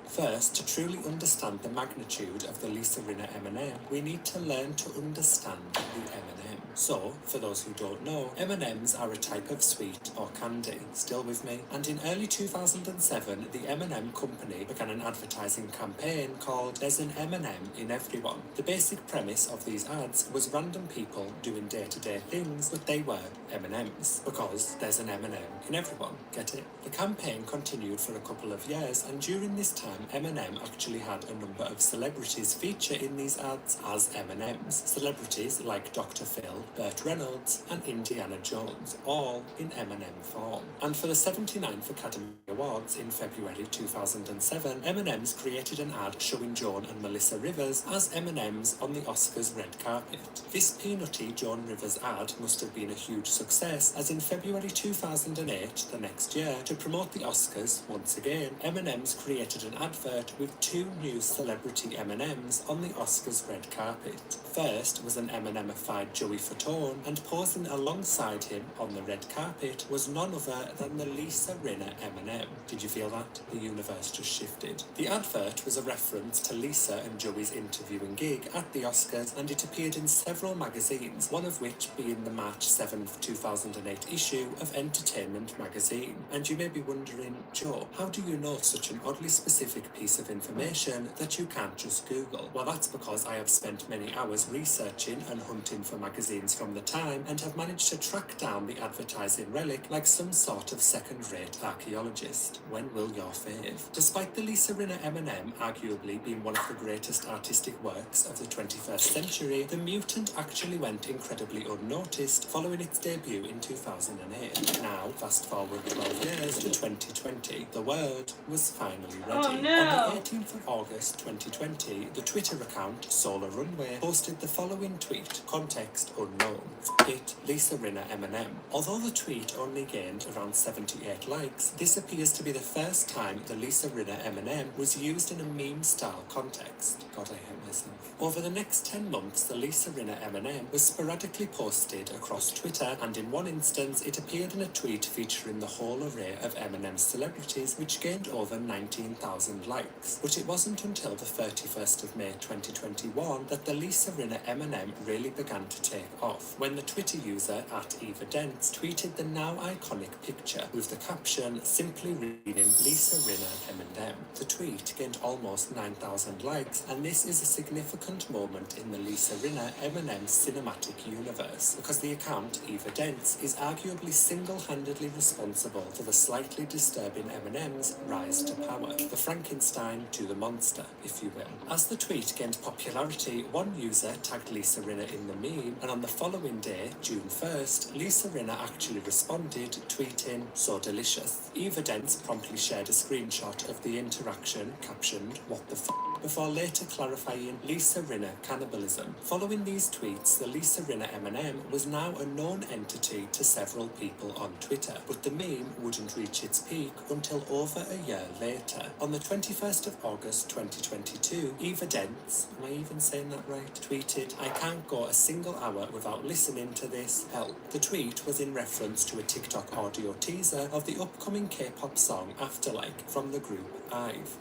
First, to truly understand the magnitude of the Lisa Rinna M&M, we need to learn to understand the M&M. So, for those who don't know, M&Ms are a type of sweet or candy. Still with me? And in early 2007, the M&M company began an advertising campaign called There's an M&M in Everyone. The basic premise of these ads was random people doing day-to-day things, but they were M&Ms, because there's an M&M in everyone. Get it? The campaign continued for a couple of years, and during this time, M&M actually had a number of celebrities feature in these ads as M&Ms. Celebrities like Dr. Phil, Burt Reynolds, and Indiana Jones, all in M&M form. And for the 79th Academy Awards in February 2007, M&M's created an ad showing Joan and Melissa Rivers as M&M's on the Oscars red carpet. This peanutty Joan Rivers ad must have been a huge success, as in February 2008, the next year, to promote the Oscars, once again, M&M's created an advert with two new celebrity M&Ms on the Oscars red carpet. First was an M&M-ified Joey Fatone, and posing alongside him on the red carpet was none other than the Lisa Rinna M&M. Did you feel that? The universe just shifted. The advert was a reference to Lisa and Joey's interviewing gig at the Oscars, and it appeared in several magazines, one of which being the March 7th, 2008 issue of Entertainment magazine. And you may be wondering, Joe, how do you know such an oddly specific piece of information that you can't just Google? Well, that's because I have spent many hours researching and hunting for magazines from the time, and have managed to track down the advertising relic like some sort of second-rate archaeologist. When will your fave? Despite the Lisa Rinna M&M arguably being one of the greatest artistic works of the 21st century, the mutant actually went incredibly unnoticed following its debut in 2008. Now, fast forward 12 years to 2020, the word was finally ready. Oh, no. On the 18th of August 2020, the Twitter account Solar Runway posted the following tweet, context unknown. hit Lisa Rinna Eminem. Although the tweet only gained around 78 likes, this appears to be the first time the Lisa Rinna Eminem was used in a meme-style context. God, I hate myself. Over the next 10 months, the Lisa Rinna Eminem was sporadically posted across Twitter, and in one instance it appeared in a tweet featuring the whole array of Eminem's celebrities, which gained over 19,000 likes. But it wasn't until the 31st of May 2021 that the Lisa Rinna Eminem really began to take off, when the Twitter user @EvaDents tweeted the now iconic picture with the caption simply reading Lisa Rinna Eminem. The tweet gained almost 9,000 likes, and this is a significant moment in the Lisa Rinna Eminem cinematic universe, because the account EvaDents is arguably single-handedly responsible for the slightly disturbing Eminem's rise to power, the Frankenstein to the monster, if you will. As the tweet gained popularity, one user tagged Lisa Rinna in the meme, and on the following day, June 1st, Lisa Rinna actually responded, tweeting, "So delicious." EvaDents promptly shared a screenshot of the interaction, captioned, "What the f***," before later clarifying Lisa Rinna cannibalism. Following these tweets, the Lisa Rinna Eminem was now a known entity to several people on Twitter, but the meme wouldn't reach its peak until over a year later. On the 21st of August 2022, EvaDents, am I even saying that right, tweeted, "I can't go a single hour without listening to this, help." The tweet was in reference to a TikTok audio teaser of the upcoming K-pop song Afterlike from the group IVE.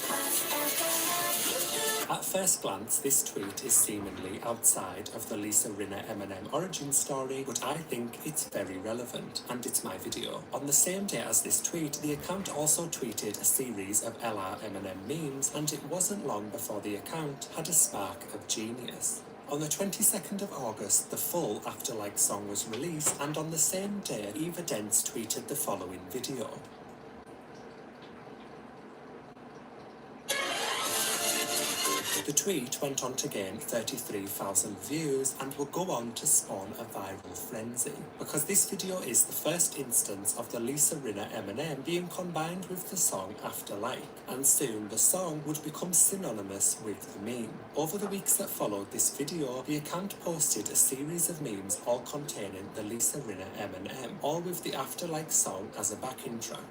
At first glance, this tweet is seemingly outside of the Lisa Rinna Eminem origin story, but I think it's very relevant, and it's my video. On the same day as this tweet, the account also tweeted a series of LR Eminem memes, and it wasn't long before the account had a spark of genius. On the 22nd of August, the full Afterlike song was released, and on the same day, EvaDents tweeted the following video. The tweet went on to gain 33,000 views and will go on to spawn a viral frenzy, because this video is the first instance of the Lisa Rinna Eminem being combined with the song Afterlike, and soon the song would become synonymous with the meme. Over the weeks that followed this video, the account posted a series of memes all containing the Lisa Rinna Eminem, all with the Afterlike song as a backing track.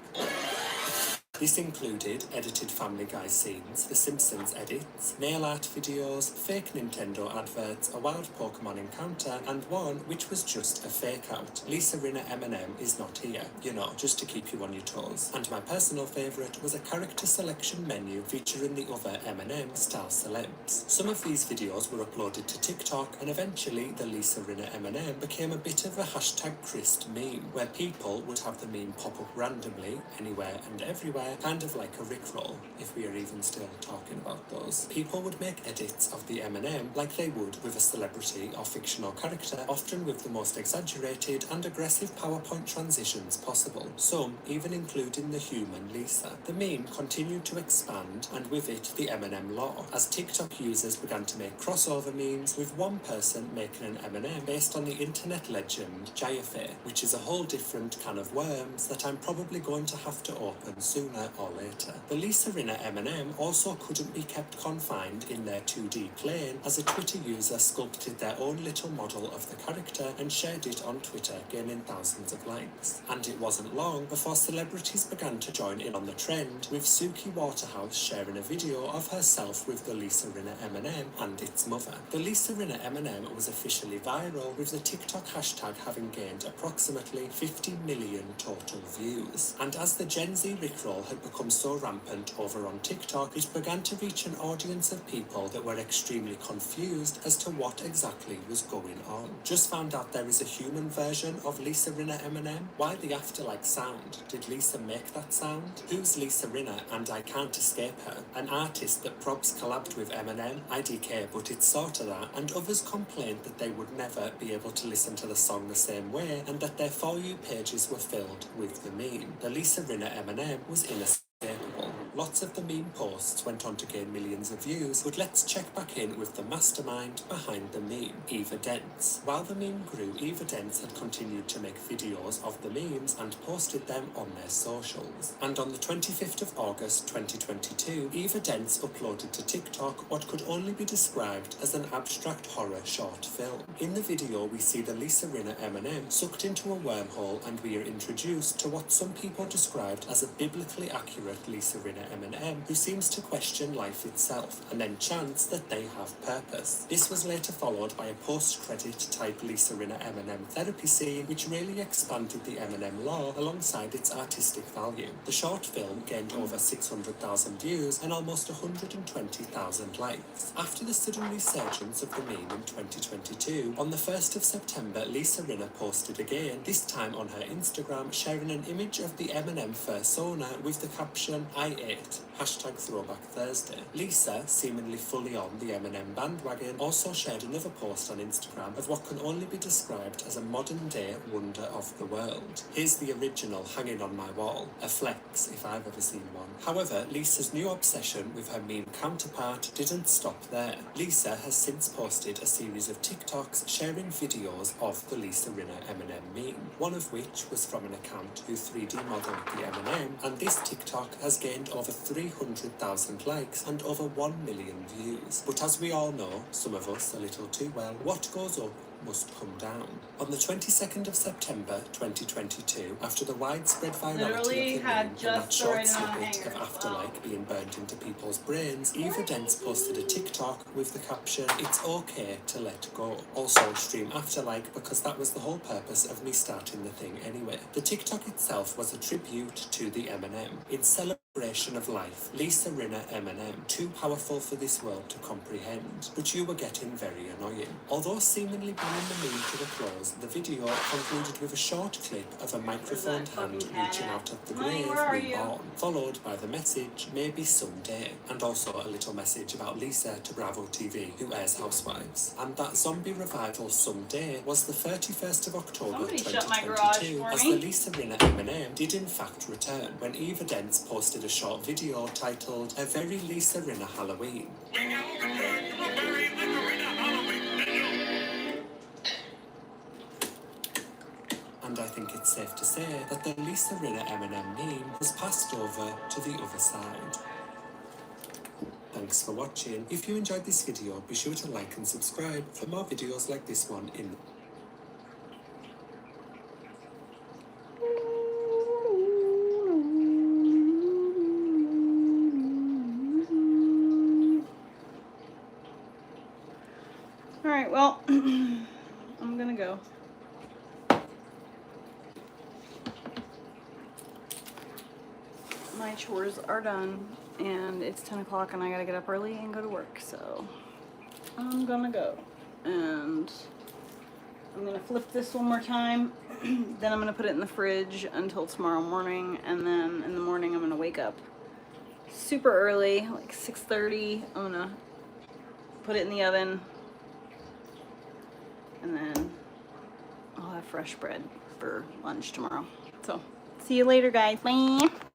This included edited Family Guy scenes, The Simpsons edits, nail art videos, fake Nintendo adverts, a wild Pokemon encounter, and one which was just a fake out. Lisa Rinna Eminem is not here, you know, just to keep you on your toes. And my personal favourite was a character selection menu featuring the other Eminem style celebs. Some of these videos were uploaded to TikTok, and eventually the Lisa Rinna Eminem became a bit of a #Christ meme, where people would have the meme pop up randomly, anywhere and everywhere, kind of like a Rickroll, if we are even still talking about those. People would make edits of the Eminem like they would with a celebrity or fictional character, often with the most exaggerated and aggressive PowerPoint transitions possible, some even including the human Lisa. The meme continued to expand, and with it the Eminem lore, as TikTok users began to make crossover memes, with one person making an Eminem based on the internet legend Jayafe, which is a whole different can of worms that I'm probably going to have to open sooner or later. The Lisa Rinna Eminem also couldn't be kept confined in their 2D plane, as a Twitter user sculpted their own little model of the character and shared it on Twitter, gaining thousands of likes. And it wasn't long before celebrities began to join in on the trend, with Suki Waterhouse sharing a video of herself with the Lisa Rinna Eminem and its mother. The Lisa Rinna Eminem was officially viral, with the TikTok hashtag having gained approximately 50 million total views. And as the Gen Z Rickroll had become so rampant over on TikTok, it began to reach an audience of people that were extremely confused as to what exactly was going on. Just found out there is a human version of Lisa Rinna Eminem? Why the Afterlike sound? Did Lisa make that sound? Who's Lisa Rinna and I Can't Escape Her? An artist that probs collabed with Eminem? IDK, but it's sort of that. And others complained that they would never be able to listen to the song the same way, and that their For You pages were filled with the meme. The Lisa Rinna Eminem was inescapable. Lots of the meme posts went on to gain millions of views, but let's check back in with the mastermind behind the meme, Eva Dents. While the meme grew, Eva Dents had continued to make videos of the memes and posted them on their socials. And on the 25th of August 2022, Eva Dents uploaded to TikTok what could only be described as an abstract horror short film. In the video, we see the Lisa Rinna M&M sucked into a wormhole, and we are introduced to what some people described as a biblically accurate Lisa Rinna M&M who seems to question life itself and then chants that they have purpose. This was later followed by a post-credit type Lisa Rinna M&M therapy scene which really expanded the M&M lore alongside its artistic value. The short film gained over 600,000 views and almost 120,000 likes. After the sudden resurgence of the meme in 2022, on the 1st of September, Lisa Rinna posted again, this time on her Instagram, sharing an image of the M&M fursona with the caption, "I ate," #Throwback Thursday. Lisa, seemingly fully on the M&M bandwagon, also shared another post on Instagram of what can only be described as a modern-day wonder of the world. Here's the original hanging on my wall, a flex if I've ever seen one. However, Lisa's new obsession with her meme counterpart didn't stop there. Lisa has since posted a series of TikToks sharing videos of the Lisa Rinna M&M meme, one of which was from an account who 3D modeled the M&M, and this TikTok has gained over 300,000 likes and over 1 million views. But as we all know, some of us a little too well, what goes up must come down. On the 22nd of September 2022, after the widespread virality of the meme and that short snippet of Afterlike being burned into people's brains, Eva Dents posted a TikTok with the caption, "It's okay to let go. Also stream Afterlike because that was the whole purpose of me starting the thing anyway." The TikTok itself was a tribute to the M&M. In celebration of life, Lisa Rinna M&M, too powerful for this world to comprehend, but you were getting very annoying. Although seemingly bringing the meme to the close, the video concluded with a short clip of a microphoned hand reaching out of the grave reborn, followed by the message, "Maybe someday," and also a little message about Lisa to Bravo TV, who airs Housewives. And that zombie revival someday was the 31st of October 2022, as the Lisa Rinna M&M did in fact return, when Eva Dents posted a short video titled, "A Very Lisa Rinna Halloween." And I think it's safe to say that the Lisa Rinna M&M meme has passed over to the other side. Thanks for watching. If you enjoyed this video, be sure to like and subscribe for more videos like this one in Alright, well, I'm gonna go. My chores are done, and it's 10 o'clock, and I gotta get up early and go to work, so I'm gonna go. And I'm gonna flip this one more time, then I'm gonna put it in the fridge until tomorrow morning, and then in the morning I'm gonna wake up super early, like 6:30. I'm gonna put it in the oven, and then I'll have fresh bread for lunch tomorrow. So, see you later, guys. Bye.